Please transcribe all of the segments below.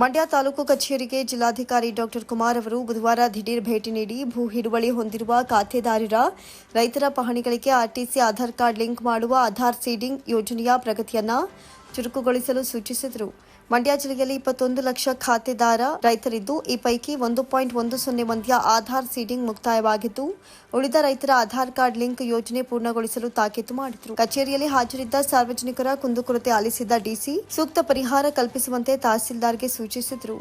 ಮಂಡ್ಯ ತಾಲೂಕು ಕಚೇರಿಗೆ ಜಿಲ್ಲಾಧಿಕಾರಿ ಡಾಕ್ಟರ್ ಕುಮಾರ್ ಅವರು ಬುಧವಾರ ದಿಢೀರ್ ಭೇಟಿ ನೀಡಿ ಭೂ ಹಿಡುವಳಿ ಹೊಂದಿರುವ ಖಾತೆದಾರರ ರೈತರ ಪಹಣಿಗಳಿಗೆ ಆರ್ಟಿಸಿ ಆಧಾರ್ ಕಾರ್ಡ್ ಲಿಂಕ್ ಮಾಡುವ ಆಧಾರ್ ಸೀಡಿಂಗ್ ಯೋಜನೆಯ ಪ್ರಗತಿಯನ್ನು ಚುರುಕುಗೊಳಿಸಲು ಸೂಚಿಸಿದರು. ಮಂಡ್ಯ ಜಿಲ್ಲೆಯಲ್ಲಿ 21 ಲಕ್ಷ ಖಾತೆದಾರ ರೈತರಿದ್ದು, ಈ ಪೈಕಿ 1.10 ಮಂದಿಯ ಆಧಾರ್ ಸೀಡಿಂಗ್ ಮುಕ್ತಾಯವಾಗಿದ್ದು, ಉಳಿದ ರೈತರ ಆಧಾರ್ ಕಾರ್ಡ್ ಲಿಂಕ್ ಯೋಜನೆ ಪೂರ್ಣಗೊಳಿಸಲು ತಾಕೀತು ಮಾಡಿದರು. ಕಚೇರಿಯಲ್ಲಿ ಹಾಜರಿದ್ದ ಸಾರ್ವಜನಿಕರ ಕುಂದುಕೊರತೆ ಆಲಿಸಿದ ಡಿಸಿ ಸೂಕ್ತ ಪರಿಹಾರ ಕಲ್ಪಿಸುವಂತೆ ತಹಸೀಲ್ದಾರ್ಗೆ ಸೂಚಿಸಿದರು.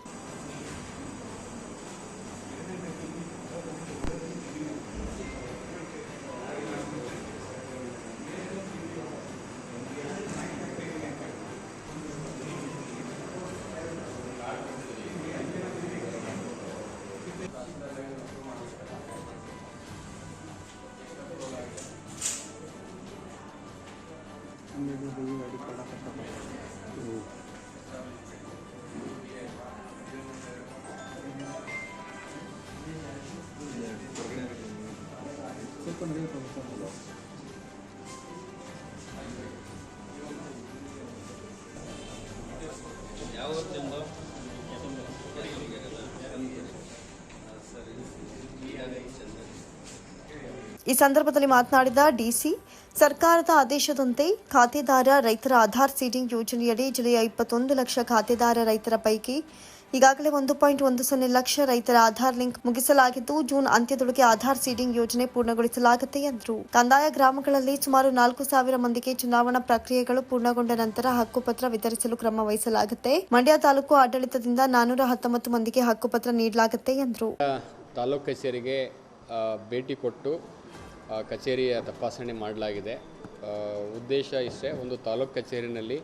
ಈ ಸಂದರ್ಭದಲ್ಲಿ ಮಾತನಾಡಿದ ಡಿಸಿ, ಸರ್ಕಾರದ ಆದೇಶದಂತೆ ಖಾತೆದಾರ ರೈತರ ಆಧಾರ್ ಸೀಡಿಂಗ್ ಯೋಜನೆಯಡಿ ಜಿಲ್ಲೆಯ 21 ಲಕ್ಷ ಖಾತೆದಾರ ರೈತರ ಪೈಕಿ ಈಗಾಗಲೇ 1.10 ಲಕ್ಷ ರೈತರ ಆಧಾರ್ ಲಿಂಕ್ ಮುಗಿಸಲಾಗಿದ್ದು, ಜೂನ್ ಅಂತ್ಯದೊಳಗೆ ಆಧಾರ್ ಸೀಡಿಂಗ್ ಯೋಜನೆ ಪೂರ್ಣಗೊಳಿಸಲಾಗುತ್ತೆ ಎಂದರು. ಕಂದಾಯ ಗ್ರಾಮಗಳಲ್ಲಿ ಸುಮಾರು 4,000 ಮಂದಿಗೆ ಚುನಾವಣಾ ಪ್ರಕ್ರಿಯೆಗಳು ಪೂರ್ಣಗೊಂಡ ನಂತರ ಹಕ್ಕುಪತ್ರ ವಿತರಿಸಲು ಕ್ರಮ ವಹಿಸಲಾಗುತ್ತೆ. ಮಂಡ್ಯ ತಾಲೂಕು ಆಡಳಿತದಿಂದ 419 ಮಂದಿಗೆ ಹಕ್ಕುಪತ್ರ ನೀಡಲಾಗುತ್ತೆ ಎಂದರು. ತಾಲೂಕು ಕಚೇರಿಗೆ ಭೇಟಿ ಕೊಟ್ಟು ಕಚೇರಿಯ ತಪಾಸಣೆ ಮಾಡಲಾಗಿದೆ. ಉದ್ದೇಶ ಇಷ್ಟೇ, ಒಂದು ತಾಲೂಕು ಕಚೇರಿನಲ್ಲಿ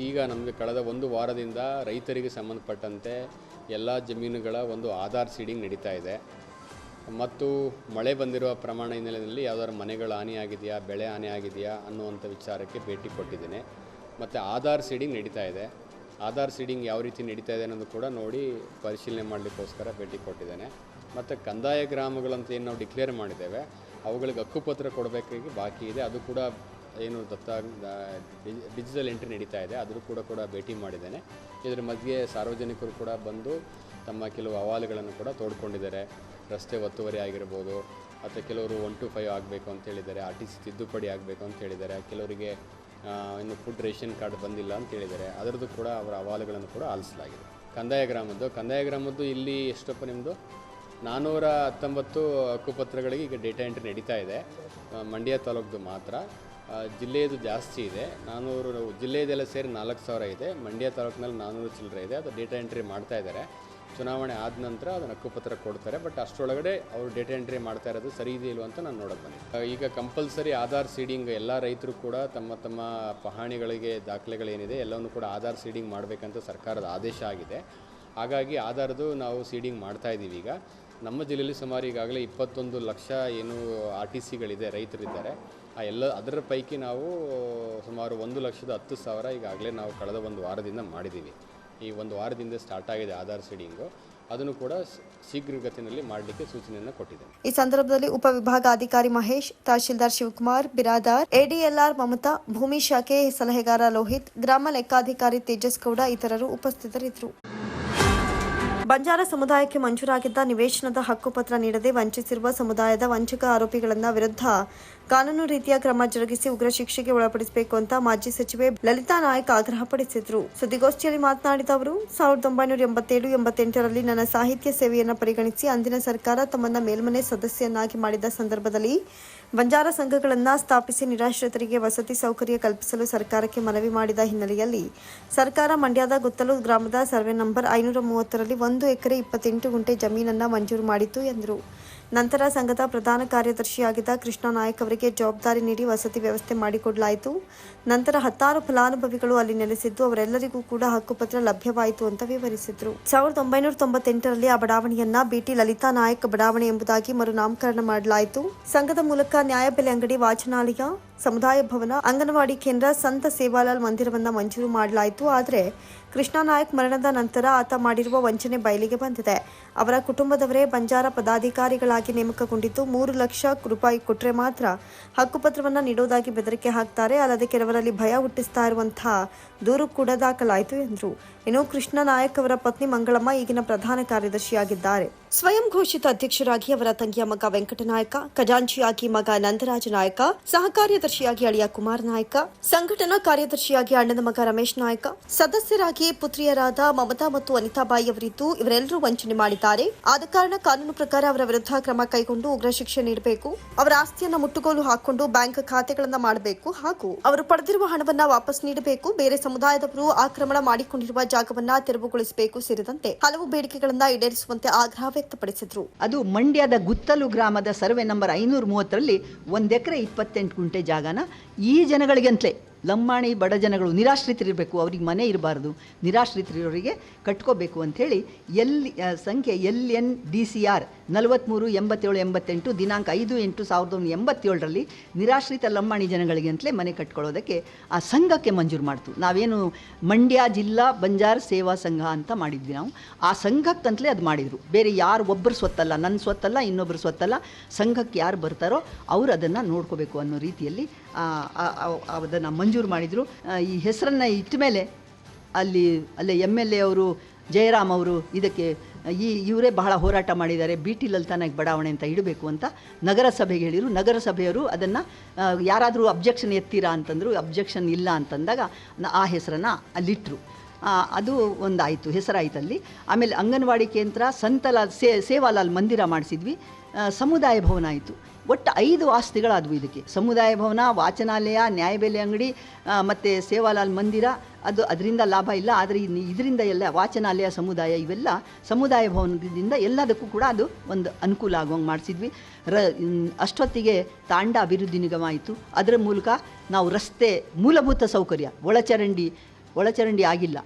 ಈಗ ನಮಗೆ ಕಳೆದ ಒಂದು ವಾರದಿಂದ ರೈತರಿಗೆ ಸಂಬಂಧಪಟ್ಟಂತೆ ಎಲ್ಲ ಜಮೀನುಗಳ ಒಂದು ಆಧಾರ್ ಸೀಡಿಂಗ್ ನಡೀತಾ ಇದೆ. ಮತ್ತು ಮಳೆ ಬಂದಿರುವ ಪ್ರಮಾಣ ಹಿನ್ನೆಲೆಯಲ್ಲಿ ಯಾವುದಾದ್ರು ಮನೆಗಳ ಹಾನಿಯಾಗಿದೆಯಾ, ಬೆಳೆ ಹಾನಿಯಾಗಿದೆಯಾ ಅನ್ನುವಂಥ ವಿಚಾರಕ್ಕೆ ಭೇಟಿ ಕೊಟ್ಟಿದ್ದೇನೆ. ಮತ್ತು ಆಧಾರ್ ಸೀಡಿಂಗ್ ನಡೀತಾ ಇದೆ. ಆಧಾರ್ ಸೀಡಿಂಗ್ ಯಾವ ರೀತಿ ನಡೀತಾ ಇದೆ ಅನ್ನೋದು ಕೂಡ ನೋಡಿ ಪರಿಶೀಲನೆ ಮಾಡಲಿಕ್ಕೋಸ್ಕರ ಭೇಟಿ ಕೊಟ್ಟಿದ್ದೇನೆ. ಮತ್ತು ಕಂದಾಯ ಗ್ರಾಮಗಳಂತ ಏನು ನಾವು ಡಿಕ್ಲೇರ್ ಮಾಡಿದ್ದೇವೆ, ಅವುಗಳಿಗೆ ಹಕ್ಕುಪತ್ರ ಕೊಡಬೇಕಾಗಿ ಬಾಕಿ ಇದೆ. ಅದು ಕೂಡ ಏನು ಡಿಜಿಟಲ್ ಎಂಟ್ರಿ ನಡೀತಾ ಇದೆ, ಅದರೂ ಕೂಡ ಭೇಟಿ ಮಾಡಿದ್ದೇನೆ. ಇದರ ಮಧ್ಯೆ ಸಾರ್ವಜನಿಕರು ಕೂಡ ಬಂದು ತಮ್ಮ ಕೆಲವು ಅಹವಾಲುಗಳನ್ನು ಕೂಡ ತೋಡ್ಕೊಂಡಿದ್ದಾರೆ. ರಸ್ತೆ ಒತ್ತುವರಿ ಆಗಿರ್ಬೋದು, ಅಥವಾ ಕೆಲವರು 1 to 5 ಆಗಬೇಕು ಅಂತ ಹೇಳಿದ್ದಾರೆ, RTC ತಿದ್ದುಪಡಿ ಆಗಬೇಕು ಅಂತ ಹೇಳಿದ್ದಾರೆ, ಕೆಲವರಿಗೆ ಇನ್ನು ಫುಡ್ ರೇಷನ್ ಕಾರ್ಡ್ ಬಂದಿಲ್ಲ ಅಂತ ಹೇಳಿದ್ದಾರೆ. ಅದರದ್ದು ಕೂಡ ಅವರ ಅಹವಾಲುಗಳನ್ನು ಕೂಡ ಆಲಿಸಲಾಗಿದೆ. ಕಂದಾಯ ಗ್ರಾಮದ್ದು ಇಲ್ಲಿ ಎಷ್ಟಪ್ಪ ನಿಮ್ಮದು 419 ಹಕ್ಕುಪತ್ರಗಳಿಗೆ ಈಗ ಡೇಟಾ ಎಂಟ್ರಿ ನಡೀತಾ ಇದೆ. ಮಂಡ್ಯ ತಾಲೂಕದ್ದು ಮಾತ್ರ. ಜಿಲ್ಲೆಯದು ಜಾಸ್ತಿ ಇದೆ, 400. ಜಿಲ್ಲೆಯದೆಲ್ಲ ಸೇರಿ 4,000 ಇದೆ. ಮಂಡ್ಯ ತಾಲೂಕಿನಲ್ಲಿ 400 ಚಿಲ್ಲರೆ ಇದೆ. ಅದು ಡೇಟಾ ಎಂಟ್ರಿ ಮಾಡ್ತಾ ಇದ್ದಾರೆ. ಚುನಾವಣೆ ಆದ ನಂತರ ಅದನ್ನು ಹಕ್ಕುಪತ್ರ ಕೊಡ್ತಾರೆ. ಬಟ್ ಅಷ್ಟರೊಳಗಡೆ ಅವರು ಡೇಟಾ ಎಂಟ್ರಿ ಮಾಡ್ತಾ ಇರೋದು ಸರಿ ಇದೆಯಿಲ್ವ ಅಂತ ನಾನು ನೋಡೋದು ಬಂದಿದ್ದೆ. ಈಗ ಕಂಪಲ್ಸರಿ ಆಧಾರ್ ಸೀಡಿಂಗ್ ಎಲ್ಲ ರೈತರು ಕೂಡ ತಮ್ಮ ಪಹಣಿಗಳಿಗೆ ದಾಖಲೆಗಳೇನಿದೆ ಎಲ್ಲವನ್ನೂ ಕೂಡ ಆಧಾರ್ ಸೀಡಿಂಗ್ ಮಾಡಬೇಕಂತ ಸರ್ಕಾರದ ಆದೇಶ ಆಗಿದೆ. ಹಾಗಾಗಿ ಆಧಾರದ್ದು ನಾವು ಸೀಡಿಂಗ್ ಮಾಡ್ತಾ ಇದ್ದೀವಿ. ಈಗ ನಮ್ಮ ಜಿಲ್ಲೆಯಲ್ಲಿ ಸುಮಾರು ಈಗಾಗಲೇ 21 ಲಕ್ಷ ಏನು RTCಗಳಿದೆ, ರೈತರಿದ್ದಾರೆ. ಅದರ ಪೈಕಿ ನಾವು ಸುಮಾರು 1,10,000 ಈಗಾಗಲೇ ನಾವು ಕಳೆದ ಒಂದು ವಾರದಿಂದ ಮಾಡಿದ್ದೀವಿ. ಈ ಒಂದು ವಾರದಿಂದ ಸ್ಟಾರ್ಟ್ ಆಗಿದೆ ಆಧಾರ್ ಸೀಡಿಂಗು. ಅದನ್ನು ಕೂಡ ಶೀಘ್ರಗತಿಯಲ್ಲಿ ಮಾಡಲಿಕ್ಕೆ ಸೂಚನೆಯನ್ನು ಕೊಟ್ಟಿದ್ದೇನೆ. ಈ ಸಂದರ್ಭದಲ್ಲಿ ಉಪವಿಭಾಗಾಧಿಕಾರಿ ಮಹೇಶ್, ತಹಶೀಲ್ದಾರ್ ಶಿವಕುಮಾರ್ ಬಿರಾದಾರ್, ADLR ಮಮತಾ, ಭೂಮಿ ಶಾಖೆ ಸಲಹೆಗಾರ ಲೋಹಿತ್, ಗ್ರಾಮ ಲೆಕ್ಕಾಧಿಕಾರಿ ತೇಜಸ್ ಗೌಡ ಇತರರು ಉಪಸ್ಥಿತರಿದ್ದರು. ಬಂಜಾರ ಸಮುದಾಯಕ್ಕೆ ಮಂಜೂರಾಗಿದ್ದ ನಿವೇಶನದ ಹಕ್ಕುಪತ್ರ ನೀಡದೆ ವಂಚಿಸಿರುವ ಸಮುದಾಯದ ವಂಚಕ ಆರೋಪಿಗಳ ವಿರುದ್ಧ ಕಾನೂನು ರೀತಿಯ ಕ್ರಮ ಜರುಗಿಸಿ ಉಗ್ರ ಶಿಕ್ಷೆಗೆ ಒಳಪಡಿಸಬೇಕು ಅಂತ ಮಾಜಿ ಸಚಿವೆ ಲಲಿತಾ ನಾಯಕ್ ಆಗ್ರಹಪಡಿಸಿದರು. ಸುದ್ದಿಗೋಷ್ಠಿಯಲ್ಲಿ ಮಾತನಾಡಿದ ಅವರು, 1987-88ರಲ್ಲಿ ನನ್ನ ಸಾಹಿತ್ಯ ಸೇವೆಯನ್ನು ಪರಿಗಣಿಸಿ ಅಂದಿನ ಸರ್ಕಾರ ತಮ್ಮನ್ನ ಮೇಲ್ಮನೆ ಸದಸ್ಯನ್ನಾಗಿ ಮಾಡಿದ ಸಂದರ್ಭದಲ್ಲಿ ಬಂಜಾರ ಸಂಘಗಳನ್ನು ಸ್ಥಾಪಿಸಿ ನಿರಾಶ್ರಿತರಿಗೆ ವಸತಿ ಸೌಕರ್ಯ ಕಲ್ಪಿಸಲು ಸರ್ಕಾರಕ್ಕೆ ಮನವಿ ಮಾಡಿದ ಹಿನ್ನೆಲೆಯಲ್ಲಿ ಸರ್ಕಾರ ಮಂಡ್ಯದ ಗುತ್ತಲು ಗ್ರಾಮದ ಸರ್ವೆ ನಂಬರ್ 530ರಲ್ಲಿ 1 ಎಕರೆ 28 ಗುಂಟೆ ಜಮೀನನ್ನು ಮಂಜೂರು ಮಾಡಿತು ಎಂದರು. ನಂತರ ಸಂಘದ ಪ್ರಧಾನ ಕಾರ್ಯದರ್ಶಿಯಾಗಿದ್ದ ಕೃಷ್ಣ ನಾಯಕ್ ಅವರಿಗೆ ಜವಾಬ್ದಾರಿ ನೀಡಿ ವಸತಿ ವ್ಯವಸ್ಥೆ ಮಾಡಿಕೊಡಲಾಯಿತು. ನಂತರ 10 ಫಲಾನುಭವಿಗಳು ಅಲ್ಲಿ ನೆಲೆಸಿದ್ದು ಅವರೆಲ್ಲರಿಗೂ ಕೂಡ ಹಕ್ಕುಪತ್ರ ಲಭ್ಯವಾಯಿತು ಅಂತ ವಿವರಿಸಿದರು. 1998ರಲ್ಲಿ ಆ ಬಡಾವಣೆಯನ್ನ BT ಲಲಿತಾ ನಾಯಕ್ ಬಡಾವಣೆ ಎಂಬುದಾಗಿ ಮರುನಾಮಕರಣ ಮಾಡಲಾಯಿತು. ಸಂಘದ ಮೂಲಕ ನ್ಯಾಯಬೆಲೆ ಅಂಗಡಿ, ವಾಚನಾಲಯ, ಸಮುದಾಯ ಭವನ, ಅಂಗನವಾಡಿ ಕೇಂದ್ರ, ಸಂತ ಸೇವಾಲಾಲ್ ಮಂದಿರವನ್ನ ಮಂಜೂರು ಮಾಡಲಾಯಿತು. ಆದರೆ ಕೃಷ್ಣ ನಾಯಕ್ ಮರಣದ ನಂತರ ಆತ ಮಾಡಿರುವ ವಂಚನೆ ಬಯಲಿಗೆ ಬಂದಿದೆ. ಅವರ ಕುಟುಂಬದವರೇ ಬಂಜಾರ ಪದಾಧಿಕಾರಿಗಳಾಗಿ ನೇಮಕಗೊಂಡಿದ್ದು 3 ಲಕ್ಷ ರೂಪಾಯಿ ಕೊಟ್ಟರೆ ಮಾತ್ರ ಹಕ್ಕುಪತ್ರವನ್ನು ನೀಡುವುದಾಗಿ ಬೆದರಿಕೆ ಹಾಕ್ತಾರೆ. ಅಲ್ಲದೆ ಕೆಲವರಲ್ಲಿ ಭಯ ಹುಟ್ಟಿಸ್ತಾ ಇರುವಂತಹ ದೂರು ಕೂಡ ದಾಖಲಾಯಿತು ಎಂದರು. ಇನ್ನು ಕೃಷ್ಣ ನಾಯಕ್ ಅವರ ಪತ್ನಿ ಮಂಗಳಮ್ಮ ಈಗಿನ ಪ್ರಧಾನ ಕಾರ್ಯದರ್ಶಿಯಾಗಿದ್ದಾರೆ. ಸ್ವಯಂ ಘೋಷಿತ ಅಧ್ಯಕ್ಷರಾಗಿ ಅವರ ತಂಗಿಯ ಮಗ ವೆಂಕಟನಾಯಕ, ಖಜಾಂಚಿಯಾಗಿ ಮಗ ನಂದರಾಜ ನಾಯಕ, ಸಹ ಕಾರ್ಯದರ್ಶಿಯಾಗಿ ಅಳಿಯ ಕುಮಾರ್ ನಾಯಕ, ಸಂಘಟನಾ ಕಾರ್ಯದರ್ಶಿಯಾಗಿ ಅಣ್ಣನ ಮಗ ರಮೇಶ್ ನಾಯಕ, ಸದಸ್ಯರಾಗಿ ಪುತ್ರಿಯರಾದ ಮಮತಾ ಮತ್ತು ಅನಿತಾಬಾಯಿ ಅವರಿದ್ದು ಇವರೆಲ್ಲರೂ ವಂಚನೆ ಮಾಡಿದ್ದಾರೆ. ಆದ ಕಾರಣ ಕಾನೂನು ಪ್ರಕಾರ ಅವರ ವಿರುದ್ಧ ಕ್ರಮ ಕೈಗೊಂಡು ಉಗ್ರ ಶಿಕ್ಷೆ ನೀಡಬೇಕು. ಅವರ ಆಸ್ತಿಯನ್ನು ಮುಟ್ಟುಗೋಲು ಹಾಕಿಕೊಂಡು ಬ್ಯಾಂಕ್ ಖಾತೆಗಳನ್ನು ಮಾಡಬೇಕು ಹಾಗೂ ಅವರು ಪಡೆದಿರುವ ಹಣವನ್ನ ವಾಪಸ್ ನೀಡಬೇಕು. ಬೇರೆ ಸಮುದಾಯದವರು ಆಕ್ರಮಣ ಮಾಡಿಕೊಂಡಿರುವ ಜಾಗವನ್ನ ತೆರವುಗೊಳಿಸಬೇಕು ಸೇರಿದಂತೆ ಹಲವು ಬೇಡಿಕೆಗಳನ್ನ ಈಡೇರಿಸುವಂತೆ ಆಗ್ರಹ ವ್ಯಕ್ತಪಡಿಸಿದರು. ಅದು ಮಂಡ್ಯದ ಗುತ್ತಲು ಗ್ರಾಮದ ಸರ್ವೆ ನಂಬರ್ 530ರಲ್ಲಿ 1 ಎಕರೆ 28 ಗುಂಟೆ ಜಾಗನ ಈ ಜನಗಳಿಗಂತಲೇ ಲಂಬಾಣಿ ಬಡ ಜನಗಳು ನಿರಾಶ್ರಿತರಿರಬೇಕು, ಅವ್ರಿಗೆ ಮನೆ ಇರಬಾರ್ದು, ನಿರಾಶ್ರಿತರಿಗೆ ಕಟ್ಕೋಬೇಕು ಅಂಥೇಳಿ ಸಂಖ್ಯೆ LNDCR 438788 ದಿನಾಂಕ 5/8/1987ರಲ್ಲಿ ನಿರಾಶ್ರಿತ ಲಂಬಾಣಿ ಜನಗಳಿಗೆ ಅಂತಲೇ ಮನೆ ಕಟ್ಕೊಳ್ಳೋದಕ್ಕೆ ಆ ಸಂಘಕ್ಕೆ ಮಂಜೂರು ಮಾಡ್ತು. ನಾವೇನು ಮಂಡ್ಯ ಜಿಲ್ಲಾ ಬಂಜಾರ ಸೇವಾ ಸಂಘ ಅಂತ ಮಾಡಿದ್ವಿ ನಾವು, ಆ ಸಂಘಕ್ಕಂತಲೇ ಅದು ಮಾಡಿದರು. ಬೇರೆ ಯಾರು ಒಬ್ಬರು ಸ್ವತ್ತಲ್ಲ, ನನ್ನ ಸ್ವತ್ತಲ್ಲ, ಇನ್ನೊಬ್ಬರು ಸ್ವತ್ತಲ್ಲ, ಸಂಘಕ್ಕೆ ಯಾರು ಬರ್ತಾರೋ ಅವರು ಅದನ್ನು ನೋಡ್ಕೋಬೇಕು ಅನ್ನೋ ರೀತಿಯಲ್ಲಿ ಅದನ್ನು ಮಂಜೂರು ಮಾಡಿದರು. ಈ ಹೆಸರನ್ನು ಇಟ್ಟ ಮೇಲೆ ಅಲ್ಲೇ MLA ಅವರು ಜಯರಾಮ್ ಅವರು ಇದಕ್ಕೆ ಇವರೇ ಬಹಳ ಹೋರಾಟ ಮಾಡಿದ್ದಾರೆ. BT ಲಲಿತಾನಾಯ್ಕ ಬಡಾವಣೆ ಅಂತ ಇಡಬೇಕು ಅಂತ ನಗರಸಭೆಗೆ ಹೇಳಿದರು. ನಗರಸಭೆಯವರು ಅದನ್ನು ಯಾರಾದರೂ ಅಬ್ಜೆಕ್ಷನ್ ಎತ್ತೀರಾ ಅಂತಂದರು. ಅಬ್ಜೆಕ್ಷನ್ ಇಲ್ಲ ಅಂತಂದಾಗ ಆ ಹೆಸರನ್ನು ಅಲ್ಲಿಟ್ಟರು. ಅದು ಒಂದಾಯಿತು, ಹೆಸರಾಯಿತು ಅಲ್ಲಿ. ಆಮೇಲೆ ಅಂಗನವಾಡಿ ಕೇಂದ್ರ, ಸಂತಲಾಲ್ ಸೇವಾಲಾಲ್ ಮಂದಿರ ಮಾಡಿಸಿದ್ವಿ, ಸಮುದಾಯ ಭವನ ಆಯಿತು. ಒಟ್ಟು 5 ಆಸ್ತಿಗಳಾದವು ಇದಕ್ಕೆ. ಸಮುದಾಯ ಭವನ, ವಾಚನಾಲಯ, ನ್ಯಾಯಬೆಲೆ ಅಂಗಡಿ ಮತ್ತು ಸೇವಾಲಾಲ್ ಮಂದಿರ. ಅದರಿಂದ ಲಾಭ ಇಲ್ಲ, ಆದರೆ ಇದರಿಂದ ಎಲ್ಲ ವಾಚನಾಲಯ, ಸಮುದಾಯ, ಇವೆಲ್ಲ ಸಮುದಾಯ ಭವನದಿಂದ ಎಲ್ಲದಕ್ಕೂ ಕೂಡ ಅದು ಒಂದು ಅನುಕೂಲ ಆಗುವಂಗೆ ಮಾಡಿಸಿದ್ವಿ. ಅಷ್ಟೊತ್ತಿಗೆ ತಾಂಡ ಅಭಿವೃದ್ಧಿ ನಿಗಮ ಆಯಿತು. ಅದರ ಮೂಲಕ ನಾವು ರಸ್ತೆ, ಮೂಲಭೂತ ಸೌಕರ್ಯ, ಒಳಚರಂಡಿ ಆಗಿಲ್ಲ,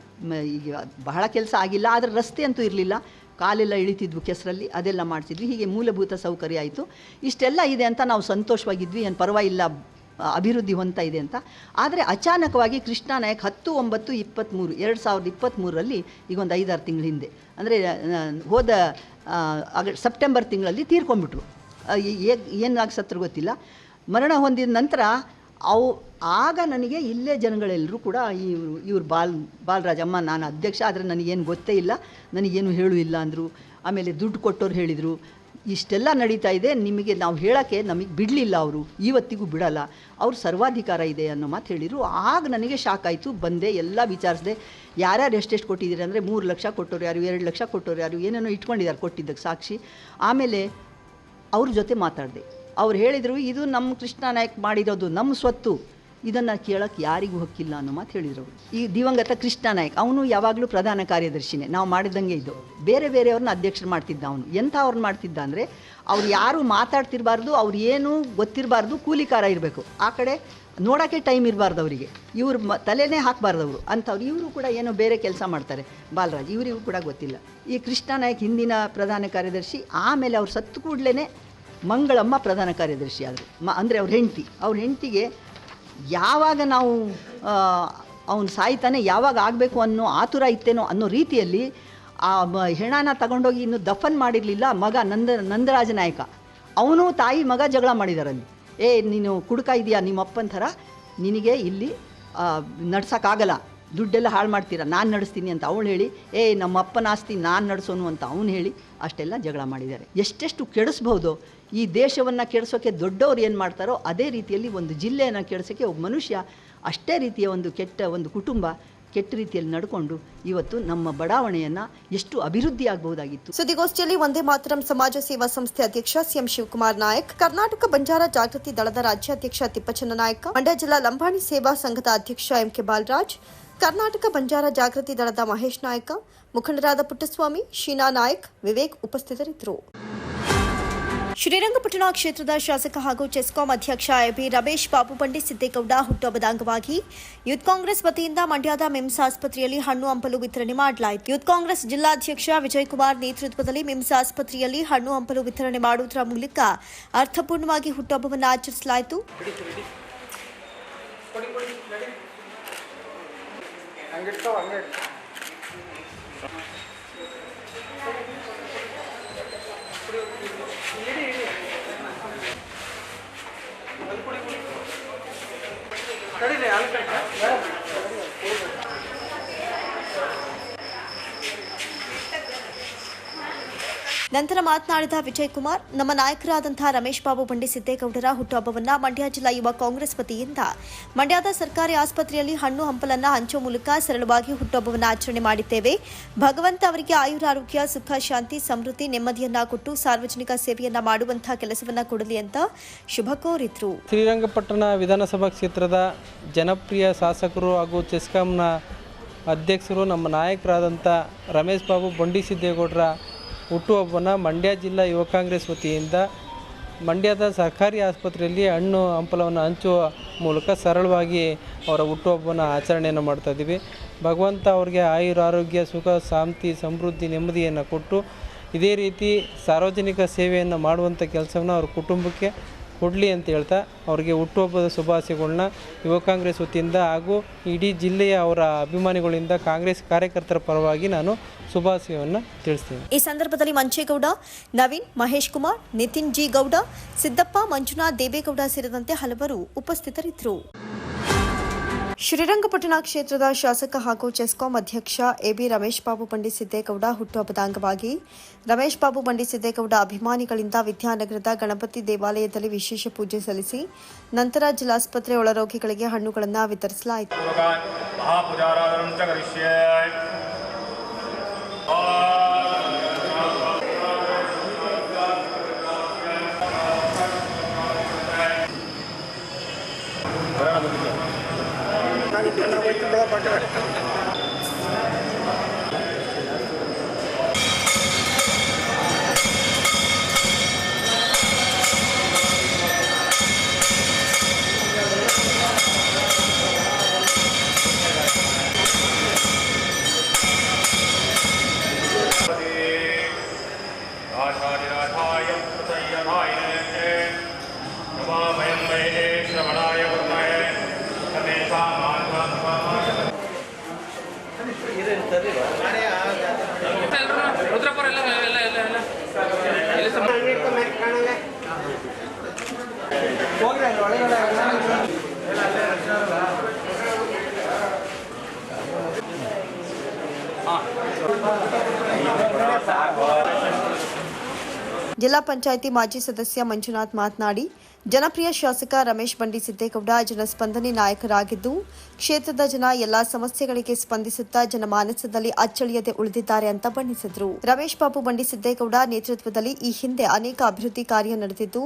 ಈಗ ಬಹಳ ಕೆಲಸ ಆಗಿಲ್ಲ, ಆದರೆ ರಸ್ತೆ ಅಂತೂ ಇರಲಿಲ್ಲ, ಕಾಲೆಲ್ಲ ಇಳಿತಿದ್ವು ಕೆಸರಲ್ಲಿ, ಅದೆಲ್ಲ ಮಾಡಿಸಿದ್ವಿ. ಹೀಗೆ ಮೂಲಭೂತ ಸೌಕರ್ಯ ಆಯಿತು. ಇಷ್ಟೆಲ್ಲ ಇದೆ ಅಂತ ನಾವು ಸಂತೋಷವಾಗಿದ್ವಿ, ಏನು ಪರವಾಗಿಲ್ಲ, ಅಭಿವೃದ್ಧಿ ಹೊಂದ್ತಾ ಇದೆ ಅಂತ. ಆದರೆ ಅಚಾನಕವಾಗಿ ಕೃಷ್ಣ ನಾಯಕ್ 10/9/23 2023ರಲ್ಲಿ ಈಗ ಒಂದು 5-6 ತಿಂಗಳ ಹಿಂದೆ, ಅಂದರೆ ಹೋದ ಸೆಪ್ಟೆಂಬರ್ ತಿಂಗಳಲ್ಲಿ ತೀರ್ಕೊಂಡ್ಬಿಟ್ರು. ಏನಾಗಿ ಸತ್ರು ಗೊತ್ತಿಲ್ಲ. ಮರಣ ಹೊಂದಿದ ನಂತರ ಆಗ ನನಗೆ ಇಲ್ಲೇ ಜನಗಳೆಲ್ಲರೂ ಕೂಡ ಇವ್ರು ಬಾಲರಾಜ್ ಅಮ್ಮ, ನಾನು ಅಧ್ಯಕ್ಷ, ಆದರೆ ನನಗೇನು ಗೊತ್ತೇ ಇಲ್ಲ, ನನಗೇನು ಹೇಳು ಇಲ್ಲ ಅಂದರು. ಆಮೇಲೆ ದುಡ್ಡು ಕೊಟ್ಟವ್ರು ಹೇಳಿದರು, ಇಷ್ಟೆಲ್ಲ ನಡೀತಾ ಇದೆ, ನಿಮಗೆ ನಾವು ಹೇಳೋಕ್ಕೆ ನಮಗೆ ಬಿಡಲಿಲ್ಲ, ಅವರು ಇವತ್ತಿಗೂ ಬಿಡಲ್ಲ, ಅವ್ರು ಸರ್ವಾಧಿಕಾರ ಇದೆ ಅನ್ನೋ ಮಾತು ಹೇಳಿದರು. ಆಗ ನನಗೆ ಶಾಕ್ ಆಯಿತು. ಬಂದೆ, ಎಲ್ಲ ವಿಚಾರಿಸಿದೆ, ಯಾರ್ಯಾರು ಎಷ್ಟೆಷ್ಟು ಕೊಟ್ಟಿದ್ದೀರಿ ಅಂದರೆ 3 ಲಕ್ಷ ಕೊಟ್ಟವ್ರು ಯಾರು, 2 ಲಕ್ಷ ಕೊಟ್ಟವ್ರು ಯಾರು, ಏನೇನೋ ಇಟ್ಕೊಂಡಿದ್ದಾರೆ ಕೊಟ್ಟಿದ್ದಕ್ಕೆ ಸಾಕ್ಷಿ. ಆಮೇಲೆ ಅವ್ರ ಜೊತೆ ಮಾತಾಡಿದೆ. ಅವ್ರು ಹೇಳಿದರು, ಇದು ನಮ್ಮ ಕೃಷ್ಣ ನಾಯಕ್ ಮಾಡಿರೋದು, ನಮ್ಮ ಸ್ವತ್ತು, ಇದನ್ನು ಕೇಳೋಕ್ಕೆ ಯಾರಿಗೂ ಹಕ್ಕಿಲ್ಲ ಅನ್ನೋ ಮಾತು ಹೇಳಿದರು. ಈ ದಿವಂಗತ ಕೃಷ್ಣ ನಾಯಕ್ ಅವನು ಯಾವಾಗಲೂ ಪ್ರಧಾನ ಕಾರ್ಯದರ್ಶಿನೇ, ನಾವು ಮಾಡಿದಂಗೆ ಇದು. ಬೇರೆಯವ್ರನ್ನ ಅಧ್ಯಕ್ಷರು ಮಾಡ್ತಿದ್ದ ಅವನು. ಅವ್ರನ್ನ ಮಾಡ್ತಿದ್ದ ಅಂದರೆ ಅವ್ರು ಯಾರು ಮಾತಾಡ್ತಿರಬಾರ್ದು, ಅವ್ರು ಏನೂ ಗೊತ್ತಿರಬಾರ್ದು, ಕೂಲಿಕಾರ ಇರಬೇಕು, ಆ ಕಡೆ ನೋಡೋಕ್ಕೆ ಟೈಮ್ ಇರಬಾರ್ದು ಅವರಿಗೆ, ಇವ್ರ ತಲೆನೇ ಹಾಕಬಾರ್ದು ಅವರು ಅಂಥವ್ರು. ಇವರು ಕೂಡ ಏನೋ ಬೇರೆ ಕೆಲಸ ಮಾಡ್ತಾರೆ, ಬಾಲರಾಜ್, ಇವರಿಗೂ ಕೂಡ ಗೊತ್ತಿಲ್ಲ. ಈ ಕೃಷ್ಣ ನಾಯಕ್ ಹಿಂದಿನ ಪ್ರಧಾನ ಕಾರ್ಯದರ್ಶಿ, ಆಮೇಲೆ ಅವ್ರು ಸತ್ತು ಕೂಡಲೇ ಮಂಗಳಮ್ಮ ಪ್ರಧಾನ ಕಾರ್ಯದರ್ಶಿ ಆದರು. ಅಂದರೆ ಅವ್ರ ಹೆಂಡತಿಗೆ ಯಾವಾಗ ನಾವು ಅವನು ಸಾಯ್ತಾನೆ, ಯಾವಾಗ ಆಗಬೇಕು ಅನ್ನೋ ಆತುರ ಇತ್ತೇನೋ ಅನ್ನೋ ರೀತಿಯಲ್ಲಿ ಆ ಹೆಣನ ತಗೊಂಡೋಗಿ ಇನ್ನೂ ದಫನ್ ಮಾಡಿರಲಿಲ್ಲ ಮಗ ನಂದರಾಜ ನಾಯಕ. ಅವನು ತಾಯಿ ಮಗ ಜಗಳ ಮಾಡಿದಾರಲ್ಲಿ. ನೀನು ಕುಡುಕ ಇದೆಯಾ ನಿಮ್ಮ ಅಪ್ಪನ ಥರ, ನಿನಗೆ ಇಲ್ಲಿ ನಡ್ಸೋಕ್ಕಾಗಲ್ಲ, ದುಡ್ಡೆಲ್ಲ ಹಾಳು ಮಾಡ್ತೀರಾ, ನಾನು ನಡೆಸ್ತೀನಿ ಅಂತ ಅವಳು ಹೇಳಿ, ನಮ್ಮ ಅಪ್ಪನ ಆಸ್ತಿ ನಾನು ನಡೆಸೋನು ಅಂತ ಅವನು ಹೇಳಿ ಅಷ್ಟೆಲ್ಲ ಜಗಳ ಮಾಡಿದ್ದಾರೆ. ಎಷ್ಟೆಷ್ಟು ಕೆಡಿಸ್ಬೋದು ಈ ದೇಶವನ್ನು ಕೆಡಿಸೋಕ್ಕೆ ದೊಡ್ಡವ್ರು ಏನು ಮಾಡ್ತಾರೋ ಅದೇ ರೀತಿಯಲ್ಲಿ ಒಂದು ಜಿಲ್ಲೆಯನ್ನು ಕೆಡಿಸೋಕ್ಕೆ ಒಬ್ಬ ಮನುಷ್ಯ ಅಷ್ಟೇ ರೀತಿಯ ಒಂದು ಕುಟುಂಬ ಕೆಟ್ಟ ರೀತಿಯಲ್ಲಿ ನಡ್ಕೊಂಡು ಇವತ್ತು ನಮ್ಮ ಬಡಾವಣೆಯನ್ನು ಎಷ್ಟು ಅಭಿವೃದ್ಧಿ ಆಗಬಹುದಾಗಿತ್ತು. ಸುದ್ದಿಗೋಷ್ಠಿಯಲ್ಲಿ ವಂದೇ ಮಾತರಂ ಸಮಾಜ ಸೇವಾ ಸಂಸ್ಥೆ ಅಧ್ಯಕ್ಷ CM ಶಿವಕುಮಾರ್ ನಾಯಕ್, ಕರ್ನಾಟಕ ಬಂಜಾರ ಜಾಗೃತಿ ದಳದ ರಾಜ್ಯಾಧ್ಯಕ್ಷ ತಿಪ್ಪಚನ್ನ ನಾಯಕ, ಮಂಡ್ಯ ಜಿಲ್ಲಾ ಲಂಬಾಣಿ ಸೇವಾ ಸಂಘದ ಅಧ್ಯಕ್ಷ MK ಬಾಲರಾಜ್, ಕರ್ನಾಟಕ ಬಂಜಾರ ಜಾಗೃತಿ ದಳದ ಮಹೇಶ್ ನಾಯಕ, ಮುಖಂಡರಾದ ಪುಟ್ಟಸ್ವಾಮಿ, ಶೀನಾ ನಾಯಕ್, ವಿವೇಕ್ ಉಪಸ್ಥಿತರಿದ್ದರು. ಶ್ರೀರಂಗಪಟ್ಟಣ ಕ್ಷೇತ್ರದ ಶಾಸಕ ಹಾಗೂ ಚೆಸ್ಕಾಂ ಅಧ್ಯಕ್ಷ AB ರಮೇಶ್ ಬಾಬು ಬಂಡಿ ಸಿದ್ದೇಗೌಡ ಹುಟ್ಟುಹಬ್ಬದ ಅಂಗವಾಗಿ ಯೂತ್ ಕಾಂಗ್ರೆಸ್ ವತಿಯಿಂದ ಮಂಡ್ಯದ ಮಿಮ್ಸ್ ಆಸ್ಪತ್ರೆಯಲ್ಲಿ ಹಣ್ಣು ಹಂಪಲು ವಿತರಣೆ ಮಾಡಲಾಯಿತು. ಯೂತ್ ಕಾಂಗ್ರೆಸ್ ಜಿಲ್ಲಾಧ್ಯಕ್ಷ ವಿಜಯಕುಮಾರ್ ನೇತೃತ್ವದಲ್ಲಿ ಮಿಮ್ಸ್ ಆಸ್ಪತ್ರೆಯಲ್ಲಿ ಹಣ್ಣು ಹಂಪಲು ವಿತರಣೆ ಮಾಡುವುದರ ಮೂಲಕ ಅರ್ಥಪೂರ್ಣವಾಗಿ ಹುಟ್ಟುಹಬ್ಬವನ್ನು ಆಚರಿಸಲಾಯಿತು. ನಂತರ ಮಾತನಾಡಿದ ವಿಜಯ್ ಕುಮಾರ್, ನಮ್ಮ ನಾಯಕರಾದಂತಹ ರಮೇಶ್ ಬಾಬು ಬಂಡಿ ಸಿದ್ದೇಗೌಡರ ಹುಟ್ಟುಹಬ್ಬವನ್ನು ಮಂಡ್ಯ ಜಿಲ್ಲಾ ಯುವ ಕಾಂಗ್ರೆಸ್ ವತಿಯಿಂದ ಮಂಡ್ಯದ ಸರ್ಕಾರಿ ಆಸ್ಪತ್ರೆಯಲ್ಲಿ ಹಣ್ಣು ಹಂಪಲನ್ನ ಹಂಚುವ ಮೂಲಕ ಸರಳವಾಗಿ ಹುಟ್ಟುಹಬ್ಬವನ್ನು ಆಚರಣೆ ಮಾಡಿದ್ದೇವೆ. ಭಗವಂತ ಅವರಿಗೆ ಆಯುರಾರೋಗ್ಯ, ಸುಖ, ಶಾಂತಿ, ಸಮೃದ್ಧಿ, ನೆಮ್ಮದಿಯನ್ನ ಕೊಟ್ಟು ಸಾರ್ವಜನಿಕ ಸೇವೆಯನ್ನ ಮಾಡುವಂತಹ ಕೆಲಸವನ್ನ ಕೊಡಲಿ ಅಂತ ಶುಭ ಕೋರಿದ್ರು. ಶ್ರೀರಂಗಪಟ್ಟಣ ವಿಧಾನಸಭಾ ಕ್ಷೇತ್ರದ ಜನಪ್ರಿಯ ಶಾಸಕರು ಹಾಗೂ ಚೆಸ್ಕಾಂನ ಅಧ್ಯಕ್ಷರು ನಮ್ಮ ನಾಯಕರಾದಂಥ ರಮೇಶ್ ಬಾಬು ಬಂಡಿ ಸಿದ್ದೇಗೌಡರ ಹುಟ್ಟುಹಬ್ಬನ ಮಂಡ್ಯ ಜಿಲ್ಲಾ ಯುವ ಕಾಂಗ್ರೆಸ್ ವತಿಯಿಂದ ಮಂಡ್ಯದ ಸರ್ಕಾರಿ ಆಸ್ಪತ್ರೆಯಲ್ಲಿ ಹಣ್ಣು ಹಂಪಲವನ್ನು ಹಂಚುವ ಮೂಲಕ ಸರಳವಾಗಿ ಅವರ ಹುಟ್ಟುಹಬ್ಬನ ಆಚರಣೆಯನ್ನು ಮಾಡ್ತಾಯಿದ್ದೀವಿ. ಭಗವಂತ ಅವ್ರಿಗೆ ಆಯುರಾರೋಗ್ಯ, ಸುಖ, ಶಾಂತಿ, ಸಮೃದ್ಧಿ, ನೆಮ್ಮದಿಯನ್ನು ಕೊಟ್ಟು ಇದೇ ರೀತಿ ಸಾರ್ವಜನಿಕ ಸೇವೆಯನ್ನು ಮಾಡುವಂಥ ಕೆಲಸವನ್ನು ಅವ್ರ ಕುಟುಂಬಕ್ಕೆ ಕೊಡಲಿ ಅಂತ ಹೇಳ್ತಾ ಅವರಿಗೆ ಹುಟ್ಟುಹಬ್ಬದ ಶುಭಾಶಯಗಳನ್ನ ಯುವ ಕಾಂಗ್ರೆಸ್ ವತಿಯಿಂದ ಹಾಗೂ ಇಡೀ ಜಿಲ್ಲೆಯ ಅವರ ಅಭಿಮಾನಿಗಳಿಂದ ಕಾಂಗ್ರೆಸ್ ಕಾರ್ಯಕರ್ತರ ಪರವಾಗಿ ನಾನು ಶುಭಾಶಯವನ್ನು ತಿಳಿಸ್ತೀನಿ. ಈ ಸಂದರ್ಭದಲ್ಲಿ ಮಂಚೇಗೌಡ, ನವೀನ್, ಮಹೇಶ್ ಕುಮಾರ್, ನಿತಿನ್ ಜಿ ಗೌಡ, ಸಿದ್ದಪ್ಪ, ಮಂಜುನಾಥ್, ದೇವೇಗೌಡ ಸೇರಿದಂತೆ ಹಲವರು ಉಪಸ್ಥಿತರಿದ್ದರು. ಶ್ರೀರಂಗಪಟ್ಟಣ ಕ್ಷೇತ್ರದ ಶಾಸಕ ಹಾಗೂ ಚೆಸ್ಕಾಂ ಅಧ್ಯಕ್ಷ ಎಬಿ ರಮೇಶ್ ಬಾಬು ಬಂಡಿ ಸಿದ್ದೇಗೌಡ ಹುಟ್ಟುಹಬ್ಬದ ಅಂಗವಾಗಿ ರಮೇಶ್ ಬಾಬು ಬಂಡಿ ಸಿದ್ದೇಗೌಡ ಅಭಿಮಾನಿಗಳಿಂದ ವಿದ್ಯಾನಗರದ ಗಣಪತಿ ದೇವಾಲಯದಲ್ಲಿ ವಿಶೇಷ ಪೂಜೆ ಸಲ್ಲಿಸಿ ನಂತರ ಜಿಲ್ಲಾಸ್ಪತ್ರೆ ಒಳರೋಗಿಗಳಿಗೆ ಹಣ್ಣುಗಳನ್ನು ವಿತರಿಸಲಾಯಿತು. ಜಿಲ್ಲಾ ಪಂಚಾಯಿತಿ ಮಾಜಿ ಸದಸ್ಯ ಮಂಜುನಾಥ್ ಮಾತನಾಡಿ, ಜನಪ್ರಿಯ ಶಾಸಕ ರಮೇಶ್ ಬಂಡಿ ಸಿದ್ದೇಗೌಡ ಜನಸ್ಪಂದನೆ ನಾಯಕರಾಗಿದ್ದು ಕ್ಷೇತ್ರದ ಜನ ಎಲ್ಲಾ ಸಮಸ್ಯೆಗಳಿಗೆ ಸ್ಪಂದಿಸುತ್ತಾ ಜನಮಾನಸದಲ್ಲಿ ಅಚ್ಚಳಿಯದೆ ಉಳಿದಿದ್ದಾರೆ ಅಂತ ಬಣ್ಣಿಸಿದರು. ರಮೇಶ್ ಬಾಬು ಬಂಡಿ ಸಿದ್ದೇಗೌಡ ನೇತೃತ್ವದಲ್ಲಿ ಈ ಹಿಂದೆ ಅನೇಕ ಅಭಿವೃದ್ಧಿ ಕಾರ್ಯ ನಡೆದಿದ್ದು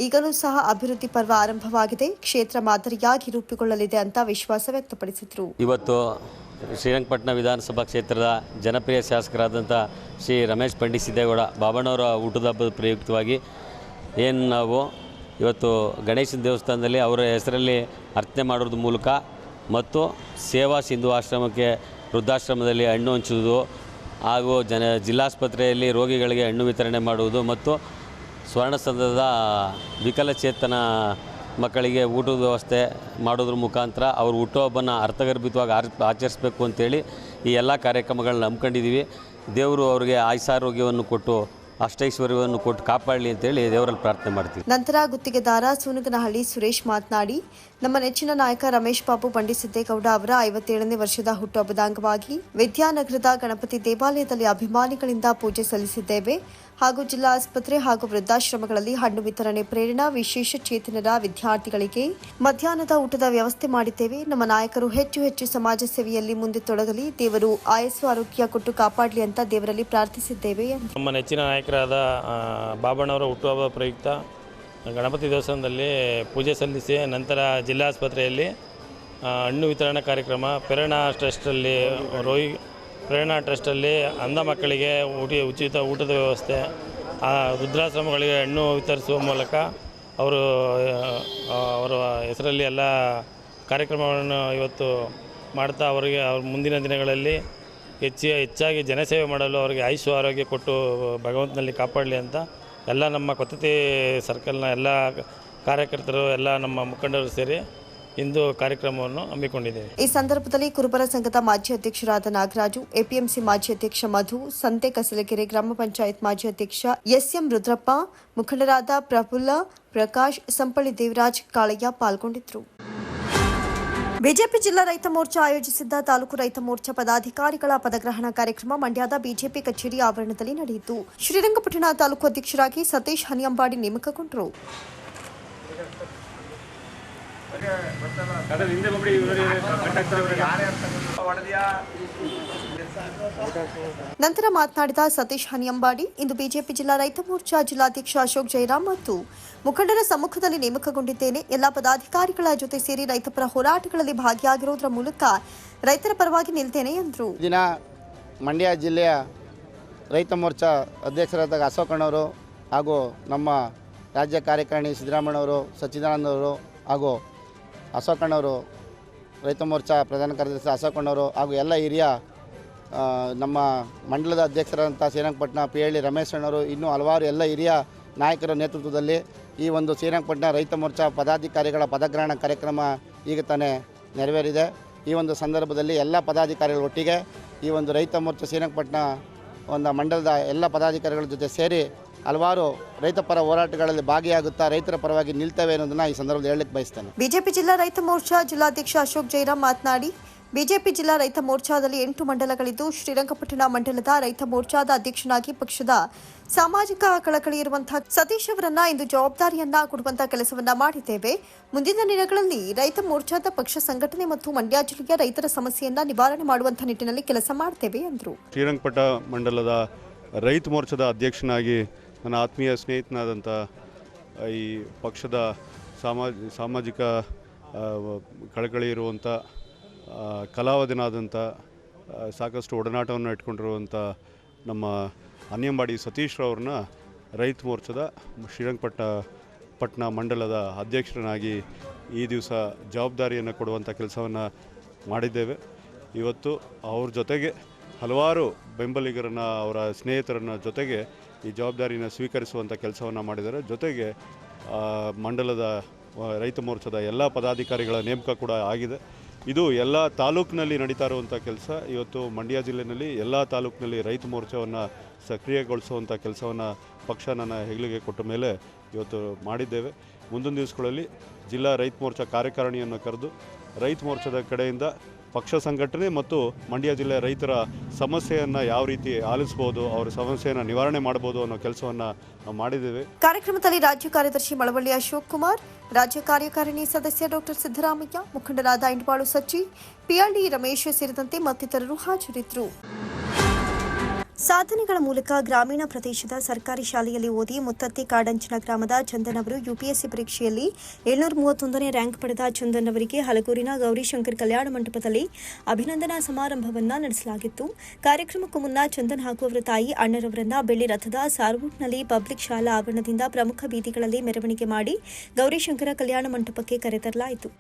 ಈಗಲೂ ಸಹ ಅಭಿವೃದ್ಧಿ ಪರ್ವ ಆರಂಭವಾಗಿದೆ. ಕ್ಷೇತ್ರ ಮಾದರಿಯಾಗಿ ರೂಪುಗೊಳ್ಳಲಿದೆ ಅಂತ ವಿಶ್ವಾಸ ವ್ಯಕ್ತಪಡಿಸಿದರು. ಇವತ್ತು ಶ್ರೀರಂಗಪಟ್ಟಣ ವಿಧಾನಸಭಾ ಕ್ಷೇತ್ರದ ಜನಪ್ರಿಯ ಶಾಸಕರಾದಂಥ ಶ್ರೀ ರಮೇಶ್ ಬಂಡಿ ಸಿದ್ದೇಗೌಡ ಬಾಬಣ್ಣವರ ಹುಟ್ಟುಹಬ್ಬದ ಪ್ರಯುಕ್ತವಾಗಿ ಏನು ನಾವು ಇವತ್ತು ಗಣೇಶನ ದೇವಸ್ಥಾನದಲ್ಲಿ ಅವರ ಹೆಸರಲ್ಲಿ ಅರ್ಚನೆ ಮಾಡೋದ್ರ ಮೂಲಕ ಮತ್ತು ಸೇವಾ ಸಿಂಧು ಆಶ್ರಮಕ್ಕೆ ವೃದ್ಧಾಶ್ರಮದಲ್ಲಿ ಹಣ್ಣು ಹಂಚುವುದು ಹಾಗೂ ಜಿಲ್ಲಾಸ್ಪತ್ರೆಯಲ್ಲಿ ರೋಗಿಗಳಿಗೆ ಹಣ್ಣು ವಿತರಣೆ ಮಾಡುವುದು ಮತ್ತು ಸ್ವರ್ಣಸಂದ್ರದ ವಿಕಲಚೇತನ ಮಕ್ಕಳಿಗೆ ಊಟದ ವ್ಯವಸ್ಥೆ ಮಾಡೋದ್ರ ಮುಖಾಂತರ ಅವ್ರ ಹುಟ್ಟುಹಬ್ಬನ ಅರ್ಥಗರ್ಭಿತವಾಗಿ ಆಚರಿಸಬೇಕು ಅಂತೇಳಿ ಈ ಎಲ್ಲ ಕಾರ್ಯಕ್ರಮಗಳನ್ನ ಹಮ್ಮಿಕೊಂಡಿದ್ದೀವಿ. ದೇವರು ಅವರಿಗೆ ಆಯುರಾರೋಗ್ಯವನ್ನು ಕೊಟ್ಟು ಅಷ್ಟೈಶ್ವರ್ಯವನ್ನು ಕೊಟ್ಟು ಕಾಪಾಡಲಿ ಅಂತೇಳಿ ದೇವರಲ್ಲಿ ಪ್ರಾರ್ಥನೆ ಮಾಡ್ತೀವಿ. ನಂತರ ಗುತ್ತಿಗೆದಾರ ಸೂನಗನಹಳ್ಳಿ ಸುರೇಶ್ ಮಾತನಾಡಿ, ನಮ್ಮ ನೆಚ್ಚಿನ ನಾಯಕ ರಮೇಶ್ ಬಾಬು ಬಂಡಿ ಸಿದ್ದೇಗೌಡ ಅವರ 57ನೇ ವರ್ಷದ ಹುಟ್ಟುಹಬ್ಬದ ಅಂಗವಾಗಿ ವಿದ್ಯಾನಗರದ ಗಣಪತಿ ದೇವಾಲಯದಲ್ಲಿ ಅಭಿಮಾನಿಗಳಿಂದ ಪೂಜೆ ಸಲ್ಲಿಸಿದ್ದೇವೆ ಹಾಗೂ ಜಿಲ್ಲಾ ಆಸ್ಪತ್ರೆ ಹಾಗೂ ವೃದ್ಧಾಶ್ರಮಗಳಲ್ಲಿ ಹಣ್ಣು ವಿತರಣೆ ಪ್ರೇರಣಾ ವಿಶೇಷ ಚೇತನರ ವಿದ್ಯಾರ್ಥಿಗಳಿಗೆ ಮಧ್ಯಾಹ್ನದ ಊಟದ ವ್ಯವಸ್ಥೆ ಮಾಡಿದ್ದೇವೆ. ನಮ್ಮ ನಾಯಕರು ಹೆಚ್ಚು ಹೆಚ್ಚು ಸಮಾಜ ಸೇವೆಯಲ್ಲಿ ಮುಂದೆ ತೊಡಗಲಿ, ದೇವರು ಆಯಸ್ಸು ಆರೋಗ್ಯ ಕೊಟ್ಟು ಕಾಪಾಡಲಿ ಅಂತ ದೇವರಲ್ಲಿ ಪ್ರಾರ್ಥಿಸಿದ್ದೇವೆ. ನಮ್ಮ ನೆಚ್ಚಿನ ನಾಯಕರಾದ ಬಾಬಣ್ಣವರ ಹುಟ್ಟುಹಬ್ಬ ಪ್ರಯುಕ್ತ ಗಣಪತಿ ದೇವಸ್ಥಾನದಲ್ಲಿ ಪೂಜೆ ಸಲ್ಲಿಸಿ ನಂತರ ಜಿಲ್ಲಾ ಆಸ್ಪತ್ರೆಯಲ್ಲಿ ಹಣ್ಣು ವಿತರಣಾ ಕಾರ್ಯಕ್ರಮ ಪ್ರೇರಣಾ ಟ್ರಸ್ಟಲ್ಲಿ ಅಂಧ ಮಕ್ಕಳಿಗೆ ಉಚಿತ ಊಟದ ವ್ಯವಸ್ಥೆ, ವೃದ್ಧಾಶ್ರಮಗಳಿಗೆ ಹಣ್ಣು ವಿತರಿಸುವ ಮೂಲಕ ಅವರ ಹೆಸರಲ್ಲಿ ಎಲ್ಲ ಕಾರ್ಯಕ್ರಮಗಳನ್ನು ಇವತ್ತು ಮಾಡ್ತಾ ಅವರಿಗೆ ಅವ್ರ ಮುಂದಿನ ದಿನಗಳಲ್ಲಿ ಹೆಚ್ಚಾಗಿ ಜನಸೇವೆ ಮಾಡಲು ಅವರಿಗೆ ಆಯುಷ್ ಆರೋಗ್ಯ ಕೊಟ್ಟು ಭಗವಂತನಲ್ಲಿ ಕಾಪಾಡಲಿ ಅಂತ ಎಲ್ಲ ನಮ್ಮ ಕೊತ್ತತಿ ಸರ್ಕಲ್ನ ಎಲ್ಲ ಕಾರ್ಯಕರ್ತರು ಎಲ್ಲ ನಮ್ಮ ಮುಖಂಡರು ಸೇರಿ ಇಂದು ಕಾರ್ಯಕ್ರಮವನ್ನು ಹಮ್ಮಿಕೊಂಡಿದ್ದೇವೆ. ಈ ಸಂದರ್ಭದಲ್ಲಿ ಕುರುಬರ ಸಂಘದ ಮಾಜಿ ಅಧ್ಯಕ್ಷರಾದ ನಾಗರಾಜು, ಎಪಿಎಂಸಿ ಮಾಜಿ ಅಧ್ಯಕ್ಷ ಮಧು, ಸಂತೆ ಕಸಲಗೆರೆ ಗ್ರಾಮ ಪಂಚಾಯತ್ ಮಾಜಿ ಅಧ್ಯಕ್ಷ ಎಸ್ಎಂ ರುದ್ರಪ್ಪ, ಮುಖಂಡರಾದ ಪ್ರಫುಲ್ಲ, ಪ್ರಕಾಶ್, ಸಂಪಳ್ಳಿ ದೇವರಾಜ್, ಕಾಳಯ್ಯ ಪಾಲ್ಗೊಂಡಿದ್ದರು. ಬಿಜೆಪಿ ಜಿಲ್ಲಾ ರೈತ ಮೋರ್ಚಾ ಆಯೋಜಿಸಿದ್ದ ತಾಲೂಕು ರೈತ ಮೋರ್ಚಾ ಪದಾಧಿಕಾರಿಗಳ ಪದಗ್ರಹಣ ಕಾರ್ಯಕ್ರಮ ಮಂಡ್ಯದ ಬಿಜೆಪಿ ಕಚೇರಿ ಆವರಣದಲ್ಲಿ ನಡೆಯಿತು. ಶ್ರೀರಂಗಪಟ್ಟಣ ತಾಲೂಕು ಅಧ್ಯಕ್ಷರಾಗಿ ಸತೀಶ್ ಹನಿಯಂಬಾಡಿ ನೇಮಕಗೊಂಡರು. ನಂತರ ಮಾತನಾಡಿದ ಸತೀಶ್ ಹನಿಯಂಬಾಡಿ, ಇಂದು ಬಿಜೆಪಿ ಜಿಲ್ಲಾ ರೈತ ಮೋರ್ಚಾ ಜಿಲ್ಲಾಧ್ಯಕ್ಷ ಅಶೋಕ್ ಜೈರಾಮ್ ಮತ್ತು ಮುಖಂಡರ ಸಮ್ಮುಖದಲ್ಲಿ ನೇಮಕಗೊಂಡಿದ್ದೇನೆ. ಎಲ್ಲಾ ಪದಾಧಿಕಾರಿಗಳ ಜೊತೆ ಸೇರಿ ರೈತಪರ ಹೋರಾಟಗಳಲ್ಲಿ ಭಾಗಿಯಾಗಿರುವುದರ ಮೂಲಕ ರೈತರ ಪರವಾಗಿ ನಿಲ್ತೇನೆ ಎಂದರು. ದಿನ ಮಂಡ್ಯ ಜಿಲ್ಲೆಯ ರೈತ ಮೋರ್ಚಾ ಅಧ್ಯಕ್ಷರಾದ ಅಶೋಕಣ್ಣವರು ಹಾಗೂ ನಮ್ಮ ರಾಜ್ಯ ಕಾರ್ಯಕಾರಿಣಿ ಸಿದ್ದರಾಮಣ್ಣವರು, ಸಚ್ಚಿದಾನಂದವರು ಹಾಗೂ ಅಶೋಕಣ್ಣವರು, ರೈತ ಮೋರ್ಚಾ ಪ್ರಧಾನ ಕಾರ್ಯದರ್ಶಿ ಅಶೋಕಣ್ಣವರು ಹಾಗೂ ಎಲ್ಲ ಹಿರಿಯ ನಮ್ಮ ಮಂಡಲದ ಅಧ್ಯಕ್ಷರಾದಂಥ ಶ್ರೀರಂಗಪಟ್ಟಣ PLD ರಮೇಶ್ ಅಣ್ಣವರು, ಇನ್ನೂ ಹಲವಾರು ಎಲ್ಲ ಹಿರಿಯ ನಾಯಕರ ನೇತೃತ್ವದಲ್ಲಿ ಈ ಒಂದು ಶ್ರೀರಂಗಪಟ್ಟಣ ರೈತ ಮೋರ್ಚಾ ಪದಾಧಿಕಾರಿಗಳ ಪದಗ್ರಹಣ ಕಾರ್ಯಕ್ರಮ ಈಗ ತಾನೇ ನೆರವೇರಿದೆ. ಈ ಒಂದು ಸಂದರ್ಭದಲ್ಲಿ ಎಲ್ಲ ಪದಾಧಿಕಾರಿಗಳ ಒಟ್ಟಿಗೆ ಈ ಒಂದು ರೈತ ಮೋರ್ಚಾ ಶ್ರೀರಂಗಪಟ್ಟಣ ಒಂದು ಮಂಡಲದ ಎಲ್ಲ ಪದಾಧಿಕಾರಿಗಳ ಜೊತೆ ಸೇರಿ ಹಲವಾರು ರೈತಪರ ಹೋರಾಟಗಳಲ್ಲಿ ಭಾಗಿಯಾಗುತ್ತಾ ರೈತರ ಪರವಾಗಿ ನಿಲ್ತೇವೆ ಅನ್ನೋದನ್ನ ಈ ಸಂದರ್ಭದಲ್ಲಿ ಹೇಳಲಿಕ್ಕೆ ಬಯಸ್ತೇನೆ. ಬಿಜೆಪಿ ಜಿಲ್ಲಾ ರೈತ ಮೋರ್ಚಾ ಜಿಲ್ಲಾಧ್ಯಕ್ಷ ಅಶೋಕ್ ಜೈರಾಮ್ ಮಾತನಾಡಿ, ಬಿಜೆಪಿ ಜಿಲ್ಲಾ ರೈತ ಮೋರ್ಚಾದಲ್ಲಿ 8 ಮಂಡಲಗಳಿದ್ದು ಶ್ರೀರಂಗಪಟ್ಟಣ ಮಂಡಲದ ರೈತ ಮೋರ್ಚಾದ ಅಧ್ಯಕ್ಷನಾಗಿ ಪಕ್ಷದ ಸಾಮಾಜಿಕ ಕಳಕಳಿ ಇರುವಂತಹ ಸತೀಶ್ ಅವರನ್ನ ಇಂದು ಜವಾಬ್ದಾರಿಯನ್ನ ಕೊಡುವಂತಹ ಕೆಲಸವನ್ನ ಮಾಡಿದ್ದೇವೆ. ಮುಂದಿನ ದಿನಗಳಲ್ಲಿ ರೈತ ಮೋರ್ಚಾದ ಪಕ್ಷ ಸಂಘಟನೆ ಮತ್ತು ಮಂಡ್ಯ ಜಿಲ್ಲೆಯ ರೈತರ ಸಮಸ್ಯೆಯನ್ನ ನಿವಾರಣೆ ಮಾಡುವಂತಹ ನಿಟ್ಟಿನಲ್ಲಿ ಕೆಲಸ ಮಾಡ್ತೇವೆ ಎಂದರು. ಶ್ರೀರಂಗಪಟ್ಟಣ ಮಂಡಲದ ರೈತ ಮೋರ್ಚಾದ ಅಧ್ಯಕ್ಷನಾಗಿ ನನ್ನ ಆತ್ಮೀಯ ಸ್ನೇಹಿತನಾದಂಥ ಈ ಪಕ್ಷದ ಸಾಮಾಜಿಕ ಕಳಕಳಿ ಇರುವಂಥ ಕಲಾವಿದನಾದಂಥ ಸಾಕಷ್ಟು ಒಡನಾಟವನ್ನು ಇಟ್ಕೊಂಡಿರುವಂಥ ನಮ್ಮ ಹನಿಯಂಬಾಡಿ ಸತೀಶ್ರವ್ರನ್ನ ರೈತ ಮೋರ್ಚಾದ ಶ್ರೀರಂಗಪಟ್ಟಣ ಮಂಡಲದ ಅಧ್ಯಕ್ಷರನ್ನಾಗಿ ಈ ದಿವಸ ಜವಾಬ್ದಾರಿಯನ್ನು ಕೊಡುವಂಥ ಕೆಲಸವನ್ನು ಮಾಡಿದ್ದೇವೆ. ಇವತ್ತು ಅವ್ರ ಜೊತೆಗೆ ಹಲವಾರು ಬೆಂಬಲಿಗರನ್ನು, ಅವರ ಸ್ನೇಹಿತರನ್ನ ಜೊತೆಗೆ ಈ ಜವಾಬ್ದಾರಿನ ಸ್ವೀಕರಿಸುವಂಥ ಕೆಲಸವನ್ನು ಮಾಡಿದ್ದಾರೆ. ಜೊತೆಗೆ ಮಂಡಲದ ರೈತ ಮೋರ್ಚಾದ ಎಲ್ಲ ಪದಾಧಿಕಾರಿಗಳ ನೇಮಕ ಕೂಡ ಆಗಿದೆ. ಇದು ಎಲ್ಲ ತಾಲೂಕಿನಲ್ಲಿ ನಡೀತಾ ಇರುವಂಥ ಕೆಲಸ. ಇವತ್ತು ಮಂಡ್ಯ ಜಿಲ್ಲೆಯಲ್ಲಿ ಎಲ್ಲ ತಾಲೂಕಿನಲ್ಲಿ ರೈತ ಮೋರ್ಚಾವನ್ನು ಸಕ್ರಿಯಗೊಳಿಸುವಂಥ ಕೆಲಸವನ್ನು ಪಕ್ಷ ನನ್ನ ಹೆಗಲಿಗೆ ಕೊಟ್ಟ ಮೇಲೆ ಇವತ್ತು ಮಾಡಿದ್ದೇವೆ. ಮುಂದಿನ ದಿವಸಗಳಲ್ಲಿ ಜಿಲ್ಲಾ ರೈತ ಮೋರ್ಚಾ ಕಾರ್ಯಕಾರಿಣಿಯನ್ನು ಕರೆದು ರೈತ ಮೋರ್ಚಾದ ಕಡೆಯಿಂದ ಪಕ್ಷ ಸಂಘಟನೆ ಮತ್ತು ಮಂಡ್ಯ ಜಿಲ್ಲೆಯ ರೈತರ ಸಮಸ್ಯೆಯನ್ನು ಯಾವ ರೀತಿ ಆಲಿಸಬಹುದು, ಅವರ ಸಮಸ್ಯೆಯನ್ನು ನಿವಾರಣೆ ಮಾಡಬಹುದು ಅನ್ನೋ ಕೆಲಸವನ್ನು ನಾವು ಮಾಡಿದ್ದೇವೆ. ಕಾರ್ಯಕ್ರಮದಲ್ಲಿ ರಾಜ್ಯ ಕಾರ್ಯದರ್ಶಿ ಮಳವಳ್ಳಿ ಅಶೋಕ್ ಕುಮಾರ್, ರಾಜ್ಯ ಕಾರ್ಯಕಾರಿಣಿ ಸದಸ್ಯ ಡಾಕ್ಟರ್ ಸಿದ್ದರಾಮಯ್ಯ, ಮುಖಂಡರಾದ ಇಂಡಬಾಳು ಸಚ್ಚಿ, PLD ರಮೇಶ್ ಸೇರಿದಂತೆ ಮತ್ತಿತರರು ಹಾಜರಿದ್ದರು. ಸಾಧನೆಗಳ ಮೂಲಕ ಗ್ರಾಮೀಣ ಪ್ರದೇಶದ ಸರ್ಕಾರಿ ಶಾಲೆಯಲ್ಲಿ ಓದಿ ಮುತ್ತತ್ತಿ ಕಾಡಂಚಿನ ಗ್ರಾಮದ ಚಂದನ್ ಅವರು UPSC ಪರೀಕ್ಷೆಯಲ್ಲಿ 731ನೇ ರ್ಯಾಂಕ್ ಪಡೆದ ಚಂದನ್ ಅವರಿಗೆ ಹಲಗೂರಿನ ಗೌರಿಶಂಕರ್ ಕಲ್ಯಾಣ ಮಂಟಪದಲ್ಲಿ ಅಭಿನಂದನಾ ಸಮಾರಂಭವನ್ನು ನಡೆಸಲಾಗಿತ್ತು. ಕಾರ್ಯಕ್ರಮಕ್ಕೂ ಮುನ್ನ ಚಂದನ್ ಹಾಗೂ ಅವರ ತಾಯಿ ಅಣ್ಣರವರನ್ನ ಬೆಳ್ಳಿ ರಥದ ಸಾರ್ವೂಟ್ನಲ್ಲಿ ಪಬ್ಲಿಕ್ ಶಾಲಾ ಆವರಣದಿಂದ ಪ್ರಮುಖ ಬೀದಿಗಳಲ್ಲಿ ಮೆರವಣಿಗೆ ಮಾಡಿ ಗೌರಿಶಂಕರ ಕಲ್ಯಾಣ ಮಂಟಪಕ್ಕೆ ಕರೆತರಲಾಯಿತು.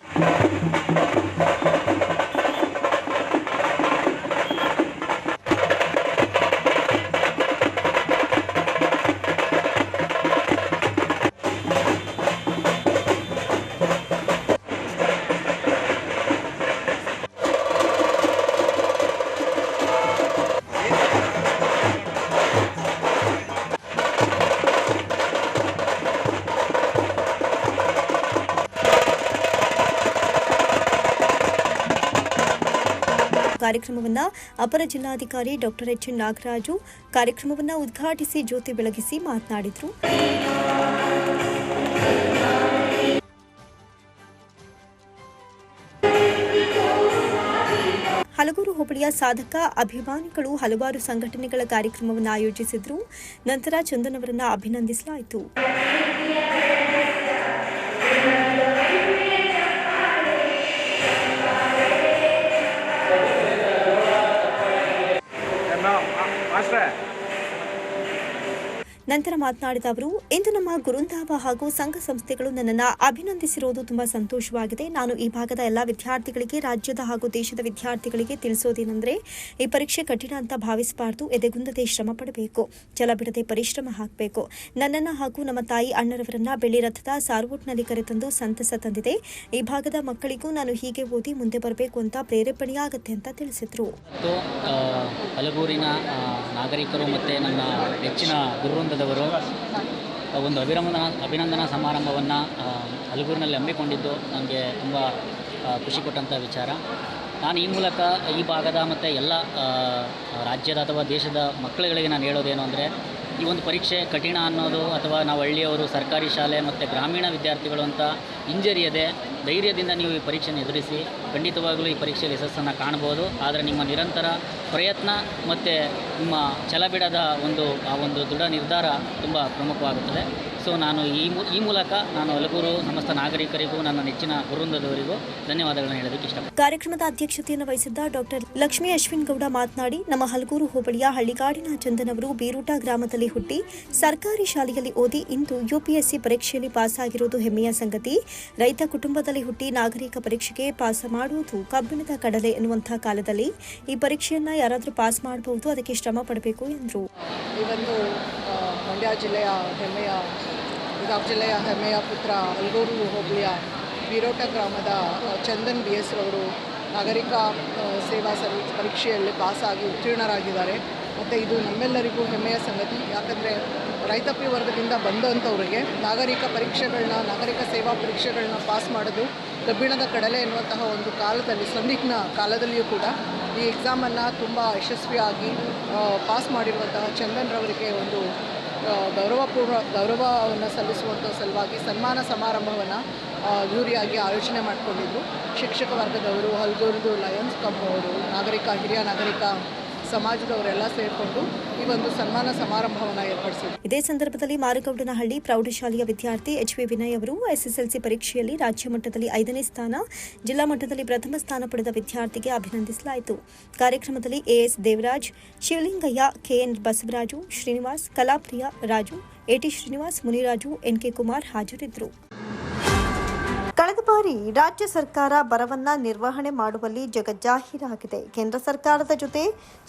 ಕಾರ್ಯಕ್ರಮವನ್ನು ಅಪರ ಜಿಲ್ಲಾಧಿಕಾರಿ ಡಾಕ್ಟರ್ HN ನಾಗರಾಜು ಕಾರ್ಯಕ್ರಮವನ್ನು ಉದ್ಘಾಟಿಸಿ ಜ್ಯೋತಿ ಬೆಳಗಿಸಿ ಮಾತನಾಡಿದರು. ಹಲಗೂರು ಹೋಬಳಿಯ ಸಾಧಕ ಅಭಿಮಾನಿಗಳು ಹಲವಾರು ಸಂಘಟನೆಗಳ ಕಾರ್ಯಕ್ರಮವನ್ನು ಆಯೋಜಿಸಿದ್ರು. ನಂತರ ಚಂದನ್ ಅವರನ್ನ ಅಭಿನಂದಿಸಲಾಯಿತು. ನಂತರ ಮಾತನಾಡಿದ ಅವರು, ಇಂದು ನಮ್ಮ ಗುರುಂದಾವ ಹಾಗೂ ಸಂಘ ಸಂಸ್ಥೆಗಳು ನನ್ನನ್ನು ಅಭಿನಂದಿಸಿರುವುದು ತುಂಬಾ ಸಂತೋಷವಾಗಿದೆ. ನಾನು ಈ ಭಾಗದ ಎಲ್ಲ ವಿದ್ಯಾರ್ಥಿಗಳಿಗೆ, ರಾಜ್ಯದ ಹಾಗೂ ದೇಶದ ವಿದ್ಯಾರ್ಥಿಗಳಿಗೆ ತಿಳಿಸೋದೇನೆಂದರೆ, ಈ ಪರೀಕ್ಷೆ ಕಠಿಣ ಅಂತ ಭಾವಿಸಬಾರದು. ಎದೆಗುಂದದೆ ಶ್ರಮ ಪಡಬೇಕು, ಛಲ ಬಿಡದೆ ಪರಿಶ್ರಮ ಹಾಕಬೇಕು. ನನ್ನನ್ನು ಹಾಗೂ ನಮ್ಮ ತಾಯಿ ಅಣ್ಣರವರನ್ನ ಬೆಳ್ಳಿ ರಥದ ಸಾರ್ವೂಟ್ನಲ್ಲಿ ಕರೆತಂದು ಸಂತಸ ತಂದಿದೆ. ಈ ಭಾಗದ ಮಕ್ಕಳಿಗೂ ನಾನು ಹೀಗೆ ಓದಿ ಮುಂದೆ ಬರಬೇಕು ಅಂತ ಪ್ರೇರೇಪಣೆಯಾಗುತ್ತೆ ಅಂತ ತಿಳಿಸಿದರು. ಹಲಗೂರಿನ ನಾಗರಿಕರು ಮತ್ತು ನನ್ನ ಹೆಚ್ಚಿನ ಗುರುವೃಂದದವರು ಒಂದು ಅಭಿನಂದನಾ ಸಮಾರಂಭವನ್ನು ಹಲಗೂರಿನಲ್ಲಿ ಹಮ್ಮಿಕೊಂಡಿದ್ದು ನನಗೆ ತುಂಬ ಖುಷಿ ಕೊಟ್ಟಂಥ ವಿಚಾರ. ನಾನು ಈ ಮೂಲಕ ಈ ಭಾಗದ ಮತ್ತು ಎಲ್ಲ ರಾಜ್ಯದ ಅಥವಾ ದೇಶದ ಮಕ್ಕಳುಗಳಿಗೆ ನಾನು ಹೇಳೋದೇನು ಅಂದರೆ, ಈ ಒಂದು ಪರೀಕ್ಷೆ ಕಠಿಣ ಅನ್ನೋದು ಅಥವಾ ನಾವು ಹಳ್ಳಿಯವರು ಸರ್ಕಾರಿ ಶಾಲೆ ಮತ್ತು ಗ್ರಾಮೀಣ ವಿದ್ಯಾರ್ಥಿಗಳು ಅಂತ ಹಿಂಜರಿಯದೆ ಧೈರ್ಯದಿಂದ ನೀವು ಈ ಪರೀಕ್ಷೆಯನ್ನು ಎದುರಿಸಿ ಖಂಡಿತವಾಗಲೂ ಈ ಪರೀಕ್ಷೆಯಲ್ಲಿ ಯಶಸ್ಸನ್ನು ಕಾಣ್ಬೋದು. ಆದರೆ ನಿಮ್ಮ ನಿರಂತರ ಪ್ರಯತ್ನ ಮತ್ತು ನಿಮ್ಮ ಛಲಬಿಡದ ಆ ಒಂದು ದೃಢ ನಿರ್ಧಾರ ತುಂಬ ಪ್ರಮುಖವಾಗುತ್ತದೆ. ಸೊ ನಾನು ಈ ಮೂಲಕ ನಾನು ಹಲಗೂರು ಸಮಸ್ತ ನಾಗರಿಕರಿಗೂ ನನ್ನ ನೆಚ್ಚಿನ ಗುರುವೃಂದದವರಿಗೂ ಧನ್ಯವಾದಗಳನ್ನು ಹೇಳೋದಕ್ಕೆ ಇಷ್ಟಪಡ್ತೀನಿ. ಕಾರ್ಯಕ್ರಮದ ಅಧ್ಯಕ್ಷತೆಯನ್ನು ವಹಿಸಿದ್ದ ಡಾಕ್ಟರ್ ಲಕ್ಷ್ಮೀ ಅಶ್ವಿನ್ ಗೌಡ ಮಾತನಾಡಿ, ನಮ್ಮ ಹಲಗೂರು ಹೋಬಳಿಯ ಹಳ್ಳಿಗಾಡಿನ ಚಂದನ್ ಅವರು ಬೀರೂಟ ಗ್ರಾಮದಲ್ಲಿ ಹುಟ್ಟಿ ಸರ್ಕಾರಿ ಶಾಲೆಯಲ್ಲಿ ಓದಿ ಇಂದು ಯುಪಿಎಸ್ಸಿ ಪರೀಕ್ಷೆಯಲ್ಲಿ ಪಾಸ್ ಆಗಿರುವುದು ಹೆಮ್ಮೆಯ ಸಂಗತಿ. ರೈತ ಕುಟುಂಬದಲ್ಲಿ ಹುಟ್ಟಿ ನಾಗರಿಕ ಪರೀಕ್ಷೆಗೆ ಪಾಸ್ ಮಾಡುವುದು ಕಬ್ಬಿಣದ ಕಡಲೆ ಎನ್ನುವಂತಹ ಕಾಲದಲ್ಲಿ ಈ ಪರೀಕ್ಷೆಯನ್ನ ಯಾರಾದರೂ ಪಾಸ್ ಮಾಡಬಹುದು, ಅದಕ್ಕೆ ಶ್ರಮ ಪಡಬೇಕು ಎಂದರು. ಮಂಡ್ಯ ಜಿಲ್ಲೆಯ ಹೆಮ್ಮೆಯ ಪುತ್ರ ಹಲಗೂರು ಹೋಬಳಿಯ ಬೀರೋಟ ಗ್ರಾಮದ ಚಂದನ್ BS ರವರು ನಾಗರಿಕ ಸೇವಾ ಪರೀಕ್ಷೆಯಲ್ಲಿ ಪಾಸಾಗಿ ಉತ್ತೀರ್ಣರಾಗಿದ್ದಾರೆ. ಮತ್ತು ಇದು ನಮ್ಮೆಲ್ಲರಿಗೂ ಹೆಮ್ಮೆಯ ಸಂಗತಿ. ಯಾಕಂದರೆ ರೈತಾಪಿ ವರ್ಗದಿಂದ ಬಂದಂಥವರಿಗೆ ನಾಗರಿಕ ಸೇವಾ ಪರೀಕ್ಷೆಗಳನ್ನ ಪಾಸ್ ಮಾಡೋದು ಕಬ್ಬಿಣದ ಕಡಲೆ ಎನ್ನುವಂತಹ ಒಂದು ಕಾಲದಲ್ಲಿ, ಸಂದಿಗ್ಧ ಕಾಲದಲ್ಲಿಯೂ ಕೂಡ ಈ ಎಕ್ಸಾಮನ್ನು ತುಂಬ ಯಶಸ್ವಿಯಾಗಿ ಪಾಸ್ ಮಾಡಿರುವಂತಹ ಚಂದನ್ ರವರಿಗೆ ಒಂದು ಗೌರವವನ್ನು ಸಲ್ಲಿಸುವಂಥ ಸಲುವಾಗಿ ಸನ್ಮಾನ ಸಮಾರಂಭವನ್ನು ಯೂರಿಯಾಗಿ ಆಯೋಜನೆ ಮಾಡಿಕೊಂಡಿದ್ದು ಶಿಕ್ಷಕ ವರ್ಗದವರು, ಹಲಗೂರು ಲಯನ್ಸ್ ಕ್ಲಬ್ ಅವರು, ಹಿರಿಯ ನಾಗರಿಕ ಸಮಾಜದವರೆಲ್ಲ ಸೇರಿಕೊಂಡು ಈ ಒಂದು ಸನ್ಮಾನ ಸಮಾರಂಭವನ್ನು ಏರ್ಪಡಿಸಿದರು. ಇದೇ ಸಂದರ್ಭದಲ್ಲಿ ಮಾರುಗೌಡನಹಳ್ಳಿ ಪ್ರೌಢಶಾಲೆಯ ವಿದ್ಯಾರ್ಥಿ HV ವಿನಯ್ ಅವರು SSLC ಪರೀಕ್ಷೆಯಲ್ಲಿ ರಾಜ್ಯ ಮಟ್ಟದಲ್ಲಿ 5ನೇ ಸ್ಥಾನ, ಜಿಲ್ಲಾ ಮಟ್ಟದಲ್ಲಿ ಪ್ರಥಮ ಸ್ಥಾನ ಪಡೆದ ವಿದ್ಯಾರ್ಥಿಗೆ ಅಭಿನಂದಿಸಲಾಯಿತು. ಕಾರ್ಯಕ್ರಮದಲ್ಲಿ AS Devaraj, Shivalingaiah, KN Basavaraju, Srinivas, ಕಲಾಪ್ರಿಯ, Raju, AT Srinivas, Muniraju, NK Kumar ಹಾಜರಿದ್ದರು. ಕಳೆದ ಬಾರಿ ರಾಜ್ಯ ಸರ್ಕಾರ ಬರವನ್ನ ನಿರ್ವಹಣೆ ಮಾಡುವಲ್ಲಿ ಜಗಜ್ಜಾಹೀರಾಗಿದೆ. ಕೇಂದ್ರ ಸರ್ಕಾರದ ಜೊತೆ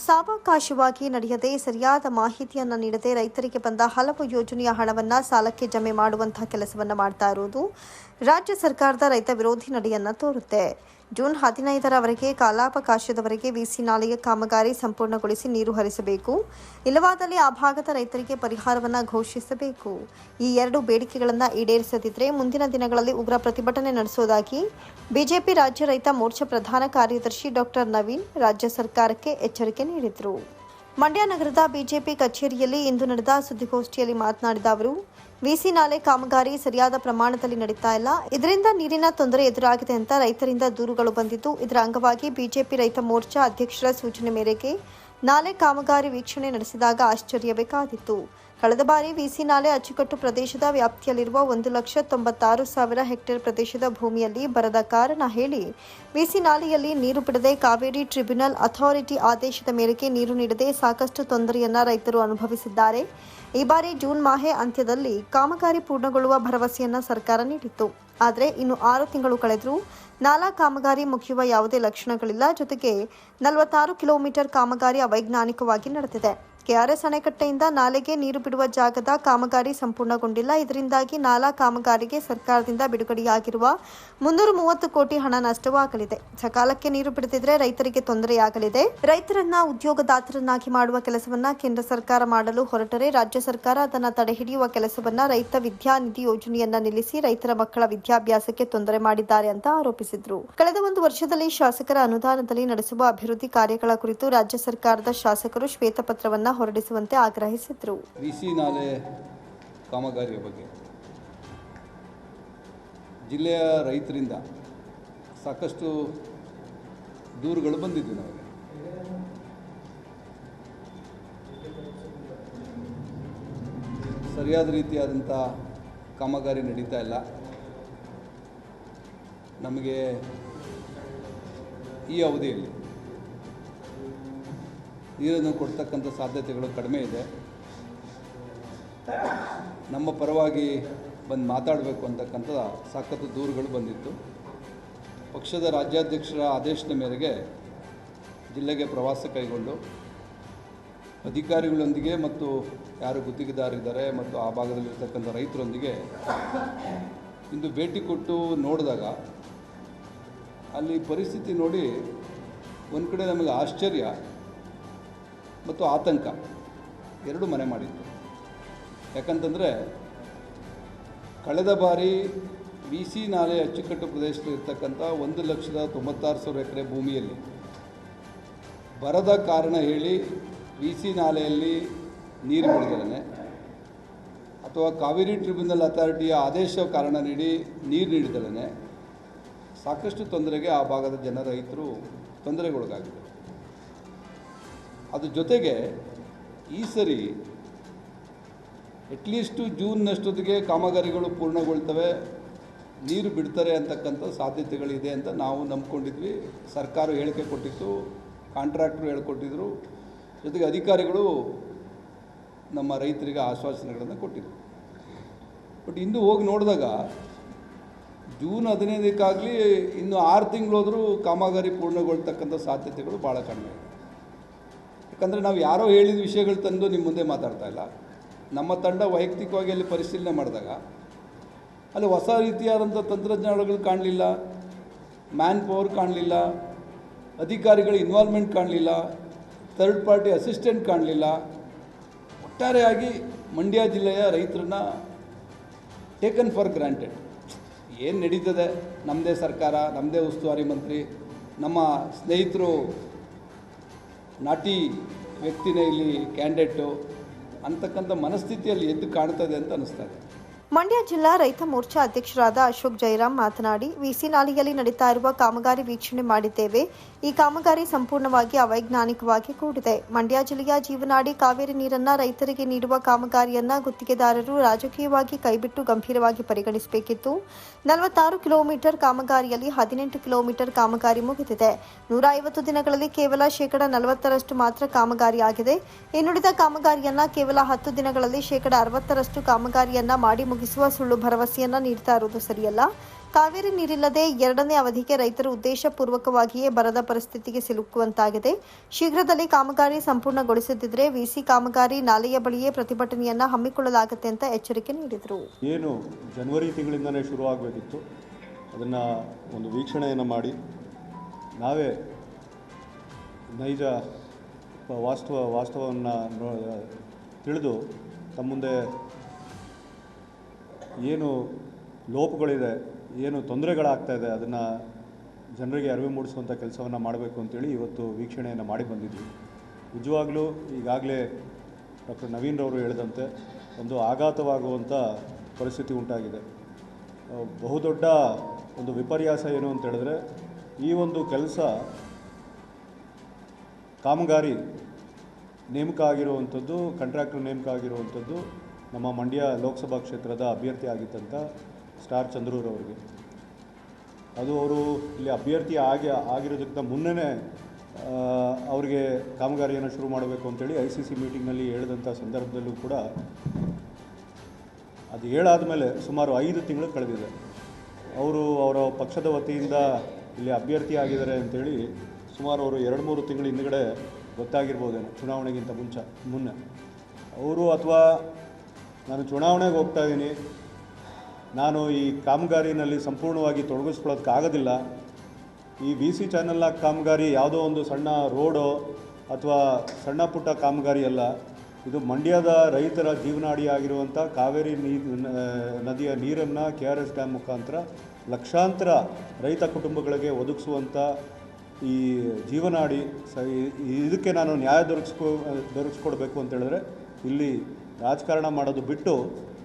ಸಾವಕಾಶವಾಗಿ ನಡೆಯದೆ ಸರಿಯಾದ ಮಾಹಿತಿಯನ್ನು ನೀಡದೆ ರೈತರಿಗೆ ಬಂದ ಹಲವು ಯೋಜನೆಯ ಹಣವನ್ನು ಸಾಲಕ್ಕೆ ಜಮೆ ಮಾಡುವಂತಹ ಕೆಲಸವನ್ನ ಮಾಡ್ತಾ ಇರುವುದು ರಾಜ್ಯ ಸರ್ಕಾರದ ರೈತ ವಿರೋಧಿ ನಡೆಯನ್ನ ತೋರುತ್ತೆ. ಜೂನ್ 15ರವರೆಗೆ ಕಾಲಾವಕಾಶದವರೆಗೆ ವಿಸಿ ನಾಲೆಯ ಕಾಮಗಾರಿ ಸಂಪೂರ್ಣಗೊಳಿಸಿ ನೀರು ಹರಿಸಬೇಕು. ಇಲ್ಲವಾದಲ್ಲಿ ಆ ಭಾಗದ ರೈತರಿಗೆ ಪರಿಹಾರವನ್ನು ಘೋಷಿಸಬೇಕು. ಈ 2 ಬೇಡಿಕೆಗಳನ್ನು ಈಡೇರಿಸದಿದ್ದರೆ ಮುಂದಿನ ದಿನಗಳಲ್ಲಿ ಉಗ್ರ ಪ್ರತಿಭಟನೆ ನಡೆಸುವುದಾಗಿ ಬಿಜೆಪಿ ರಾಜ್ಯ ರೈತ ಮೋರ್ಚಾ ಪ್ರಧಾನ ಕಾರ್ಯದರ್ಶಿ ಡಾಕ್ಟರ್ ನವೀನ್ ರಾಜ್ಯ ಸರ್ಕಾರಕ್ಕೆ ಎಚ್ಚರಿಕೆ ನೀಡಿದರು. ಮಂಡ್ಯ ನಗರದ ಬಿಜೆಪಿ ಕಚೇರಿಯಲ್ಲಿ ಇಂದು ನಡೆದ ಸುದ್ದಿಗೋಷ್ಠಿಯಲ್ಲಿ ಮಾತನಾಡಿದ ಅವರು, ವಿಸಿ ನಾಲೆ ಕಾಮಗಾರಿ ಸರಿಯಾದ ಪ್ರಮಾಣದಲ್ಲಿ ನಡೀತಾ ಇಲ್ಲ. ಇದರಿಂದ ನೀರಿನ ತೊಂದರೆ ಎದುರಾಗಿದೆ ಅಂತ ರೈತರಿಂದ ದೂರುಗಳು ಬಂದಿದ್ದು, ಇದರ ಅಂಗವಾಗಿ ಬಿಜೆಪಿ ರೈತ ಮೋರ್ಚಾ ಅಧ್ಯಕ್ಷರ ಸೂಚನೆ ಮೇರೆಗೆ ನಾಲೆ ಕಾಮಗಾರಿ ವೀಕ್ಷಣೆ ನಡೆಸಿದಾಗ ಆಶ್ಚರ್ಯಬೇಕಾಗಿತ್ತು. ಕಳೆದ ಬಾರಿ ವಿಸಿ ನಾಲೆ ಅಚ್ಚುಕಟ್ಟು ಪ್ರದೇಶದ ವ್ಯಾಪ್ತಿಯಲ್ಲಿರುವ 1,96,000 ಹೆಕ್ಟೇರ್ ಪ್ರದೇಶದ ಭೂಮಿಯಲ್ಲಿ ಬರದ ಕಾರಣ ಹೇಳಿ ವಿಸಿ ನಾಲೆಯಲ್ಲಿ ನೀರು ಬಿಡದೆ ಕಾವೇರಿ ಟ್ರಿಬ್ಯುನಲ್ ಅಥಾರಿಟಿ ಆದೇಶದ ಮೇರೆಗೆ ನೀರು ನೀಡದೆ ಸಾಕಷ್ಟು ತೊಂದರೆಯನ್ನ ರೈತರು ಅನುಭವಿಸಿದ್ದಾರೆ. ಈ ಬಾರಿ ಜೂನ್ ಮಾಹೆ ಅಂತ್ಯದಲ್ಲಿ ಕಾಮಗಾರಿ ಪೂರ್ಣಗೊಳ್ಳುವ ಭರವಸೆಯನ್ನ ಸರ್ಕಾರ ನೀಡಿತ್ತು. ಆದರೆ ಇನ್ನು 6 ತಿಂಗಳು ಕಳೆದರೂ ನಾಲಾ ಕಾಮಗಾರಿ ಮುಗಿಯುವ ಯಾವುದೇ ಲಕ್ಷಣಗಳಿಲ್ಲ. ಜೊತೆಗೆ 46 ಕಿಲೋಮೀಟರ್ ಕಾಮಗಾರಿ ಅವೈಜ್ಞಾನಿಕವಾಗಿ ನಡೆದಿದೆ. ಕೆಆರ್ಎಸ್ ಅಣೆಕಟ್ಟೆಯಿಂದ ನಾಲೆಗೆ ನೀರು ಬಿಡುವ ಜಾಗದ ಕಾಮಗಾರಿ ಸಂಪೂರ್ಣಗೊಂಡಿಲ್ಲ. ಇದರಿಂದಾಗಿ ನಾಲಾ ಕಾಮಗಾರಿಗೆ ಸರ್ಕಾರದಿಂದ ಬಿಡುಗಡೆಯಾಗಿರುವ 330 ಕೋಟಿ ಹಣ ನಷ್ಟವಾಗಲಿದೆ. ಸಕಾಲಕ್ಕೆ ನೀರು ಬಿಡದಿದ್ರೆ ರೈತರಿಗೆ ತೊಂದರೆಯಾಗಲಿದೆ. ರೈತರನ್ನ ಉದ್ಯೋಗದಾತರನ್ನಾಗಿ ಮಾಡುವ ಕೆಲಸವನ್ನ ಕೇಂದ್ರ ಸರ್ಕಾರ ಮಾಡಲು ಹೊರಟರೆ ರಾಜ್ಯ ಸರ್ಕಾರ ಅದನ್ನು ತಡೆಹಿಡಿಯುವ ಕೆಲಸವನ್ನ ರೈತ ವಿದ್ಯಾನಿಧಿ ಯೋಜನೆಯನ್ನ ನಿಲ್ಲಿಸಿ ರೈತರ ಮಕ್ಕಳ ವಿದ್ಯಾಭ್ಯಾಸಕ್ಕೆ ತೊಂದರೆ ಮಾಡಿದ್ದಾರೆ ಅಂತ ಆರೋಪಿಸಿದ್ರು. ಕಳೆದ 1 ವರ್ಷದಲ್ಲಿ ಶಾಸಕರ ಅನುದಾನದಲ್ಲಿ ನಡೆಸುವ ಅಭಿವೃದ್ಧಿ ಕಾರ್ಯಗಳ ಕುರಿತು ರಾಜ್ಯ ಸರ್ಕಾರದ ಶಾಸಕರು ಶ್ವೇತಪತ್ರವನ್ನ ಹೊರಡಿಸುವಂತೆ ಆಗ್ರಹಿಸಿದ್ರು. ವಿಸಿ ನಾಲೆ ಕಾಮಗಾರಿಯ ಬಗ್ಗೆ ಜಿಲ್ಲೆಯ ರೈತರಿಂದ ಸಾಕಷ್ಟು ದೂರುಗಳು ಬಂದಿದ್ದು ನಮಗೆ. ಸರಿಯಾದ ರೀತಿಯಾದಂಥ ಕಾಮಗಾರಿ ನಡೀತಾ ಇಲ್ಲ. ನಮಗೆ ಈ ಅವಧಿಯಲ್ಲಿ ನೀರನ್ನು ಕೊಡ್ತಕ್ಕಂಥ ಸಾಧ್ಯತೆಗಳು ಕಡಿಮೆ ಇದೆ. ನಮ್ಮ ಪರವಾಗಿ ಬಂದು ಮಾತಾಡಬೇಕು ಅಂತಕ್ಕಂಥ ಸಾಕಷ್ಟು ದೂರುಗಳು ಬಂದಿತ್ತು. ಪಕ್ಷದ ರಾಜ್ಯಾಧ್ಯಕ್ಷರ ಆದೇಶದ ಮೇರೆಗೆ ಜಿಲ್ಲೆಗೆ ಪ್ರವಾಸ ಕೈಗೊಂಡು ಅಧಿಕಾರಿಗಳೊಂದಿಗೆ ಮತ್ತು ಯಾರು ಗುತ್ತಿಗೆದಾರಿದ್ದಾರೆ ಮತ್ತು ಆ ಭಾಗದಲ್ಲಿರ್ತಕ್ಕಂಥ ರೈತರೊಂದಿಗೆ ಇಂದು ಭೇಟಿ ಕೊಟ್ಟು ನೋಡಿದಾಗ ಅಲ್ಲಿ ಪರಿಸ್ಥಿತಿ ನೋಡಿ ಒಂದು ಕಡೆ ನಮಗೆ ಆಶ್ಚರ್ಯ ಮತ್ತು ಆತಂಕ ಎರಡೂ ಮನೆ ಮಾಡಿತ್ತು. ಯಾಕಂತಂದರೆ ಕಳೆದ ಬಾರಿ ವಿ ಸಿ ನಾಲೆ ಅಚ್ಚುಕಟ್ಟು ಪ್ರದೇಶದಲ್ಲಿ ಇರ್ತಕ್ಕಂಥ 1,96,000 ಎಕರೆ ಭೂಮಿಯಲ್ಲಿ ಬರದ ಕಾರಣ ಹೇಳಿ ವಿ ಸಿ ನಾಲೆಯಲ್ಲಿ ನೀರು ಬಿಡದಲೇ ಅಥವಾ ಕಾವೇರಿ ಟ್ರಿಬ್ಯುನಲ್ ಅಥಾರಿಟಿಯ ಆದೇಶ ಕಾರಣ ನೀಡಿ ನೀರು ನೀಡಿದಲೇ ಸಾಕಷ್ಟು ತೊಂದರೆಗೆ ಆ ಭಾಗದ ರೈತರು ತೊಂದರೆಗೊಳಗಾಗಿದ್ದಾರೆ. ಅದ್ರ ಜೊತೆಗೆ ಈ ಸರಿ ಅಟ್ಲೀಸ್ಟು ಜೂನ್ನಷ್ಟೊತ್ತಿಗೆ ಕಾಮಗಾರಿಗಳು ಪೂರ್ಣಗೊಳ್ತವೆ, ನೀರು ಬಿಡ್ತಾರೆ ಅಂತಕ್ಕಂಥ ಸಾಧ್ಯತೆಗಳಿದೆ ಅಂತ ನಾವು ನಂಬ್ಕೊಂಡಿದ್ವಿ. ಸರ್ಕಾರ ಹೇಳಿಕೆ ಕೊಟ್ಟಿತ್ತು, ಕಾಂಟ್ರಾಕ್ಟ್ರು ಹೇಳ್ಕೊಟ್ಟಿದ್ರು, ಜೊತೆಗೆ ಅಧಿಕಾರಿಗಳು ನಮ್ಮ ರೈತರಿಗೆ ಆಶ್ವಾಸನೆಗಳನ್ನು ಕೊಟ್ಟಿದ್ರು. ಬಟ್ ಇಂದು ಹೋಗಿ ನೋಡಿದಾಗ ಜೂನ್ 15ಕ್ಕಾಗಲಿ ಇನ್ನು 6 ತಿಂಗಳು ಹೋದರೂ ಕಾಮಗಾರಿ ಪೂರ್ಣಗೊಳ್ತಕ್ಕಂಥ ಸಾಧ್ಯತೆಗಳು ಭಾಳ ಕಡಿಮೆ. ಯಾಕಂದರೆ ನಾವು ಯಾರೋ ಹೇಳಿದ ವಿಷಯಗಳು ತಂದು ನಿಮ್ಮ ಮುಂದೆ ಮಾತಾಡ್ತಾ ಇಲ್ಲ. ನಮ್ಮ ತಂಡ ವೈಯಕ್ತಿಕವಾಗಿ ಅಲ್ಲಿ ಪರಿಶೀಲನೆ ಮಾಡಿದಾಗ ಅಲ್ಲಿ ಹೊಸ ರೀತಿಯಾದಂಥ ತಂತ್ರಜ್ಞಾನಗಳು ಕಾಣಲಿಲ್ಲ, ಮ್ಯಾನ್ ಪವರ್ ಕಾಣಲಿಲ್ಲ, ಅಧಿಕಾರಿಗಳ ಇನ್ವಾಲ್ವ್ಮೆಂಟ್ ಕಾಣಲಿಲ್ಲ, ಥರ್ಡ್ ಪಾರ್ಟಿ ಅಸಿಸ್ಟೆಂಟ್ ಕಾಣಲಿಲ್ಲ. ಒಟ್ಟಾರೆಯಾಗಿ ಮಂಡ್ಯ ಜಿಲ್ಲೆಯ ರೈತರನ್ನ ಟೇಕನ್ ಫಾರ್ ಗ್ರಾಂಟೆಡ್. ಏನು ನಡೀತದೆ, ನಮ್ಮದೇ ಸರ್ಕಾರ, ನಮ್ಮದೇ ಉಸ್ತುವಾರಿ ಮಂತ್ರಿ, ನಮ್ಮ ಸ್ನೇಹಿತರು ನಾಟಿ ವ್ಯಕ್ತಿನೇ ಇಲ್ಲಿ ಕ್ಯಾಂಡಿಡೇಟು ಅಂತಕ್ಕಂಥ ಮನಸ್ಥಿತಿಯಲ್ಲಿ ಎದ್ದು ಕಾಣ್ತದೆ ಅಂತ ಅನ್ನಿಸ್ತಾ ಇದೆ. ಮಂಡ್ಯ ಜಿಲ್ಲಾ ರೈತ ಮೋರ್ಚಾ ಅಧ್ಯಕ್ಷರಾದ ಅಶೋಕ್ ಜೈರಾಮ್ ಮಾತನಾಡಿ, ವಿಸಿ ನಾಲೆಯಲ್ಲಿ ನಡೀತಾ ಇರುವ ಕಾಮಗಾರಿ ವೀಕ್ಷಣೆ ಮಾಡಿದ್ದೇವೆ. ಈ ಕಾಮಗಾರಿ ಸಂಪೂರ್ಣವಾಗಿ ಅವೈಜ್ಞಾನಿಕವಾಗಿ ಕೂಡಿದೆ. ಮಂಡ್ಯ ಜಿಲ್ಲೆಯ ಜೀವನಾಡಿ ಕಾವೇರಿ ನೀರನ್ನ ರೈತರಿಗೆ ನೀಡುವ ಕಾಮಗಾರಿಯನ್ನ ಗುತ್ತಿಗೆದಾರರು ರಾಜಕೀಯವಾಗಿ ಕೈಬಿಟ್ಟು ಗಂಭೀರವಾಗಿ ಪರಿಗಣಿಸಬೇಕಿತ್ತು. 46 ಕಿಲೋಮೀಟರ್ ಕಾಮಗಾರಿಯಲ್ಲಿ 18 ಕಿಲೋಮೀಟರ್ ಕಾಮಗಾರಿ ಮುಗಿದಿದೆ. 150 ದಿನಗಳಲ್ಲಿ ಕೇವಲ 40% ಮಾತ್ರ ಕಾಮಗಾರಿಯಾಗಿದೆ. ಇನ್ನುಳಿದ ಕಾಮಗಾರಿಯನ್ನ ಕೇವಲ 10 ದಿನಗಳಲ್ಲಿ 60% ಕಾಮಗಾರಿಯನ್ನ ಮಾಡಿ ಮುಗಿಸುವ ಸುಳ್ಳು ಭರವಸೆಯನ್ನ ನೀಡ್ತಾ ಇರುವುದು ಸರಿಯಲ್ಲ. ಕಾವೇರಿ ನೀರಿಲ್ಲದೆ 2ನೇ ಅವಧಿಗೆ ರೈತರು ಉದ್ದೇಶಪೂರ್ವಕವಾಗಿಯೇ ಬರದ ಪರಿಸ್ಥಿತಿಗೆ ಸಿಲುಕುವಂತಾಗಿದೆ. ಶೀಘ್ರದಲ್ಲಿ ಕಾಮಗಾರಿ ಸಂಪೂರ್ಣಗೊಳಿಸದಿದ್ದರೆ ವಿಸಿ ಕಾಮಗಾರಿ ನಾಲೆಯ ಬಳಿಯೇ ಪ್ರತಿಭಟನೆಯನ್ನ ಹಮ್ಮಿಕೊಳ್ಳಲಾಗುತ್ತೆ ಅಂತ ಎಚ್ಚರಿಕೆ ನೀಡಿದರು. ಏನು ಜನವರಿ ತಿಂಗಳಿಂದನೇ ಶುರುವಾಗಬೇಕಿತ್ತು, ಅದನ್ನು ಒಂದು ವೀಕ್ಷಣೆಯನ್ನು ಮಾಡಿ ನಾವೇ ನೈಜ ವಾಸ್ತವವನ್ನು ತಿಳಿದು ತಮ್ಮ ಮುಂದೆ ಏನು ಲೋಪಗಳಿದೆ, ಏನು ತೊಂದರೆಗಳಾಗ್ತಾಯಿದೆ, ಅದನ್ನು ಜನರಿಗೆ ಅರಿವು ಮೂಡಿಸುವಂಥ ಕೆಲಸವನ್ನು ಮಾಡಬೇಕು ಅಂತೇಳಿ ಇವತ್ತು ವೀಕ್ಷಣೆಯನ್ನು ಮಾಡಿ ಬಂದಿದ್ವಿ. ನಿಜವಾಗಲೂ ಈಗಾಗಲೇ ಡಾಕ್ಟರ್ ನವೀನ್ ರವರು ಹೇಳಿದಂತೆ ಒಂದು ಆಘಾತವಾಗುವಂಥ ಪರಿಸ್ಥಿತಿ ಉಂಟಾಗಿದೆ. ಬಹುದೊಡ್ಡ ಒಂದು ವಿಪರ್ಯಾಸ ಏನು ಅಂತ ಹೇಳಿದ್ರೆ, ಈ ಒಂದು ಕೆಲಸ ಕಾಮಗಾರಿ ನೇಮಕ ಆಗಿರುವಂಥದ್ದು, ಕಾಂಟ್ರಾಕ್ಟರ್ ನೇಮಕ ಆಗಿರುವಂಥದ್ದು ನಮ್ಮ ಮಂಡ್ಯ ಲೋಕಸಭಾ ಕ್ಷೇತ್ರದ ಅಭ್ಯರ್ಥಿ ಆಗಿದ್ದಂಥ ಸ್ಟಾರ್ ಚಂದ್ರೂರವರಿಗೆ. ಅದು ಅವರು ಇಲ್ಲಿ ಅಭ್ಯರ್ಥಿ ಆಗಿರೋದಕ್ಕಿಂತ ಮುನ್ನೇ ಅವರಿಗೆ ಕಾಮಗಾರಿಯನ್ನು ಶುರು ಮಾಡಬೇಕು ಅಂತೇಳಿ ICC ಮೀಟಿಂಗ್ನಲ್ಲಿ ಹೇಳಿದಂಥ ಸಂದರ್ಭದಲ್ಲೂ ಕೂಡ ಅದು ಹೇಳಾದ ಮೇಲೆ ಸುಮಾರು 5 ತಿಂಗಳು ಕಳೆದಿದೆ. ಅವರ ಪಕ್ಷದ ವತಿಯಿಂದ ಇಲ್ಲಿ ಅಭ್ಯರ್ಥಿ ಆಗಿದ್ದಾರೆ ಅಂಥೇಳಿ ಸುಮಾರು ಅವರು 2-3 ತಿಂಗಳು ಹಿಂದುಗಡೆ ಗೊತ್ತಾಗಿರ್ಬೋದೇನೋ, ಚುನಾವಣೆಗಿಂತ ಮುನ್ನೆ ಅವರು, ಅಥವಾ ನಾನು ಚುನಾವಣೆಗೆ ಹೋಗ್ತಾ ಇದ್ದೀನಿ, ನಾನು ಈ ಕಾಮಗಾರಿನಲ್ಲಿ ಸಂಪೂರ್ಣವಾಗಿ ತೊಡಗಿಸ್ಕೊಳ್ಳೋದಕ್ಕಾಗೋದಿಲ್ಲ, ಈ VC ಚಾನಲ್ನ ಕಾಮಗಾರಿ ಯಾವುದೋ ಒಂದು ಸಣ್ಣ ರೋಡೋ ಅಥವಾ ಸಣ್ಣ ಪುಟ್ಟ ಕಾಮಗಾರಿ ಅಲ್ಲ, ಇದು ಮಂಡ್ಯದ ರೈತರ ಜೀವನಾಡಿಯಾಗಿರುವಂಥ ಕಾವೇರಿ ನದಿಯ ನೀರನ್ನು KRS ಡ್ಯಾಮ್ ಮುಖಾಂತರ ಲಕ್ಷಾಂತರ ರೈತ ಕುಟುಂಬಗಳಿಗೆ ಒದಗಿಸುವಂಥ ಈ ಜೀವನಾಡಿ. ಇದಕ್ಕೆ ನಾನು ನ್ಯಾಯ ದೊರಕಿಸ್ಕೊಡ್ಬೇಕು ಅಂತ ಹೇಳಿದ್ರೆ ಇಲ್ಲಿ ರಾಜಕಾರಣ ಮಾಡೋದು ಬಿಟ್ಟು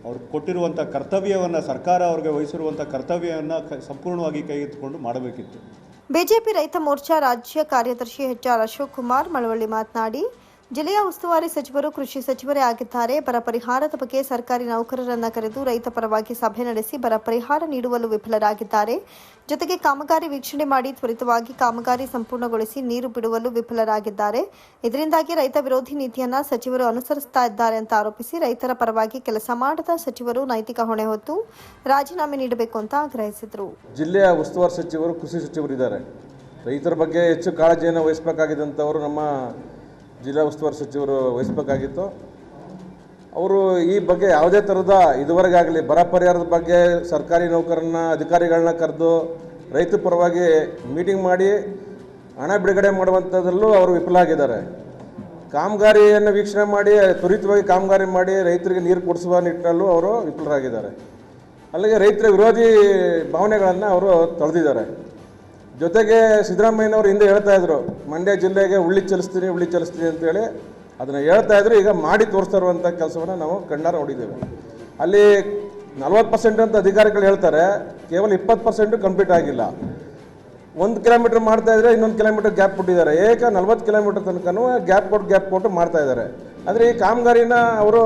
ಅವ್ರು ಕೊಟ್ಟಿರುವಂಥ ಕರ್ತವ್ಯವನ್ನು, ಸರ್ಕಾರ ಅವ್ರಿಗೆ ವಹಿಸಿರುವಂಥ ಕರ್ತವ್ಯವನ್ನು ಸಂಪೂರ್ಣವಾಗಿ ಕೈಗೆತ್ತಿಕೊಂಡು ಮಾಡಬೇಕಿತ್ತು. ಬಿಜೆಪಿ ರೈತ ಮೋರ್ಚಾ ರಾಜ್ಯ ಕಾರ್ಯದರ್ಶಿ HR ಅಶೋಕ್ ಕುಮಾರ್ ಮಳವಳ್ಳಿ ಮಾತನಾಡಿ, ಜಿಲ್ಲೆಯ ಉಸ್ತುವಾರಿ ಸಚಿವರು ಕೃಷಿ ಸಚಿವರೇ ಆಗಿದ್ದಾರೆ. ಬರ ಪರಿಹಾರದ ಬಗ್ಗೆ ಸರ್ಕಾರಿ ನೌಕರರನ್ನ ಕರೆದು ರೈತ ಪರವಾಗಿ ಸಭೆ ನಡೆಸಿ ಬರ ಪರಿಹಾರ ನೀಡುವಲ್ಲೂ ವಿಫಲರಾಗಿದ್ದಾರೆ. ಜೊತೆಗೆ ಕಾಮಗಾರಿ ವೀಕ್ಷಣೆ ಮಾಡಿ ತ್ವರಿತವಾಗಿ ಕಾಮಗಾರಿ ಸಂಪೂರ್ಣಗೊಳಿಸಿ ನೀರು ಬಿಡುವಲ್ಲೂ ವಿಫಲರಾಗಿದ್ದಾರೆ. ಇದರಿಂದಾಗಿ ರೈತ ವಿರೋಧಿ ನೀತಿಯನ್ನ ಸಚಿವರು ಅನುಸರಿಸ್ತಾ ಇದ್ದಾರೆ ಅಂತ ಆರೋಪಿಸಿ ರೈತರ ಪರವಾಗಿ ಕೆಲಸ ಮಾಡದ ಸಚಿವರು ನೈತಿಕ ಹೊಣೆ ಹೊತ್ತು ರಾಜೀನಾಮೆ ನೀಡಬೇಕು ಅಂತ ಆಗ್ರಹಿಸಿದರು. ಜಿಲ್ಲೆಯ ಉಸ್ತುವಾರಿ ಸಚಿವರು ಕೃಷಿ ಸಚಿವರಿದ್ದಾರೆ. ರೈತರ ಬಗ್ಗೆ ಹೆಚ್ಚು ಕಾಳಜಿಯನ್ನು ವಹಿಸಬೇಕಾಗಿದ್ದಂಥವರು ನಮ್ಮ ಜಿಲ್ಲಾ ಉಸ್ತುವಾರಿ ಸಚಿವರು ವಹಿಸಬೇಕಾಗಿತ್ತು. ಅವರು ಈ ಬಗ್ಗೆ ಯಾವುದೇ ಥರದ ಇದುವರೆಗಾಗಲಿ ಬರ ಪರಿಹಾರದ ಬಗ್ಗೆ ಸರ್ಕಾರಿ ನೌಕರನ್ನ, ಅಧಿಕಾರಿಗಳನ್ನ ಕರೆದು ರೈತರ ಪರವಾಗಿ ಮೀಟಿಂಗ್ ಮಾಡಿ ಹಣ ಬಿಡುಗಡೆ ಮಾಡುವಂಥದ್ದರಲ್ಲೂ ಅವರು ವಿಫಲರಾಗಿದ್ದಾರೆ. ಕಾಮಗಾರಿಯನ್ನು ವೀಕ್ಷಣೆ ಮಾಡಿ ತ್ವರಿತವಾಗಿ ಕಾಮಗಾರಿ ಮಾಡಿ ರೈತರಿಗೆ ನೀರು ಕೊಡಿಸುವ ನಿಟ್ಟಿನಲ್ಲೂ ಅವರು ವಿಫಲರಾಗಿದ್ದಾರೆ. ಅಲ್ಲಿಗೆ ರೈತರ ವಿರೋಧಿ ಭಾವನೆಗಳನ್ನು ಅವರು ತೊಳೆದಿದ್ದಾರೆ. ಜೊತೆಗೆ ಸಿದ್ದರಾಮಯ್ಯನವರು ಹಿಂದೆ ಹೇಳ್ತಾ ಇದ್ರು, ಮಂಡ್ಯ ಜಿಲ್ಲೆಗೆ ಉಳ್ಳಿ ಚಲಿಸ್ತೀನಿ ಅಂತೇಳಿ ಅದನ್ನು ಹೇಳ್ತಾ ಇದ್ರು. ಈಗ ಮಾಡಿ ತೋರಿಸ್ತಾ ಇರುವಂಥ ಕೆಲಸವನ್ನು ನಾವು ಕಣ್ಣಾರ ನೋಡಿದ್ದೇವೆ. ಅಲ್ಲಿ 40% ಅಂತ ಅಧಿಕಾರಿಗಳು ಹೇಳ್ತಾರೆ, ಕೇವಲ 20% ಕಂಪ್ಲೀಟ್ ಆಗಿಲ್ಲ. 1 ಕಿಲೋಮೀಟರ್ ಮಾಡ್ತಾ ಇದ್ರೆ ಇನ್ನೊಂದು ಕಿಲೋಮೀಟರ್ ಗ್ಯಾಪ್ ಕೊಟ್ಟಿದ್ದಾರೆ. 40 ಕಿಲೋಮೀಟರ್ ತನಕನೂ ಗ್ಯಾಪ್ ಕೊಟ್ಟು ಮಾಡ್ತಾ ಇದ್ದಾರೆ. ಆದರೆ ಈ ಕಾಮಗಾರಿನ ಅವರು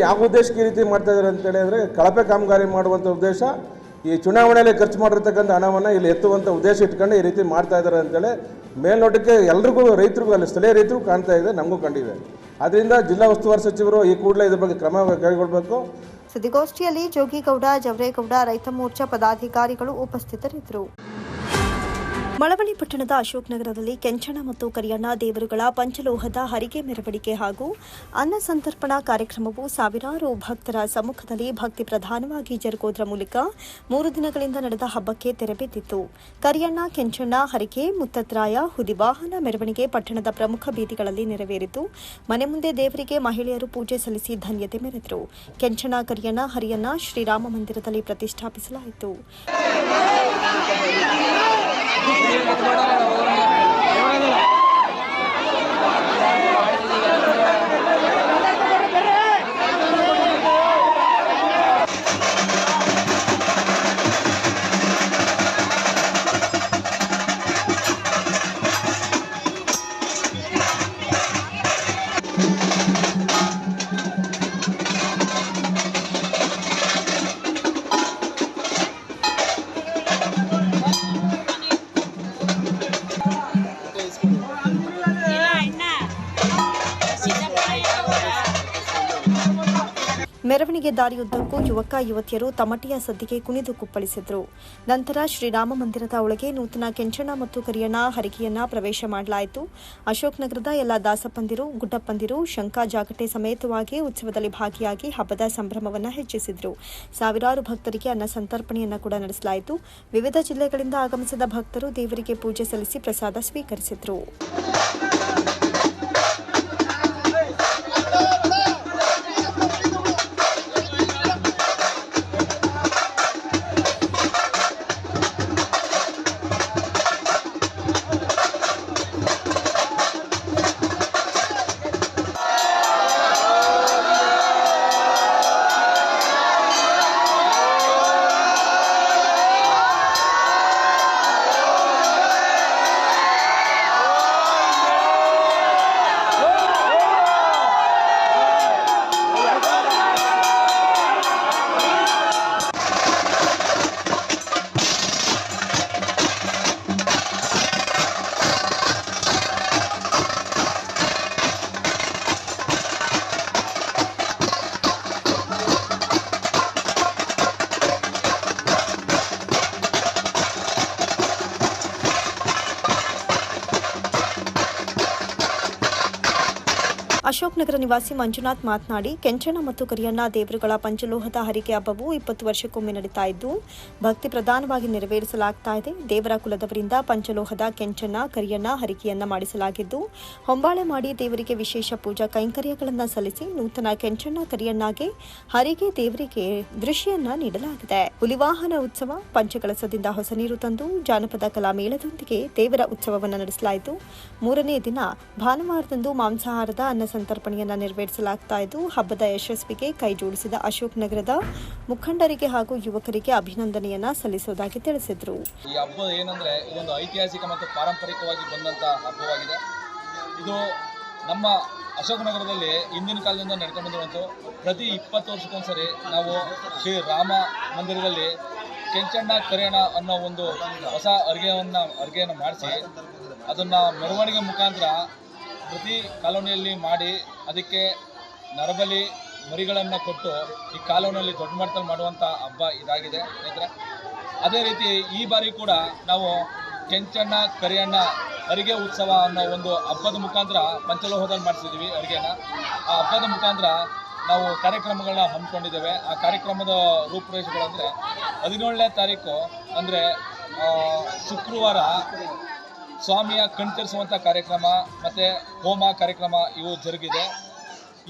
ಯಾವ ಉದ್ದೇಶಕ್ಕೆ ಈ ರೀತಿ ಮಾಡ್ತಾ ಇದ್ದಾರೆ ಅಂತೇಳಿ ಅಂದರೆ, ಕಳಪೆ ಕಾಮಗಾರಿ ಮಾಡುವಂಥ ಉದ್ದೇಶ, ಈ ಚುನಾವಣೆಯಲ್ಲಿ ಖರ್ಚು ಮಾಡಿರ್ತಕ್ಕಂಥ ಹಣವನ್ನು ಇಲ್ಲಿ ಎತ್ತುವಂಥ ಉದ್ದೇಶ ಇಟ್ಕೊಂಡು ಈ ರೀತಿ ಮಾಡ್ತಾ ಇದ್ದಾರೆ ಅಂತೇಳಿ ಮೇಲ್ನೋಟಕ್ಕೆ ಎಲ್ರಿಗೂ, ರೈತರಿಗೂ, ಅಲ್ಲಿ ಸ್ಥಳೀಯ ರೈತರಿಗೂ ಕಾಣ್ತಾ ಇದೆ, ನಮಗೂ ಕಂಡಿದೆ. ಆದ್ದರಿಂದ ಜಿಲ್ಲಾ ಉಸ್ತುವಾರಿ ಸಚಿವರು ಈ ಕೂಡಲೇ ಇದ್ರ ಬಗ್ಗೆ ಕ್ರಮ ಕೈಗೊಳ್ಳಬೇಕು. ಸುದ್ದಿಗೋಷ್ಠಿಯಲ್ಲಿ ಜೋಗಿಗೌಡ, ಜವರೇಗೌಡ, ರೈತ ಮೋರ್ಚಾ ಪದಾಧಿಕಾರಿಗಳು ಉಪಸ್ಥಿತರಿದ್ದರು. ಮಳವಳ್ಳಿ ಪಟ್ಟಣದ ಅಶೋಕ್ ನಗರದಲ್ಲಿ ಕೆಂಚಣ್ಣ ಮತ್ತು ಕರಿಯಣ್ಣ ದೇವರುಗಳ ಪಂಚಲೋಹದ ಹರಿಗೆ ಮೆರವಣಿಗೆ ಹಾಗೂ ಅನ್ನ ಸಂತರ್ಪಣಾ ಕಾರ್ಯಕ್ರಮವು ಸಾವಿರಾರು ಭಕ್ತರ ಸಮ್ಮುಖದಲ್ಲಿ ಭಕ್ತಿ ಪ್ರಧಾನವಾಗಿ ಜರುಗೋದ್ರ ಮೂಲಕ 3 ದಿನಗಳಿಂದ ನಡೆದ ಹಬ್ಬಕ್ಕೆ ತೆರೆಬಿದ್ದಿತ್ತು. ಕರಿಯಣ್ಣ, ಕೆಂಚಣ್ಣ, ಹರಿಗೆ, ಮುತ್ತತ್ರಾಯ, ಹುದಿವಾಹನ ಮೆರವಣಿಗೆ ಪಟ್ಟಣದ ಪ್ರಮುಖ ಬೀದಿಗಳಲ್ಲಿ ನೆರವೇರಿತು. ಮನೆ ಮುಂದೆ ದೇವರಿಗೆ ಮಹಿಳೆಯರು ಪೂಜೆ ಸಲ್ಲಿಸಿ ಧನ್ಯತೆ ಮೆರೆದರು. ಕೆಂಚಣ್ಣ, ಕರಿಯಣ್ಣ, ಹರಿಯನ್ನ ಶ್ರೀರಾಮ ಮಂದಿರದಲ್ಲಿ ಪ್ರತಿಷ್ಠಾಪಿಸಲಾಯಿತು. ಮೆರವಣಿಗೆ ದಾರಿಯುದ್ದಕ್ಕೂ ಯುವಕ ಯುವತಿಯರು ತಮಟೆಯ ಸದ್ದಿಗೆ ಕುಣಿದು ಕುಪ್ಪಳಿಸಿದ್ರು. ನಂತರ ಶ್ರೀರಾಮ ಮಂದಿರದ ಒಳಗೆ ನೂತನ ಕೆಂಚಣ್ಣ ಮತ್ತು ಕರಿಯಣ್ಣ ಹರಿಕೆಯನ್ನ ಪ್ರವೇಶ ಮಾಡಲಾಯಿತು. ಅಶೋಕ್ ನಗರದ ಎಲ್ಲ ದಾಸಪ್ಪಂದಿರು, ಗುಡ್ಡಪ್ಪಂದಿರು, ಶಂಕ ಜಾಗಟೆ ಸಮೇತವಾಗಿ ಉತ್ಸವದಲ್ಲಿ ಭಾಗಿಯಾಗಿ ಹಬ್ಬದ ಸಂಭ್ರಮವನ್ನು ಹೆಚ್ಚಿಸಿದ್ರು. ಸಾವಿರಾರು ಭಕ್ತರಿಗೆ ಅನ್ನ ಸಂತರ್ಪಣೆಯನ್ನ ಕೂಡ ನಡೆಸಲಾಯಿತು. ವಿವಿಧ ಜಿಲ್ಲೆಗಳಿಂದ ಆಗಮಿಸಿದ ಭಕ್ತರು ದೇವರಿಗೆ ಪೂಜೆ ಸಲ್ಲಿಸಿ ಪ್ರಸಾದ ಸ್ವೀಕರಿಸಿದ್ರು. ಅಶೋಕ್ ನಗರ ನಿವಾಸಿ ಮಂಜುನಾಥ್ ಮಾತನಾಡಿ, ಕೆಂಚಣ್ಣ ಮತ್ತು ಕರಿಯಣ್ಣ ದೇವರುಗಳ ಪಂಚಲೋಹದ ಹರಿಕೆ ಹಬ್ಬವು 20 ವರ್ಷಕ್ಕೊಮ್ಮೆ ನಡೀತಾ ಇದ್ದು ಭಕ್ತಿ ಪ್ರಧಾನವಾಗಿ ನೆರವೇರಿಸಲಾಗ್ತಾ ಇದೆ. ದೇವರ ಕುಲದವರಿಂದ ಪಂಚಲೋಹದ ಕೆಂಚಣ್ಣ, ಕರಿಯಣ್ಣ ಹರಿಕೆಯನ್ನ ಮಾಡಿಸಲಾಗಿದ್ದು ಹೊಂಬಾಳೆ ಮಾಡಿ ದೇವರಿಗೆ ವಿಶೇಷ ಪೂಜಾ ಕೈಂಕರ್ಯಗಳನ್ನು ಸಲ್ಲಿಸಿ ನೂತನ ಕೆಂಚಣ್ಣ, ಕರಿಯಣ್ಣಗೆ ಹರಿಗೆ ದೇವರಿಗೆ ದೃಶ್ಯನ್ನ ನೀಡಲಾಗಿದೆ. ಹುಲಿವಾಹನ ಉತ್ಸವ ಪಂಚಕಳಸದಿಂದ ಹೊಸ ನೀರು ತಂದು ಜಾನಪದ ಕಲಾ ಮೇಳದೊಂದಿಗೆ ದೇವರ ಉತ್ಸವವನ್ನು ನಡೆಸಲಾಯಿತು. 3ನೇ ದಿನ ಭಾನುವಾರದಂದು ಮಾಂಸಾಹಾರದ ಅನ್ನ ಸಂತರ್ಪಣೆಯನ್ನ ನೆರವೇರಿಸಲಾಗ್ತಾ ಇದ್ದು ಹಬ್ಬದ ಯಶಸ್ವಿಗೆ ಕೈ ಜೋಡಿಸಿದ ಅಶೋಕ್ ನಗರದ ಮುಖಂಡರಿಗೆ ಹಾಗೂ ಯುವಕರಿಗೆ ಅಭಿನಂದನೆಯನ್ನ ಸಲ್ಲಿಸುವುದಾಗಿ ತಿಳಿಸಿದರು. ಈ ಹಬ್ಬ ಏನಂದ್ರೆ ಇದೊಂದು ಐತಿಹಾಸಿಕ ಮತ್ತು ಪಾರಂಪರಿಕವಾಗಿ ಬಂದಂತ ಹಬ್ಬವಾಗಿದೆ. ಇದು ನಮ್ಮ ಅಶೋಕ ನಗರದಲ್ಲಿ ಹಿಂದಿನ ಕಾಲದಿಂದ ನಡ್ಕೊಂಡು ಬಂದಿರುವಂಥ ಪ್ರತಿ 20 ವರ್ಷಕ್ಕೊಂದ್ಸರಿ ನಾವು ಶ್ರೀ ರಾಮ ಮಂದಿರದಲ್ಲಿ ಕೆಂಚಣ್ಣ ಕರಿಯಣ್ಣ ಅನ್ನೋ ಒಂದು ಹೊಸ ಅಡುಗೆಯನ್ನು ಮಾಡಿಸಿ ಅದನ್ನು ಮೆರವಣಿಗೆ ಮುಖಾಂತರ ಪ್ರತಿ ಕಾಲೋನಿಯಲ್ಲಿ ಮಾಡಿ ಅದಕ್ಕೆ ನರಬಲಿ ಮರಿಗಳನ್ನು ಕೊಟ್ಟು ಈ ಕಾಲೋನಿಯಲ್ಲಿ ದೊಡ್ಡ ಮಟ್ಟದಲ್ಲಿ ಮಾಡುವಂಥ ಹಬ್ಬ ಇದಾಗಿದೆ ಸ್ನೇಹಿತರೆ. ಅದೇ ರೀತಿ ಈ ಬಾರಿ ಕೂಡ ನಾವು ಕೆಂಚಣ್ಣ ಕರಿಯಣ್ಣ ಅರಿಗೆ ಉತ್ಸವ ಅನ್ನೋ ಒಂದು ಹಬ್ಬದ ಮುಖಾಂತರ ಪಂಚಲೋಹದಲ್ಲಿ ಮಾಡಿಸಿದ್ದೀವಿ ಅರಿಗೆನ. ಆ ಹಬ್ಬದ ಮುಖಾಂತರ ನಾವು ಕಾರ್ಯಕ್ರಮಗಳನ್ನ ಹಮ್ಮಿಕೊಂಡಿದ್ದೇವೆ. ಆ ಕಾರ್ಯಕ್ರಮದ ರೂಪುರೇಷೆಗಳಂದರೆ 17ನೇ ತಾರೀಕು ಅಂದರೆ ಶುಕ್ರವಾರ ಸ್ವಾಮಿಯ ಕಣ್ತರಿಸುವಂಥ ಕಾರ್ಯಕ್ರಮ ಮತ್ತು ಹೋಮ ಕಾರ್ಯಕ್ರಮ ಇವು ಜರುಗಿದೆ.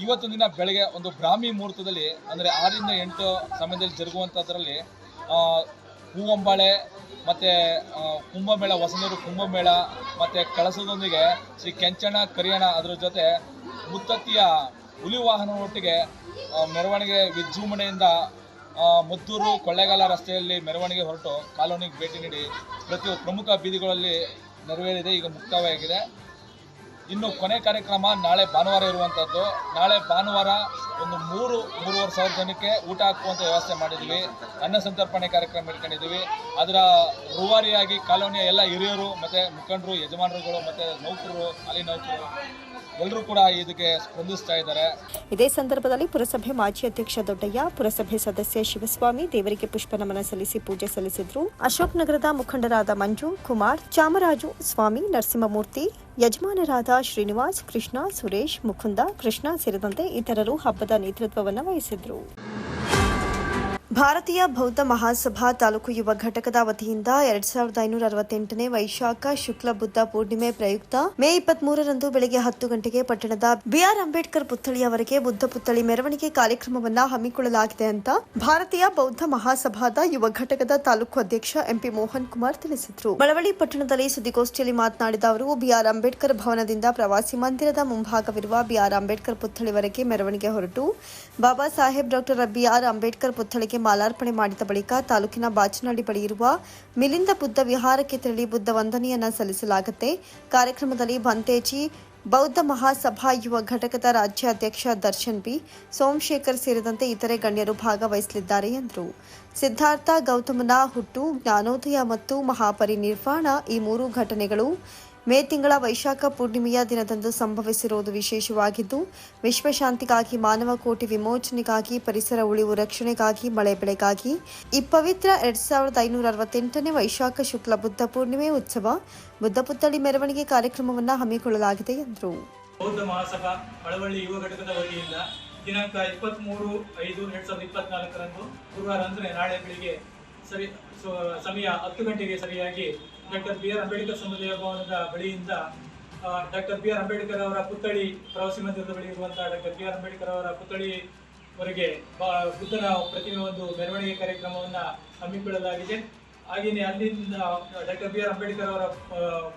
ಇವತ್ತು ದಿನ ಬೆಳಗ್ಗೆ ಒಂದು ಬ್ರಾಹ್ಮಿ ಮುಹೂರ್ತದಲ್ಲಿ ಅಂದರೆ 6 ರಿಂದ 8 ಸಮಯದಲ್ಲಿ ಜರುಗುವಂಥದ್ರಲ್ಲಿ ಹೂವಂಬಾಳೆ ಮತ್ತು ಕುಂಭಮೇಳ, ಹೊಸನೂರು ಕುಂಭಮೇಳ ಮತ್ತು ಕಳಸದೊಂದಿಗೆ ಶ್ರೀ ಕೆಂಚಣ್ಣ ಕರಿಯಣ್ಣ, ಅದರ ಜೊತೆ ಮುತ್ತತ್ತಿಯ ಹುಲಿ ವಾಹನ ಒಟ್ಟಿಗೆ ಮೆರವಣಿಗೆ ವಿಜೃಂಭಣೆಯಿಂದ ಮದ್ದೂರು ಕೊಳ್ಳೇಗಾಲ ರಸ್ತೆಯಲ್ಲಿ ಮೆರವಣಿಗೆ ಹೊರಟು ಕಾಲೋನಿಗೆ ಭೇಟಿ ನೀಡಿ ಪ್ರತಿ ಪ್ರಮುಖ ಬೀದಿಗಳಲ್ಲಿ ನೆರವೇರಿದೆ, ಈಗ ಮುಕ್ತಾಯವಾಗಿದೆ. ಇನ್ನು ಕೊನೆ ಕಾರ್ಯಕ್ರಮ ನಾಳೆ ಭಾನುವಾರ ಇರುವಂಥದ್ದು. ನಾಳೆ ಭಾನುವಾರ ಒಂದು 3-3.5 ಸಾವಿರ ಜನಕ್ಕೆ ಊಟ ಹಾಕುವಂಥ ವ್ಯವಸ್ಥೆ ಮಾಡಿದ್ವಿ. ಅನ್ನ ಸಂತರ್ಪಣೆ ಕಾರ್ಯಕ್ರಮ ಇಟ್ಕೊಂಡಿದ್ದೀವಿ. ಅದರ ರೂವಾರಿಯಾಗಿ ಕಾಲೋನಿಯ ಎಲ್ಲ ಹಿರಿಯರು ಮತ್ತು ಮುಖಂಡರು, ಯಜಮಾನರುಗಳು ಮತ್ತು ನೌಕರರು, ಹಾಲಿ ನೌಕರರು ಎಲ್ಲರೂ ಕೂಡ ಇದಕ್ಕೆ ಸ್ಪಂದಿಸ್ತಾ ಇದ್ದಾರೆ. ಇದೇ ಸಂದರ್ಭದಲ್ಲಿ ಪುರಸಭೆ ಮಾಜಿ ಅಧ್ಯಕ್ಷ ದೊಡ್ಡಯ್ಯ, ಪುರಸಭೆ ಸದಸ್ಯ ಶಿವಸ್ವಾಮಿ ದೇವರಿಗೆ ಪುಷ್ಪ ನಮನ ಸಲ್ಲಿಸಿ ಪೂಜೆ ಸಲ್ಲಿಸಿದ್ರು. ಅಶೋಕ್ ನಗರದ ಮುಖಂಡರಾದ ಮಂಜು, ಕುಮಾರ್, ಚಾಮರಾಜು, ಸ್ವಾಮಿ, ನರಸಿಂಹಮೂರ್ತಿ, ಯಜಮಾನರಾದ ಶ್ರೀನಿವಾಸ್, ಕೃಷ್ಣ, ಸುರೇಶ್, ಮುಕುಂದ, ಕೃಷ್ಣ ಸೇರಿದಂತೆ ಇತರರು ಹಬ್ಬದ ನೇತೃತ್ವವನ್ನು ವಹಿಸಿದ್ರು. ಭಾರತೀಯ ಬೌದ್ಧ ಮಹಾಸಭಾ ತಾಲೂಕು ಯುವ ಘಟಕದ ವತಿಯಿಂದ 2568ನೇ ವೈಶಾಖ ಶುಕ್ಲ ಬುದ್ಧ ಪೂರ್ಣಿಮೆ ಪ್ರಯುಕ್ತ ಮೇ 23ರಂದು ಬೆಳಗ್ಗೆ 10 ಗಂಟೆಗೆ ಪಟ್ಟಣದ ಬಿಆರ್ ಅಂಬೇಡ್ಕರ್ ಪುತ್ಥಳಿಯವರೆಗೆ ಬುದ್ಧ ಪುತ್ಥಳಿ ಮೆರವಣಿಗೆ ಕಾರ್ಯಕ್ರಮವನ್ನು ಹಮ್ಮಿಕೊಳ್ಳಲಾಗಿದೆ ಅಂತ ಭಾರತೀಯ ಬೌದ್ಧ ಮಹಾಸಭಾದ ಯುವ ಘಟಕದ ತಾಲೂಕು ಅಧ್ಯಕ್ಷ ಎಂಪಿ ಮೋಹನ್ ಕುಮಾರ್ ತಿಳಿಸಿದರು. ಮಳವಳ್ಳಿ ಪಟ್ಟಣದಲ್ಲಿ ಸುದ್ದಿಗೋಷ್ಠಿಯಲ್ಲಿ ಮಾತನಾಡಿದ ಅವರು, ಬಿಆರ್ ಅಂಬೇಡ್ಕರ್ ಭವನದಿಂದ ಪ್ರವಾಸಿ ಮಂದಿರದ ಮುಂಭಾಗವಿರುವ ಬಿಆರ್ ಅಂಬೇಡ್ಕರ್ ಪುತ್ಥಳಿವರೆಗೆ ಮೆರವಣಿಗೆ ಹೊರಟು ಬಾಬಾ ಸಾಹೇಬ್ ಡಾಕ್ಟರ್ ಬಿಆರ್ ಅಂಬೇಡ್ಕರ್ ಪುತ್ಥಳಿಗೆ ಮಾಲಾರ್ಪಣೆ ಮಾಡಿದ ಬಳಿಕ ತಾಲೂಕಿನ ಬಾಚನಹಳ್ಳಿ ಬಳಿ ಇರುವ ಮಿಲಿಂದ ಬುದ್ಧ ವಿಹಾರಕ್ಕೆ ತೆರಳಿ ಬುದ್ಧ ವಂದನೆಯನ್ನ ಸಲ್ಲಿಸಲಾಗುತ್ತೆ. ಕಾರ್ಯಕ್ರಮದಲ್ಲಿ ಬಂತೇಜಿ ಬೌದ್ಧ ಮಹಾಸಭಾ ಯುವ ಘಟಕದ ರಾಜ್ಯಾಧ್ಯಕ್ಷ ದರ್ಶನ್ ಬಿ, ಸೋಮಶೇಖರ್ ಸೇರಿದಂತೆ ಇತರೆ ಗಣ್ಯರು ಭಾಗವಹಿಸಲಿದ್ದಾರೆ ಎಂದರು. ಸಿದ್ಧಾರ್ಥ ಗೌತಮನ ಹುಟ್ಟು, ಜ್ಞಾನೋದಯ ಮತ್ತು ಮಹಾಪರಿನಿರ್ವಾಣ ಈ 3 ಘಟನೆಗಳು ಮೇ ತಿಂಗಳ ವೈಶಾಖ ಪೂರ್ಣಿಮೆಯ ದಿನದಂದು ಸಂಭವಿಸಿರುವುದು ವಿಶೇಷವಾಗಿದ್ದು, ವಿಶ್ವಶಾಂತಿಗಾಗಿ, ಮಾನವ ಕೋಟಿ ವಿಮೋಚನೆಗಾಗಿ, ಪರಿಸರ ಉಳಿವು ರಕ್ಷಣೆಗಾಗಿ, ಮಳೆ ಬೆಳೆಗಾಗಿ ಈ ಪವಿತ್ರ 2568ನೇ ವೈಶಾಖ ಶುಕ್ಲ ಬುದ್ಧ ಪೂರ್ಣಿಮೆ ಉತ್ಸವ ಬುದ್ಧ ಪುತ್ಥಳಿ ಮೆರವಣಿಗೆ ಕಾರ್ಯಕ್ರಮವನ್ನು ಹಮ್ಮಿಕೊಳ್ಳಲಾಗಿದೆ ಎಂದರು. ಬೌದ್ಧ ಮಹಾಸಭಾ ಮಳವಳ್ಳಿ ಯುವ ಘಟಕದ ವತಿಯಿಂದ ದಿನಾಂಕ 23/5/2024ರಂದು ಗುರುವಾರ ಅಂದರೆ ನಾಳೆ ಬೆಳಿಗ್ಗೆ ಸಮಯ 10 ಗಂಟೆಗೆ ಸರಿಯಾಗಿ ಡಾಕ್ಟರ್ ಬಿ ಆರ್ ಅಂಬೇಡ್ಕರ್ ಸಮುದಾಯ ಭವನದ ಬಳಿಯಿಂದ ಡಾಕ್ಟರ್ ಬಿ ಆರ್ ಅಂಬೇಡ್ಕರ್ ಅವರ ಪುತ್ಥಳಿ, ಪ್ರವಾಸಿ ಮಂದಿರದ ಬಳಿ ಇರುವಂತಹ ಡಾಕ್ಟರ್ ಬಿ ಆರ್ ಅಂಬೇಡ್ಕರ್ ಅವರ ಪುತ್ಥಳಿವರೆಗೆ ಬುದ್ಧನ ಪ್ರತಿಮೆ ಒಂದು ಮೆರವಣಿಗೆ ಕಾರ್ಯಕ್ರಮವನ್ನು ಹಮ್ಮಿಕೊಳ್ಳಲಾಗಿದೆ. ಹಾಗೆಯೇ ಅಲ್ಲಿಂದ ಡಾಕ್ಟರ್ ಬಿ ಆರ್ ಅಂಬೇಡ್ಕರ್ ಅವರ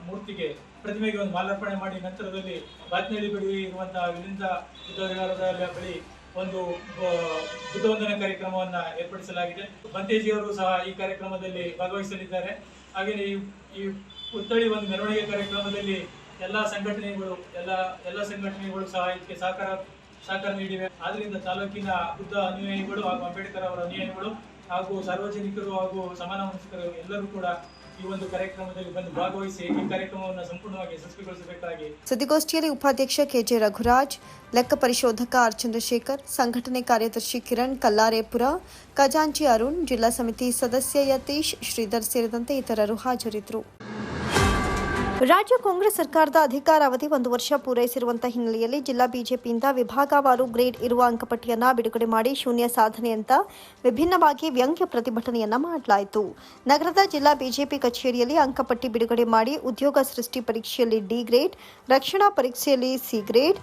ಮೂರ್ತಿಗೆ, ಪ್ರತಿಮೆಗೆ ಒಂದು ಮಾಲಾರ್ಪಣೆ ಮಾಡಿ ನಂತರದಲ್ಲಿ ಬಾಚನಹಳ್ಳಿ ಬಳಿ ಇರುವಂತಹ ವಿಲಿಂದ ಬುದ್ಧ ವಿಹಾರದ ಬಳಿ ಒಂದು ಬುದ್ಧ ವಂದನಾ ಕಾರ್ಯಕ್ರಮವನ್ನು ಏರ್ಪಡಿಸಲಾಗಿದೆ. ಬಂತೇಜಿಯವರು ಸಹ ಈ ಕಾರ್ಯಕ್ರಮದಲ್ಲಿ ಭಾಗವಹಿಸಲಿದ್ದಾರೆ. ಹಾಗೆಯೇ ಈ ಪುತ್ಥಳಿ ಒಂದು ಮೆರವಣಿಗೆ ಕಾರ್ಯಕ್ರಮದಲ್ಲಿ ಎಲ್ಲ ಸಂಘಟನೆಗಳು ಸಹ ಇದಕ್ಕೆ ಸಹಕಾರ ನೀಡಿವೆ. ಆದ್ದರಿಂದ ತಾಲೂಕಿನ ಬುದ್ಧ ಅನುಯಾಯಿಗಳು ಹಾಗೂ ಅಂಬೇಡ್ಕರ್ ಅವರ ಅನುಯಾಯಿಗಳು ಹಾಗೂ ಸಾರ್ವಜನಿಕರು ಹಾಗೂ ಸಮಾನ ಮನಸ್ಕರು ಎಲ್ಲರೂ ಕೂಡ ಈ ಒಂದು ಕಾರ್ಯಕ್ರಮದಲ್ಲಿ ಬಂದು ಭಾಗವಹಿಸಿ ಈ ಕಾರ್ಯಕ್ರಮವನ್ನು ಸಂಪೂರ್ಣವಾಗಿ ಯಶಸ್ವಿಗೊಳಿಸಬೇಕಾಗಿ. ಸುದ್ದಿಗೋಷ್ಠಿಯಲ್ಲಿ ಉಪಾಧ್ಯಕ್ಷ ಕೆಜೆ ರಘುರಾಜ್, ಲೆಕ್ಕ ಪರಿಶೋಧಕ ಆರ್ ಚಂದ್ರಶೇಖರ್, ಸಂಘಟನೆ ಕಾರ್ಯದರ್ಶಿ ಕಿರಣ್ ಕಲ್ಲಾರೇಪುರ, ಖಜಾಂಚಿ ಅರುಣ್, ಜಿಲ್ಲಾ ಸಮಿತಿ ಸದಸ್ಯ ಯತೀಶ್, ಶ್ರೀಧರ್ ಸೇರಿದಂತೆ ಇತರರು ಹಾಜರಿದ್ದರು. ರಾಜ್ಯ ಕಾಂಗ್ರೆಸ್ ಸರ್ಕಾರದ ಅಧಿಕಾರಾವಧಿ 1 ವರ್ಷ ಪೂರೈಸಿರುವಂತಹ ಹಿನ್ನೆಲೆಯಲ್ಲಿ ಜಿಲ್ಲಾ ಬಿಜೆಪಿಯಿಂದ ವಿಭಾಗವಾರು ಗ್ರೇಡ್ ಇರುವ ಅಂಕಪಟ್ಟಿಯನ್ನು ಬಿಡುಗಡೆ ಮಾಡಿ ಶೂನ್ಯ ಸಾಧನೆ ಅಂತ ವಿಭಿನ್ನವಾಗಿ ವ್ಯಂಗ್ಯ ಪ್ರತಿಭಟನೆಯನ್ನ ಮಾಡಲಾಯಿತು. ನಗರದ ಜಿಲ್ಲಾ ಬಿಜೆಪಿ ಕಚೇರಿಯಲ್ಲಿ ಅಂಕಪಟ್ಟಿ ಬಿಡುಗಡೆ ಮಾಡಿ ಉದ್ಯೋಗ ಸೃಷ್ಟಿ ಪರೀಕ್ಷೆಯಲ್ಲಿ ಡಿ ಗ್ರೇಡ್, ರಕ್ಷಣಾ ಪರೀಕ್ಷೆಯಲ್ಲಿ ಸಿ ಗ್ರೇಡ್,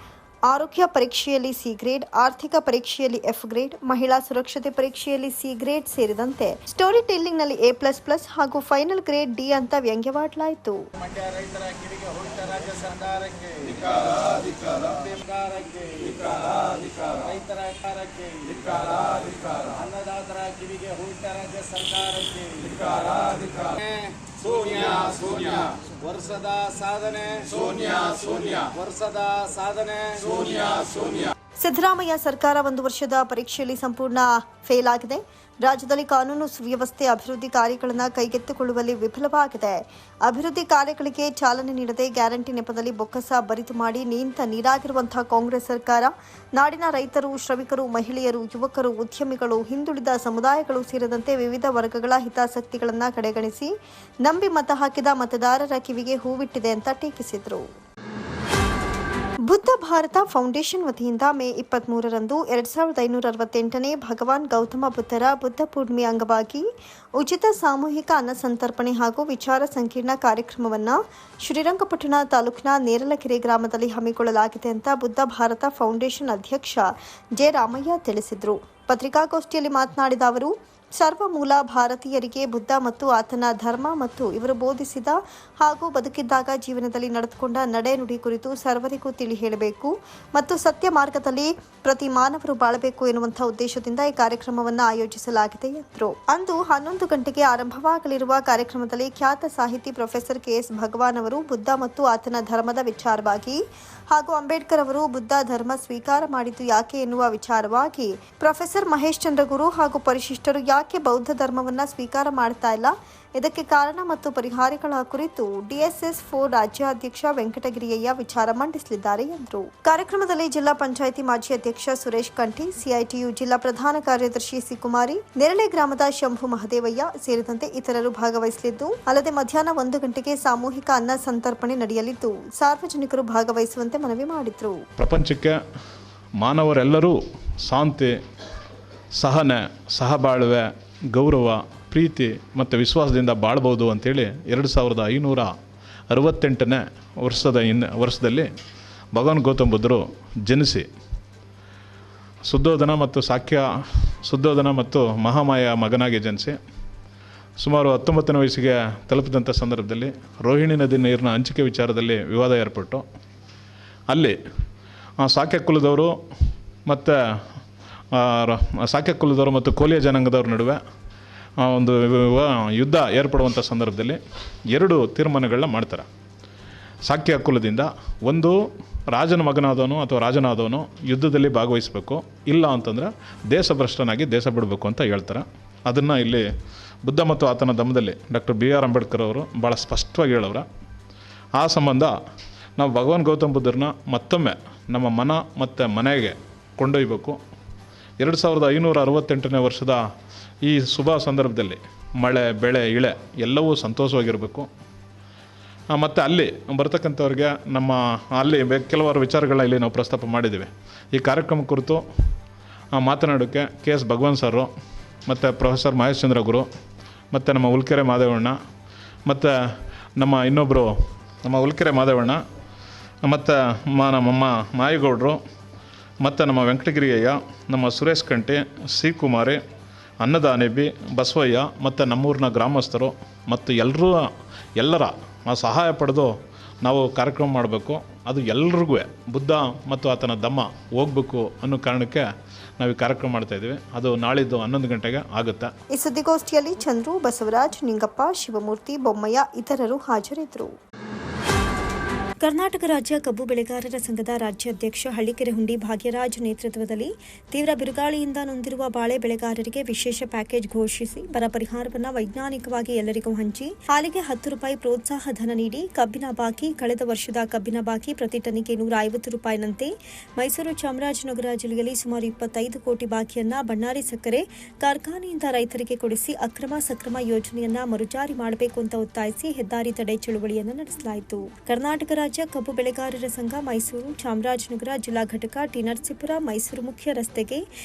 ಆರೋಗ್ಯ ಪರೀಕ್ಷೆಯಲ್ಲಿ ಸಿ ಗ್ರೇಡ್, ಆರ್ಥಿಕ ಪರೀಕ್ಷೆಯಲ್ಲಿ ಎಫ್ ಗ್ರೇಡ್, ಮಹಿಳಾ ಸುರಕ್ಷತೆ ಪರೀಕ್ಷೆಯಲ್ಲಿ ಸಿ ಗ್ರೇಡ್ ಸೇರಿದಂತೆ ಸ್ಟೋರಿ ಟೆಲ್ಲಿಂಗ್ನಲ್ಲಿ A++ ಹಾಗೂ ಫೈನಲ್ ಗ್ರೇಡ್ ಡಿ ಅಂತ ವ್ಯಂಗ್ಯವಾಡಲಾಯಿತು. ಮಂಡ್ಯ ರೈತರ ಕಿವಿಗೆ ಹೋಯಿತ ರಾಜ್ಯ ಸರ್ಕಾರಕ್ಕೆ, ರೈತರ ಕಾರ್ಯಕ್ಕೆ, ಅನ್ನದಾತರ ಕಿವಿಗೆ ಹೋಯಿತ ರಾಜ್ಯ ಸರ್ಕಾರಕ್ಕೆ ಶೂನ್ಯ ವರ್ಷದ ಸಾಧನೆ, ವರ್ಷದ ಸಾಧನೆ ಶೂನ್ಯ. ಸಿದ್ದರಾಮಯ್ಯ ಸರ್ಕಾರ 1 ವರ್ಷದ ಪರೀಕ್ಷೆಯಲ್ಲಿ ಸಂಪೂರ್ಣ ಫೇಲ್ ಆಗಿದೆ. ರಾಜ್ಯದಲ್ಲಿ ಕಾನೂನು ಸುವ್ಯವಸ್ಥೆ, ಅಭಿವೃದ್ಧಿ ಕಾರ್ಯಗಳನ್ನು ಕೈಗೆತ್ತಿಕೊಳ್ಳುವಲ್ಲಿ ವಿಫಲವಾಗಿದೆ. ಅಭಿವೃದ್ಧಿ ಕಾರ್ಯಗಳಿಗೆ ಚಾಲನೆ ನೀಡದೆ ಗ್ಯಾರಂಟಿ ನೆಪದಲ್ಲಿ ಬೊಕ್ಕಸ ಬರಿದು ಮಾಡಿ ನಿಂತ ನೀರಾಗಿರುವಂತಹ ಕಾಂಗ್ರೆಸ್ ಸರ್ಕಾರ ನಾಡಿನ ರೈತರು, ಶ್ರಮಿಕರು, ಮಹಿಳೆಯರು, ಯುವಕರು, ಉದ್ಯಮಿಗಳು, ಹಿಂದುಳಿದ ಸಮುದಾಯಗಳು ಸೇರಿದಂತೆ ವಿವಿಧ ವರ್ಗಗಳ ಹಿತಾಸಕ್ತಿಗಳನ್ನು ಕಡೆಗಣಿಸಿ ನಂಬಿ ಮತ ಹಾಕಿದ ಮತದಾರರ ಕಿವಿಗೆ ಹೂವಿಟ್ಟಿದೆ ಅಂತ ಟೀಕಿಸಿದರು. ಬುದ್ಧ ಭಾರತ ಫೌಂಡೇಶನ್ ವತಿಯಿಂದ ಮೇ 23ರಂದು 2568ನೇ ಭಗವಾನ್ ಗೌತಮ ಬುದ್ಧರ ಬುದ್ಧ ಪೂರ್ಣಿಮೆ ಅಂಗವಾಗಿ ಉಚಿತ ಸಾಮೂಹಿಕ ಅನ್ನ ಸಂತರ್ಪಣೆ ಹಾಗೂ ವಿಚಾರ ಸಂಕಿರಣ ಕಾರ್ಯಕ್ರಮವನ್ನು ಶ್ರೀರಂಗಪಟ್ಟಣ ತಾಲೂಕಿನ ನೇರಲಕೆರೆ ಗ್ರಾಮದಲ್ಲಿ ಹಮ್ಮಿಕೊಳ್ಳಲಾಗಿದೆ ಅಂತ ಬುದ್ಧ ಭಾರತ ಫೌಂಡೇಶನ್ ಅಧ್ಯಕ್ಷ ಜೆ ರಾಮಯ್ಯ ತಿಳಿಸಿದರು. ಪತ್ರಿಕಾಗೋಷ್ಠಿಯಲ್ಲಿ ಮಾತನಾಡಿದ ಅವರು, ಸರ್ವಮೂಲ ಭಾರತೀಯರಿಗೆ ಬುದ್ಧ ಮತ್ತು ಆತನ ಧರ್ಮ ಮತ್ತು ಇವರು ಬೋಧಿಸಿದ ಹಾಗೂ ಬದುಕಿದ್ದಾಗ ಜೀವನದಲ್ಲಿ ನಡೆದುಕೊಂಡ ನಡೆ ನುಡಿ ಕುರಿತು ಸರ್ವರಿಗೂ ತಿಳಿ ಹೇಳಬೇಕು ಮತ್ತು ಸತ್ಯ ಮಾರ್ಗದಲ್ಲಿ ಪ್ರತಿ ಮಾನವರು ಬಾಳಬೇಕು ಎನ್ನುವಂತಹ ಉದ್ದೇಶದಿಂದ ಈ ಕಾರ್ಯಕ್ರಮವನ್ನು ಆಯೋಜಿಸಲಾಗಿದೆ ಎಂದರು. ಅಂದು 11 ಗಂಟೆಗೆ ಆರಂಭವಾಗಲಿರುವ ಕಾರ್ಯಕ್ರಮದಲ್ಲಿ ಖ್ಯಾತ ಸಾಹಿತಿ ಪ್ರೊಫೆಸರ್ KS ಭಗವಾನ್ ಅವರು ಬುದ್ಧ ಮತ್ತು ಆತನ ಧರ್ಮದ ವಿಚಾರವಾಗಿ ಹಾಗೂ ಅಂಬೇಡ್ಕರ್ ಅವರು ಬುದ್ಧ ಧರ್ಮ ಸ್ವೀಕಾರ ಮಾಡಿದ್ದು ಯಾಕೆ ಎನ್ನುವ ವಿಚಾರವಾಗಿ ಪ್ರೊಫೆಸರ್ ಮಹೇಶ್ ಚಂದ್ರಗುರು ಹಾಗೂ ಪರಿಶಿಷ್ಟರು ಯಾಕೆ ಬೌದ್ಧ ಧರ್ಮವನ್ನು ಸ್ವೀಕಾರ ಮಾಡ್ತಾ ಇಲ್ಲ, ಇದಕ್ಕೆ ಕಾರಣ ಮತ್ತು ಪರಿಹಾರಗಳ ಕುರಿತು DSS 4 ರಾಜ್ಯಾಧ್ಯಕ್ಷ ವೆಂಕಟಗಿರಿಯಯ್ಯ ವಿಚಾರ ಮಂಡಿಸಲಿದ್ದಾರೆ ಎಂದರು. ಕಾರ್ಯಕ್ರಮದಲ್ಲಿ ಜಿಲ್ಲಾ ಪಂಚಾಯಿತಿ ಮಾಜಿ ಅಧ್ಯಕ್ಷ ಸುರೇಶ್ ಕಂಠಿ, CITU ಜಿಲ್ಲಾ ಪ್ರಧಾನ ಕಾರ್ಯದರ್ಶಿ ಸಿ ಕುಮಾರಿ, ನೆರಳೆ ಗ್ರಾಮದ ಶಂಭು ಮಹದೇವಯ್ಯ ಸೇರಿದಂತೆ ಇತರರು ಭಾಗವಹಿಸಲಿದ್ದು, ಅಲ್ಲದೆ ಮಧ್ಯಾಹ್ನ 1 ಗಂಟೆಗೆ ಸಾಮೂಹಿಕ ಅನ್ನ ಸಂತರ್ಪಣೆ ನಡೆಯಲಿದ್ದು ಸಾರ್ವಜನಿಕರು ಭಾಗವಹಿಸುವಂತೆ ಮನವಿ ಮಾಡಿದರು. ಪ್ರಪಂಚಕ್ಕೆ ಮಾನವರೆಲ್ಲರೂ ಶಾಂತಿ, ಸಹನೆ, ಸಹಬಾಳ್ವೆ, ಗೌರವ, ಪ್ರೀತಿ ಮತ್ತು ವಿಶ್ವಾಸದಿಂದ ಬಾಳ್ಬೋದು ಅಂಥೇಳಿ 2568ನೇ ವರ್ಷದಲ್ಲಿ ಭಗವಾನ್ ಗೌತಮ ಬುದ್ಧರು ಜನಿಸಿ ಶುದ್ಧೋಧನ ಮತ್ತು ಮಹಾಮಾಯ ಮಗನಾಗಿ ಜನಿಸಿ ಸುಮಾರು 19ನೇ ವಯಸ್ಸಿಗೆ ತಲುಪಿದಂಥ ಸಂದರ್ಭದಲ್ಲಿ ರೋಹಿಣಿ ನದಿ ನೀರಿನ ಹಂಚಿಕೆ ವಿಚಾರದಲ್ಲಿ ವಿವಾದ ಏರ್ಪಟ್ಟು ಅಲ್ಲಿ ಸಾಕ್ಯ ಕುಲದವರು ಮತ್ತು ಕೋಲಿಯ ಜನಾಂಗದವ್ರ ನಡುವೆ ಒಂದು ಯುದ್ಧ ಏರ್ಪಡುವಂಥ ಸಂದರ್ಭದಲ್ಲಿ 2 ತೀರ್ಮಾನಗಳನ್ನ ಮಾಡ್ತಾರೆ. ಸಾಕ್ಯ ಕುಲದಿಂದ ಒಂದು ರಾಜನ ಮಗನಾದವನು ಅಥವಾ ರಾಜನಾದವನು ಯುದ್ಧದಲ್ಲಿ ಭಾಗವಹಿಸಬೇಕು, ಇಲ್ಲ ಅಂತಂದರೆ ದೇಶಭ್ರಷ್ಟನಾಗಿ ದೇಶ ಬಿಡಬೇಕು ಅಂತ ಹೇಳ್ತಾರೆ. ಅದನ್ನು ಇಲ್ಲಿ ಬುದ್ಧ ಮತ್ತು ಆತನ ಧರ್ಮದಲ್ಲಿ ಡಾಕ್ಟರ್ BR ಅಂಬೇಡ್ಕರ್ ಅವರು ಭಾಳ ಸ್ಪಷ್ಟವಾಗಿ ಹೇಳವ್ರೆ. ಆ ಸಂಬಂಧ ನಾವು ಭಗವಾನ್ ಗೌತಮ ಬುದ್ಧರನ್ನ ಮತ್ತೊಮ್ಮೆ ನಮ್ಮ ಮನ ಮತ್ತು ಮನೆಗೆ ಕೊಂಡೊಯ್ಯಬೇಕು. 2568ನೇ ವರ್ಷದ ಈ ಶುಭ ಸಂದರ್ಭದಲ್ಲಿ ಮಳೆ, ಬೆಳೆ, ಇಳೆ ಎಲ್ಲವೂ ಸಂತೋಷವಾಗಿರಬೇಕು. ಮತ್ತು ಅಲ್ಲಿ ಬರ್ತಕ್ಕಂಥವ್ರಿಗೆ ಅಲ್ಲಿ ಕೆಲವಾರು ವಿಚಾರಗಳನ್ನ ಇಲ್ಲಿ ನಾವು ಪ್ರಸ್ತಾಪ ಮಾಡಿದ್ದೀವಿ. ಈ ಕಾರ್ಯಕ್ರಮ ಕುರಿತು ಮಾತನಾಡೋಕ್ಕೆ KS ಭಗವಾನ್ ಸರು ಮತ್ತು ಪ್ರೊಫೆಸರ್ ಮಹೇಶ್ ಚಂದ್ರಗುರು ಮತ್ತು ನಮ್ಮ ಹುಲ್ಕೆರೆ ಮಾದೇವಣ್ಣ ಮತ್ತು ನಮ್ಮ ಹುಲ್ಕೆರೆ ಮಾದೇವಣ್ಣ ಮತ್ತು ನಮ್ಮ ಮಾಯಿಗೌಡರು ಮತ್ತು ನಮ್ಮ ವೆಂಕಟಗಿರಿಯಯ್ಯ, ನಮ್ಮ ಸುರೇಶ್ ಕಂಠಿ, ಸಿ ಕುಮಾರಿ, ಅನ್ನದಾನಿ ಬಿ, ಬಸವಯ್ಯ ಮತ್ತು ನಮ್ಮೂರಿನ ಗ್ರಾಮಸ್ಥರು ಮತ್ತು ಎಲ್ಲರ ಸಹಾಯ ಪಡೆದು ನಾವು ಕಾರ್ಯಕ್ರಮ ಮಾಡಬೇಕು. ಅದು ಎಲ್ರಿಗೂ ಬುದ್ಧ ಮತ್ತು ಆತನ ಧಮ್ಮ ಹೋಗಬೇಕು ಅನ್ನೋ ಕಾರಣಕ್ಕೆ ನಾವು ಈ ಕಾರ್ಯಕ್ರಮ ಮಾಡ್ತಾಯಿದ್ದೀವಿ. ಅದು ನಾಳಿದ್ದು 11 ಗಂಟೆಗೆ ಆಗುತ್ತೆ. ಈ ಸುದ್ದಿಗೋಷ್ಠಿಯಲ್ಲಿ ಚಂದ್ರು, ಬಸವರಾಜ್, ನಿಂಗಪ್ಪ, ಶಿವಮೂರ್ತಿ, ಬೊಮ್ಮಯ್ಯ ಇತರರು ಹಾಜರಿದ್ದರು. ಕರ್ನಾಟಕ ರಾಜ್ಯ ಕಬ್ಬು ಬೆಳೆಗಾರರ ಸಂಘದ ರಾಜ್ಯಾಧ್ಯಕ್ಷ ಹಳ್ಳಿಕೆರೆ ಹುಂಡಿ ಭಾಗ್ಯರಾಜ್ ನೇತೃತ್ವದಲ್ಲಿ ತೀವ್ರ ಬಿರುಗಾಳಿಯಿಂದ ನೊಂದಿರುವ ಬಾಳೆ ಬೆಳೆಗಾರರಿಗೆ ವಿಶೇಷ ಪ್ಯಾಕೇಜ್ ಘೋಷಿಸಿ ಬರ ಪರಿಹಾರವನ್ನು ವೈಜ್ಞಾನಿಕವಾಗಿ ಎಲ್ಲರಿಗೂ ಹಂಚಿ ಹಾಲಿಗೆ 10 ರೂಪಾಯಿ ಪ್ರೋತ್ಸಾಹ ಧನ ನೀಡಿ ಕಬ್ಬಿನ ಬಾಕಿ ಕಳೆದ ವರ್ಷದ ಕಬ್ಬಿನ ಬಾಕಿ ಪ್ರತಿ ಟನ್ನಿಗೆ 150 ರೂಪಾಯಿನಂತೆ ಮೈಸೂರು ಚಾಮರಾಜನಗರ ಜಿಲ್ಲೆಯಲ್ಲಿ ಸುಮಾರು 25 ಕೋಟಿ ಬಾಕಿಯನ್ನ ಬಣ್ಣಾರಿ ಸಕ್ಕರೆ ಕಾರ್ಖಾನೆಯಿಂದ ರೈತರಿಗೆ ಕೊಡಿಸಿ ಅಕ್ರಮ ಸಕ್ರಮ ಯೋಜನೆಯನ್ನ ಮರುಜಾರಿ ಮಾಡಬೇಕು ಅಂತ ಒತ್ತಾಯಿಸಿ ಹೆದ್ದಾರಿ ತಡೆ ಚಳುವಳಿಯನ್ನು ನಡೆಸಲಾಯಿತು. ಕರ್ನಾಟಕ ರಾಜ್ಯ ಕಬ್ಬು ಬೆಳೆಗಾರರ ಸಂಘ ಮೈಸೂರು ಚಾಮರಾಜನಗರ ಜಿಲ್ಲಾ ಘಟಕ ಟಿ ನರಸೀಪುರ ಮೈಸೂರು ಮುಖ್ಯ ರಸ್ತೆಗೆ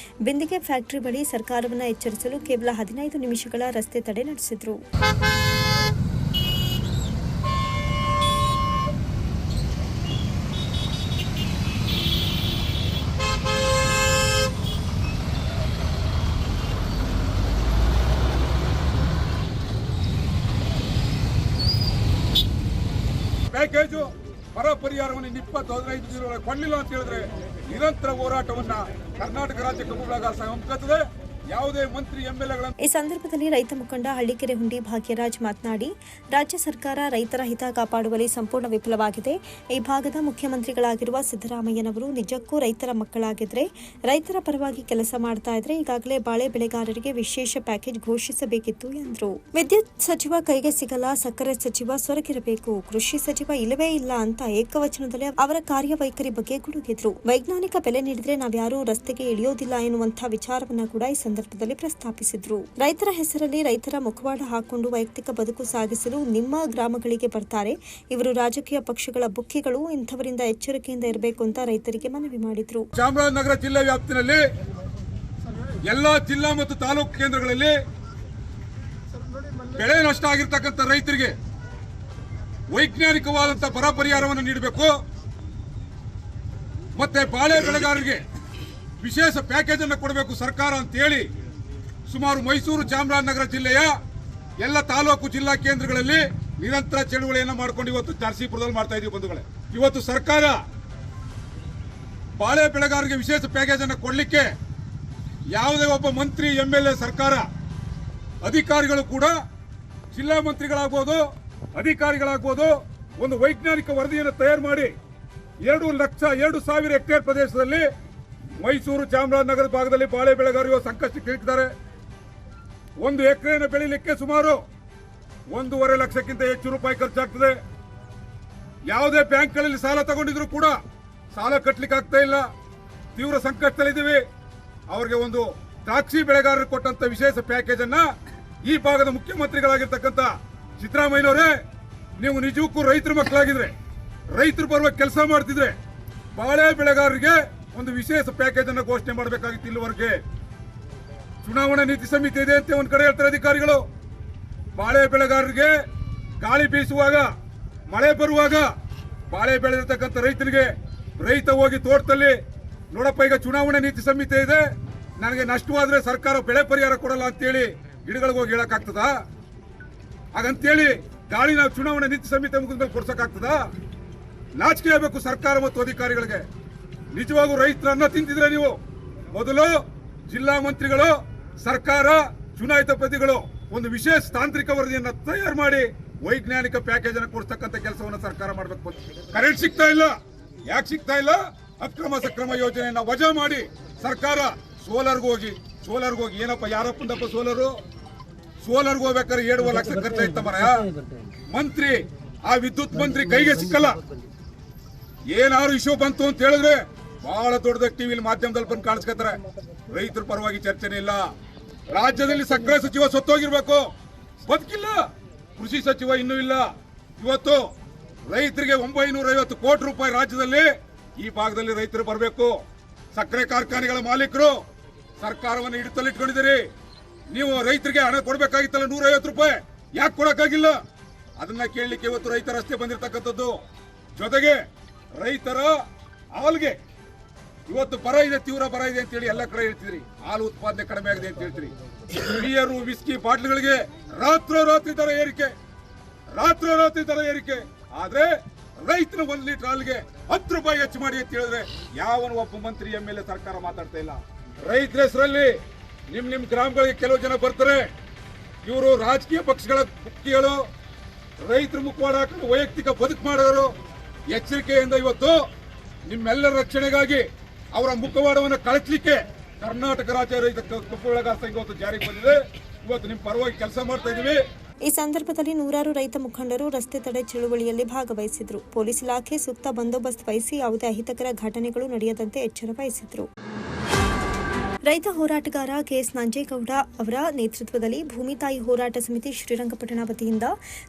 ಬಿಂದಿಗೆ ಫ್ಯಾಕ್ಟರಿ ಬಳಿ ಸರ್ಕಾರವನ್ನು ಎಚ್ಚರಿಸಲು ಕೇವಲ 15 ನಿಮಿಷಗಳ ರಸ್ತೆ ತಡೆ ನಡೆಸಿದರು. ಪ್ಯಾಕೇಜು ಬರ ಪರಿಹಾರವನ್ನು 25 ದಿನಗಳ ಕೊಡಲಿಲ್ಲ ಅಂತ ಹೇಳಿದ್ರೆ ನಿರಂತರ ಹೋರಾಟವನ್ನ ಕರ್ನಾಟಕ ರಾಜ್ಯ ಕಬ್ಬು ಬೆಳೆಗಾರರ ಸಂಘ ಹಮ್ಮಿಕೊಳ್ಳುತ್ತದೆ. ಯಾವುದೇ ಮಂತ್ರಿ ಎಂಎಲ್ಎಗಳನ್ನು ಈ ಸಂದರ್ಭದಲ್ಲಿ ರೈತ ಮುಖಂಡ ಹಳ್ಳಿಕೆರೆ ಹುಂಡಿ ಭಾಗ್ಯರಾಜ್ ಮಾತನಾಡಿ, ರಾಜ್ಯ ಸರ್ಕಾರ ರೈತರ ಹಿತ ಕಾಪಾಡುವಲ್ಲಿ ಸಂಪೂರ್ಣ ವಿಫಲವಾಗಿದೆ. ಈ ಭಾಗದ ಮುಖ್ಯಮಂತ್ರಿಗಳಾಗಿರುವ ಸಿದ್ದರಾಮಯ್ಯನವರು ನಿಜಕ್ಕೂ ರೈತರ ಮಕ್ಕಳಾಗಿದ್ರೆ ರೈತರ ಪರವಾಗಿ ಕೆಲಸ ಮಾಡ್ತಾ ಇದ್ರೆ ಈಗಾಗಲೇ ಬಾಳೆ ಬೆಳೆಗಾರರಿಗೆ ವಿಶೇಷ ಪ್ಯಾಕೇಜ್ ಘೋಷಿಸಬೇಕಿತ್ತು ಎಂದರು. ವಿದ್ಯುತ್ ಸಚಿವ ಕೈಗೆ ಸಿಗಲ್ಲ, ಸಕ್ಕರೆ ಸಚಿವ ಸೊರಗಿರಬೇಕು, ಕೃಷಿ ಸಚಿವ ಇಲ್ಲವೇ ಇಲ್ಲ ಅಂತ ಏಕವಚನದಲ್ಲಿ ಅವರ ಕಾರ್ಯವೈಖರಿ ಬಗ್ಗೆ ಗುಡುಗಿದ್ರು. ವೈಜ್ಞಾನಿಕ ಬೆಲೆ ನೀಡಿದ್ರೆ ನಾವ್ಯಾರೂ ರಸ್ತೆಗೆ ಇಳಿಯೋದಿಲ್ಲ ಎನ್ನುವಂತಹ ವಿಚಾರವನ್ನ ಕೂಡ ಈ ಸಂದರ್ಭದಲ್ಲಿ ಪ್ರಸ್ತಾಪಿಸಿದರು. ರೈತರ ಹೆಸರಲ್ಲಿ ರೈತರ ಮುಖವಾಡ ಹಾಕೊಂಡು ವೈಯಕ್ತಿಕ ಬದುಕು ಸಾಗಿಸಲು ನಿಮ್ಮ ಗ್ರಾಮಗಳಿಗೆ ಬರ್ತಾರೆ. ಇವರು ರಾಜಕೀಯ ಪಕ್ಷಗಳ ಬುಕ್ಕಿಗಳು. ಇಂಥವರಿಂದ ಎಚ್ಚರಿಕೆಯಿಂದ ಇರಬೇಕು ಅಂತ ರೈತರಿಗೆ ಮನವಿ ಮಾಡಿದರು. ಚಾಮರಾಜನಗರ ಜಿಲ್ಲೆ ವ್ಯಾಪ್ತಿನಲ್ಲಿ ಎಲ್ಲ ಜಿಲ್ಲಾ ಮತ್ತು ತಾಲೂಕು ಕೇಂದ್ರಗಳಲ್ಲಿ ಬೆಳೆ ನಷ್ಟ ಆಗಿರ್ತಕ್ಕಂಥ ರೈತರಿಗೆ ವೈಜ್ಞಾನಿಕವಾದಂತಹ ಬರ ಪರಿಹಾರವನ್ನು ನೀಡಬೇಕು. ಮತ್ತೆ ಬಾಳೆ ಬೆಳೆಗಾರರಿಗೆ ವಿಶೇಷ ಪ್ಯಾಕೇಜ್ ಅನ್ನು ಕೊಡಬೇಕು ಸರ್ಕಾರ ಅಂತ ಹೇಳಿ ಸುಮಾರು ಮೈಸೂರು ಚಾಮರಾಜನಗರ ಜಿಲ್ಲೆಯ ಎಲ್ಲ ತಾಲೂಕು ಜಿಲ್ಲಾ ಕೇಂದ್ರಗಳಲ್ಲಿ ನಿರಂತರ ಚಳುವಳಿಯನ್ನು ಮಾಡಿಕೊಂಡು ಇವತ್ತು ನರಸೀಪುರದಲ್ಲಿ ಮಾಡ್ತಾ ಇದೀವಿ ಬಂಧುಗಳೇ. ಇವತ್ತು ಸರ್ಕಾರ ಬಾಳೆ ಬೆಳೆಗಾರರಿಗೆ ವಿಶೇಷ ಪ್ಯಾಕೇಜ್ ಅನ್ನು ಕೊಡಲಿಕ್ಕೆ ಯಾವುದೇ ಒಬ್ಬ ಮಂತ್ರಿ MLA ಸರ್ಕಾರ ಅಧಿಕಾರಿಗಳು ಕೂಡ ಜಿಲ್ಲಾ ಮಂತ್ರಿಗಳಾಗ್ಬೋದು ಅಧಿಕಾರಿಗಳಾಗ್ಬೋದು ಒಂದು ವೈಜ್ಞಾನಿಕ ವರದಿಯನ್ನು ತಯಾರು ಮಾಡಿ 2,02,000 ಹೆಕ್ಟೇರ್ ಪ್ರದೇಶದಲ್ಲಿ ಮೈಸೂರು ಚಾಮರಾಜನಗರ ಭಾಗದಲ್ಲಿ ಬಾಳೆ ಬೆಳೆಗಾರರು ಸಂಕಷ್ಟಕ್ಕೆ ಇಳಿದಿದ್ದಾರೆ. 1 ಎಕರೆಯನ್ನು ಬೆಳೀಲಿಕ್ಕೆ ಸುಮಾರು 1.5 ಲಕ್ಷಕ್ಕಿಂತ ಹೆಚ್ಚು ರೂಪಾಯಿ ಖರ್ಚಾಗ್ತದೆ. ಯಾವುದೇ ಬ್ಯಾಂಕ್ಗಳಲ್ಲಿ ಸಾಲ ತಗೊಂಡಿದ್ರು ಕೂಡ ಸಾಲ ಕಟ್ಟಲಿಕ್ಕೆ ಆಗ್ತಾ ಇಲ್ಲ. ತೀವ್ರ ಸಂಕಷ್ಟದಲ್ಲಿದ್ದೀವಿ. ಅವರಿಗೆ ಒಂದು ದ್ರಾಕ್ಷಿ ಬೆಳೆಗಾರರು ಕೊಟ್ಟಂತ ವಿಶೇಷ ಪ್ಯಾಕೇಜ್ ಅನ್ನ ಈ ಭಾಗದ ಮುಖ್ಯಮಂತ್ರಿಗಳಾಗಿರ್ತಕ್ಕಂಥ ಸಿದ್ದರಾಮಯ್ಯನವರೇ, ನೀವು ನಿಜಕ್ಕೂ ರೈತರ ಮಕ್ಕಳಾಗಿದ್ರೆ, ರೈತರು ಬರುವ ಕೆಲಸ ಮಾಡ್ತಿದ್ರೆ ಬಾಳೆ ಬೆಳೆಗಾರರಿಗೆ ಒಂದು ವಿಶೇಷ ಪ್ಯಾಕೇಜ್ ಅನ್ನು ಘೋಷಣೆ ಮಾಡಬೇಕಾಗಿತ್ತು. ಇಲ್ಲಿವರೆಗೆ ಚುನಾವಣಾ ನೀತಿ ಸಮಿತಿ ಇದೆ ಅಂತ ಒಂದ್ ಕಡೆ ಹೇಳ್ತಾರೆ ಅಧಿಕಾರಿಗಳು. ಬಾಳೆ ಬೆಳೆಗಾರರಿಗೆ ಗಾಳಿ ಬೀಸುವಾಗ ಮಳೆ ಬರುವಾಗ ಬಾಳೆ ಬೆಳೆದಿರ್ತಕ್ಕಂಥ ರೈತರಿಗೆ ರೈತ ಹೋಗಿ ತೋಟದಲ್ಲಿ ನೋಡಪ್ಪ, ಈಗ ಚುನಾವಣಾ ನೀತಿ ಸಂಹಿತೆ ಇದೆ, ನನಗೆ ನಷ್ಟವಾದ್ರೆ ಸರ್ಕಾರ ಬೆಳೆ ಪರಿಹಾರ ಕೊಡಲ್ಲ ಅಂತೇಳಿ ಗಿಡಗಳಿಗೆ ಹೋಗಿ ಹೇಳಕ್ಕಾಗ್ತದ? ಹಾಗಂತೇಳಿ ಗಾಳಿ ನಾವು ಚುನಾವಣಾ ನೀತಿ ಸಂಹಿತೆ ಮುಗಿದ ಮೇಲೆ ಕೊಡ್ಸಕ್ಕಾಗ್ತದ? ನಾಚಿಕೆ ಆಗಬೇಕು ಸರ್ಕಾರ ಮತ್ತು ಅಧಿಕಾರಿಗಳಿಗೆ. ನಿಜವಾಗೂ ರೈತರನ್ನ ತಿಂತಿದ್ರೆ ನೀವು ಮೊದಲು ಜಿಲ್ಲಾ ಮಂತ್ರಿಗಳು, ಸರ್ಕಾರ, ಚುನಾಯಿತ ಪ್ರತಿಗಳು ಒಂದು ವಿಶೇಷ ತಾಂತ್ರಿಕ ವರದಿಯನ್ನ ತಯಾರು ಮಾಡಿ ವೈಜ್ಞಾನಿಕ ಪ್ಯಾಕೇಜ್ ಅನ್ನು ಕೊಡ್ತಕ್ಕಂಥ ಕೆಲಸವನ್ನು ಸರ್ಕಾರ ಮಾಡಬೇಕು. ಕರೆಂಟ್ ಸಿಗ್ತಾ ಇಲ್ಲ, ಯಾಕೆ ಸಿಗ್ತಾ ಇಲ್ಲ? ಅಕ್ರಮ ಸಕ್ರಮ ಯೋಜನೆಯನ್ನ ವಜಾ ಮಾಡಿ ಸರ್ಕಾರ ಸೋಲಾರ್ಗೆ ಹೋಗಿ ಏನಪ್ಪ ಯಾರಪ್ಪಂದಪ್ಪ ಸೋಲಾರ್ಗೆ ಹೋಗ್ಬೇಕಾದ್ರೆ 7 ಲಕ್ಷ ಖರ್ಚಾಯ್ತ ಮರ. ಮಂತ್ರಿ ಆ ವಿದ್ಯುತ್ ಮಂತ್ರಿ ಕೈಗೆ ಸಿಕ್ಕಲ್ಲ. ಏನಾದ್ರು ಇಶ್ಯೂ ಬಂತು ಅಂತ ಹೇಳಿದ್ರೆ ಬಹಳ ದೊಡ್ಡದಾಗಿ ಟಿವಿಲಿ ಮಾಧ್ಯಮದಲ್ಲಿ ಬಂದು ಕಾಣಿಸ್ಕೊತಾರೆ. ರೈತರ ಪರವಾಗಿ ಚರ್ಚೆನೇ ಇಲ್ಲ. ರಾಜ್ಯದಲ್ಲಿ ಸಕ್ಕರೆ ಸಚಿವ ಸತ್ತೋಗಿರ್ಬೇಕು, ಬದುಕಿಲ್ಲ. ಕೃಷಿ ಸಚಿವ ಇನ್ನೂ ಇಲ್ಲ. ಇವತ್ತು ರೈತರಿಗೆ 950 ಕೋಟಿ ರೂಪಾಯಿ ರಾಜ್ಯದಲ್ಲಿ ಈ ಭಾಗದಲ್ಲಿ ರೈತರು ಬರಬೇಕು. ಸಕ್ಕರೆ ಕಾರ್ಖಾನೆಗಳ ಮಾಲೀಕರು ಸರ್ಕಾರವನ್ನು ಹಿಡಿತಲ್ಲಿಟ್ಕೊಂಡಿದ್ದೀರಿ. ನೀವು ರೈತರಿಗೆ ಹಣ ಕೊಡಬೇಕಾಗಿತ್ತಲ್ಲ 150 ರೂಪಾಯಿ, ಯಾಕೆ ಕೊಡಕ್ಕಾಗಿಲ್ಲ? ಅದನ್ನ ಕೇಳಲಿಕ್ಕೆ ಇವತ್ತು ರೈತರ ರಸ್ತೆ ಬಂದಿರತಕ್ಕಂಥದ್ದು. ಜೊತೆಗೆ ರೈತರ ಹಾಲ್ಗೆ ಇವತ್ತು ಬರ ಇದೆ, ತೀವ್ರ ಬರ ಇದೆ ಅಂತೇಳಿ ಎಲ್ಲ ಕಡೆ ಹೇಳ್ತಿದ್ರಿ. ಹಾಲು ಉತ್ಪಾದನೆ ಕಡಿಮೆ ಆಗಿದೆ ಅಂತ ಹೇಳ್ತೀರಿ. ಬಿಯರು, ವಿಸ್ಕಿ ಬಾಟ್ಲಿಗಳಿಗೆ ರಾತ್ರೋರಾತ್ರಿ ದರ ಏರಿಕೆ. ಆದ್ರೆ ರೈತನ 1 ಲೀಟರ್ ಹಾಲಿಗೆ 10 ರೂಪಾಯಿ ಹೆಚ್ಚು ಮಾಡಿ ಅಂತ ಹೇಳಿದ್ರೆ ಯಾವನು ಒಬ್ಬ ಮಂತ್ರಿ MLA ಸರ್ಕಾರ ಮಾತಾಡ್ತಾ ಇಲ್ಲ. ರೈತರ ಹೆಸರಲ್ಲಿ ನಿಮ್ ಗ್ರಾಮಗಳಿಗೆ ಕೆಲವು ಜನ ಬರ್ತಾರೆ. ಇವರು ರಾಜಕೀಯ ಪಕ್ಷಗಳ ಬುಕ್ಕಿಗಳು, ರೈತರ ಮುಖವಾಡ ಹಾಕೊಂಡು ವೈಯಕ್ತಿಕ ಬದುಕು ಮಾಡೋರು. ಎಚ್ಚರಿಕೆಯಿಂದ ಇವತ್ತು ನಿಮ್ಮೆಲ್ಲರ ರಕ್ಷಣೆಗಾಗಿ ಅವರ ಮುಖವಾಡವನ್ನು ಕಳಚಲಿಕ್ಕೆ ಕರ್ನಾಟಕ ರಾಜ್ಯ ರೈತ ಕಬ್ಬು ಬೆಳೆಗಾರ ಸಂಘ ಇವತ್ತು ಜಾರಿಗೆ ಬಂದಿದೆ. ಇವತ್ತು ನಿಮ್ಮ ಪರವಾಗಿ ಕೆಲಸ ಮಾಡ್ತಾ ಇದೀವಿ. ಈ ಸಂದರ್ಭದಲ್ಲಿ ನೂರಾರು ರೈತ ಮುಖಂಡರು ರಸ್ತೆ ತಡೆ ಚಳುವಳಿಯಲ್ಲಿ ಭಾಗವಹಿಸಿದ್ರು. ಪೊಲೀಸ್ ಇಲಾಖೆ ಸೂಕ್ತ ಬಂದೋಬಸ್ತ್ ವಹಿಸಿ ಯಾವುದೇ ಅಹಿತಕರ ಘಟನೆಗಳು ನಡೆಯದಂತೆ ಎಚ್ಚರ ವಹಿಸಿದ್ರು. ರೈತ ಹೋರಾಟಗಾರ KS ನಂಜೇಗೌಡ ಅವರ ನೇತೃತ್ವದಲ್ಲಿ ಭೂಮಿ ತಾಯಿ ಹೋರಾಟ ಸಮಿತಿ ಶ್ರೀರಂಗಪಟ್ಟಣ ವತಿಯಿಂದ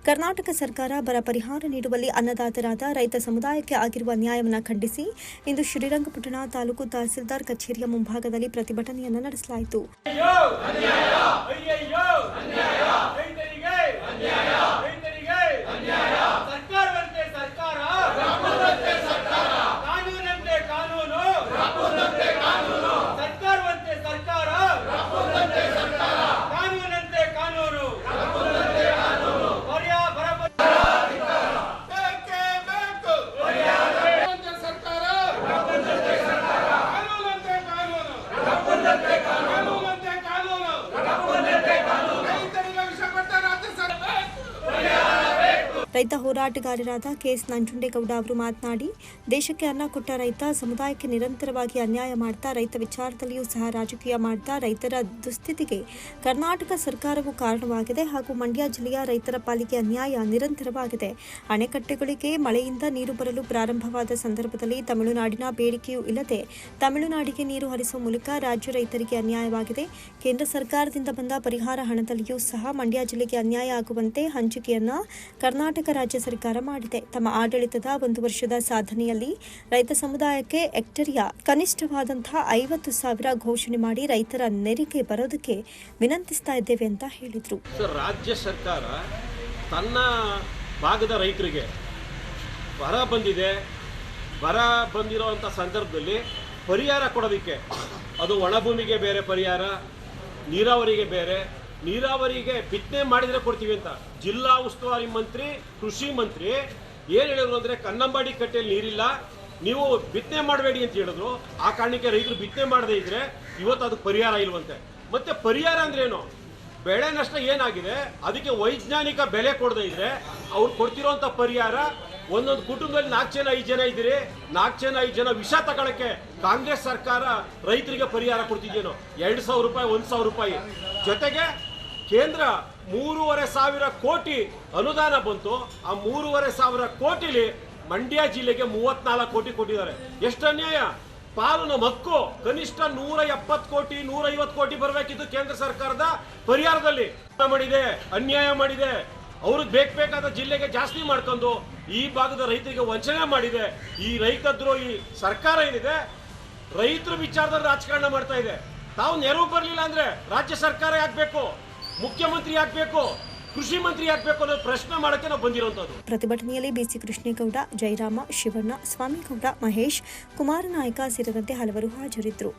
ಕರ್ನಾಟಕ ಸರ್ಕಾರ ಬರ ಪರಿಹಾರ ನೀಡುವಲ್ಲಿ ಅನ್ನದಾತರಾದ ರೈತ ಸಮುದಾಯಕ್ಕೆ ಆಗಿರುವ ನ್ಯಾಯವನ್ನು ಖಂಡಿಸಿ ಇಂದು ಶ್ರೀರಂಗಪಟ್ಟಣ ತಾಲೂಕು ತಹಸೀಲ್ದಾರ್ ಕಚೇರಿಯ ಮುಂಭಾಗದಲ್ಲಿ ಪ್ರತಿಭಟನೆಯನ್ನು ನಡೆಸಲಾಯಿತು. ಕಾನೂನು ರೈತ ಹೋರಾಟಗಾರರಾದ ಕೆಎಸ್ ನಂಜುಂಡೇಗೌಡ ಅವರು ಮಾತನಾಡಿ, ದೇಶಕ್ಕೆ ಅನ್ನ ಕೊಟ್ಟ ರೈತ ಸಮುದಾಯಕ್ಕೆ ನಿರಂತರವಾಗಿ ಅನ್ಯಾಯ ಮಾಡ್ತಾ, ರೈತ ವಿಚಾರದಲ್ಲಿಯೂ ಸಹ ರಾಜಕೀಯ ಮಾಡ್ತಾ ರೈತರ ದುಸ್ಥಿತಿಗೆ ಕರ್ನಾಟಕ ಸರ್ಕಾರವು ಕಾರಣವಾಗಿದೆ ಹಾಗೂ ಮಂಡ್ಯ ಜಿಲ್ಲೆಯ ರೈತರ ಪಾಲಿಗೆ ಅನ್ಯಾಯ ನಿರಂತರವಾಗಿದೆ. ಅಣೆಕಟ್ಟೆಗಳಿಗೆ ಮಳೆಯಿಂದ ನೀರು ಬರಲು ಪ್ರಾರಂಭವಾದ ಸಂದರ್ಭದಲ್ಲಿ ತಮಿಳುನಾಡಿನ ಬೇಡಿಕೆಯೂ ಇಲ್ಲದೆ ತಮಿಳುನಾಡಿಗೆ ನೀರು ಹರಿಸುವ ಮೂಲಕ ರಾಜ್ಯ ರೈತರಿಗೆ ಅನ್ಯಾಯವಾಗಿದೆ. ಕೇಂದ್ರ ಸರ್ಕಾರದಿಂದ ಬಂದ ಪರಿಹಾರ ಹಣದಲ್ಲಿಯೂ ಸಹ ಮಂಡ್ಯ ಜಿಲ್ಲೆಗೆ ಅನ್ಯಾಯ ಆಗುವಂತೆ ಹಂಚಿಕೆಯನ್ನ ಕರ್ನಾಟಕ ರಾಜ್ಯ ಸರ್ಕಾರ ಮಾಡಿದೆ. ತಮ್ಮ ಆಡಳಿತದ 1 ವರ್ಷದ ಸಾಧನೆಯಲ್ಲಿ ರೈತ ಸಮುದಾಯಕ್ಕೆ ಹೆಕ್ಟೇರಿಯ ಕನಿಷ್ಠವಾದಂತಹ 50,000 ಘೋಷಣೆ ಮಾಡಿ ರೈತರ ನೆರಿಗೆ ಬರೋದಕ್ಕೆ ವಿನಂತಿಸ್ತಾ ಇದ್ದೇವೆ ಅಂತ ಹೇಳಿದರು. ರಾಜ್ಯ ಸರ್ಕಾರ ತನ್ನ ಭಾಗದ ರೈತರಿಗೆ ಬರ ಬಂದಿದೆ, ಬರ ಬಂದಿರೋವಂಥ ಸಂದರ್ಭದಲ್ಲಿ ಪರಿಹಾರ ಕೊಡೋದಕ್ಕೆ ಅದು ಒಣಭೂಮಿಗೆ ಬೇರೆ ಪರಿಹಾರ, ನೀರಾವರಿಗೆ ಬೇರೆ, ನೀರಾವರಿಗೆ ಬಿತ್ತನೆ ಮಾಡಿದರೆ ಕೊಡ್ತೀವಿ ಅಂತ ಜಿಲ್ಲಾ ಉಸ್ತುವಾರಿ ಮಂತ್ರಿ, ಕೃಷಿ ಮಂತ್ರಿ ಏನು ಹೇಳಿದ್ರು ಅಂದರೆ ಕನ್ನಂಬಾಡಿ ಕಟ್ಟೆಯಲ್ಲಿ ನೀರಿಲ್ಲ, ನೀವು ಬಿತ್ತನೆ ಮಾಡಬೇಡಿ ಅಂತ ಹೇಳಿದ್ರು. ಆ ಕಾರಣಕ್ಕೆ ರೈತರು ಬಿತ್ತನೆ ಮಾಡದೇ ಇದ್ದರೆ ಇವತ್ತು ಅದಕ್ಕೆ ಪರಿಹಾರ ಇಲ್ವಂತೆ. ಮತ್ತು ಪರಿಹಾರ ಅಂದ್ರೇನು? ಬೆಳೆ ನಷ್ಟ ಏನಾಗಿದೆ ಅದಕ್ಕೆ ವೈಜ್ಞಾನಿಕ ಬೆಲೆ ಕೊಡದೇ ಇದ್ರೆ ಅವ್ರು ಕೊಡ್ತಿರೋಂಥ ಪರಿಹಾರ, ಒಂದೊಂದು ಕುಟುಂಬದಲ್ಲಿ 4 ಜನ 5 ಜನ ಇದ್ದೀರಿ, 4 ಜನ 5 ಜನ ವಿಷ ತಗೊಳ್ಳಕ್ಕೆ ಕಾಂಗ್ರೆಸ್ ಸರ್ಕಾರ ರೈತರಿಗೆ ಪರಿಹಾರ ಕೊಡ್ತಿದ್ದೇನೋ 2,000 ರೂಪಾಯಿ 1,000 ರೂಪಾಯಿ. ಜೊತೆಗೆ ಕೇಂದ್ರ 3,500 ಕೋಟಿ ಅನುದಾನ ಬಂತು. ಆ 3,500 ಕೋಟಿಲಿ ಮಂಡ್ಯ ಜಿಲ್ಲೆಗೆ 34 ಕೋಟಿ ಕೊಟ್ಟಿದ್ದಾರೆ. ಎಷ್ಟು ಅನ್ಯಾಯ! ಪಾಲು ನಮ್ಮ ಹಕ್ಕು ಕನಿಷ್ಠ 170 ಕೋಟಿ 150 ಕೋಟಿ ಬರಬೇಕಿತ್ತು ಕೇಂದ್ರ ಸರ್ಕಾರದ ಪರಿಹಾರದಲ್ಲಿ. ಮಾಡಿದೆ, ಅನ್ಯಾಯ ಮಾಡಿದೆ. ಅವ್ರಿಗೆ ಬೇಕಾದ ಜಿಲ್ಲೆಗೆ ಜಾಸ್ತಿ ಮಾಡ್ಕೊಂಡು ಈ ಭಾಗದ ರೈತರಿಗೆ ವಂಚನೆ ಮಾಡಿದೆ. ಈ ರೈತ ದ್ರೋಹಿ ಸರ್ಕಾರ ಏನಿದೆ ರೈತರ ವಿಚಾರದಲ್ಲಿ ರಾಜಕಾರಣ ಮಾಡ್ತಾ ಇದೆ. ತಾವು ನೆರವು ಬರಲಿಲ್ಲ ಅಂದ್ರೆ ರಾಜ್ಯ ಸರ್ಕಾರ ಯಾಕಬೇಕು, ಮುಖ್ಯಮಂತ್ರಿ ಯಾಕಬೇಕು, ಕೃಷಿ ಮಂತ್ರಿ ಯಾಕಬೇಕು ಅನ್ನೋ ಪ್ರಶ್ನೆ ಮಾಡಕ್ಕೆ ನಾವು ಬಂದಿರುವಂತದ್ದು. ಪ್ರತಿಭಟನೆಯಲ್ಲಿ ಬಿಸಿ ಕೃಷ್ಣೇಗೌಡ, ಜಯರಾಮ, ಶಿವಣ್ಣ, ಸ್ವಾಮಿಗೌಡ, ಮಹೇಶ್, ಕುಮಾರನಾಯಕ ಸೇರಿದಂತೆ ಹಲವರು ಹಾಜರಿದ್ದರು.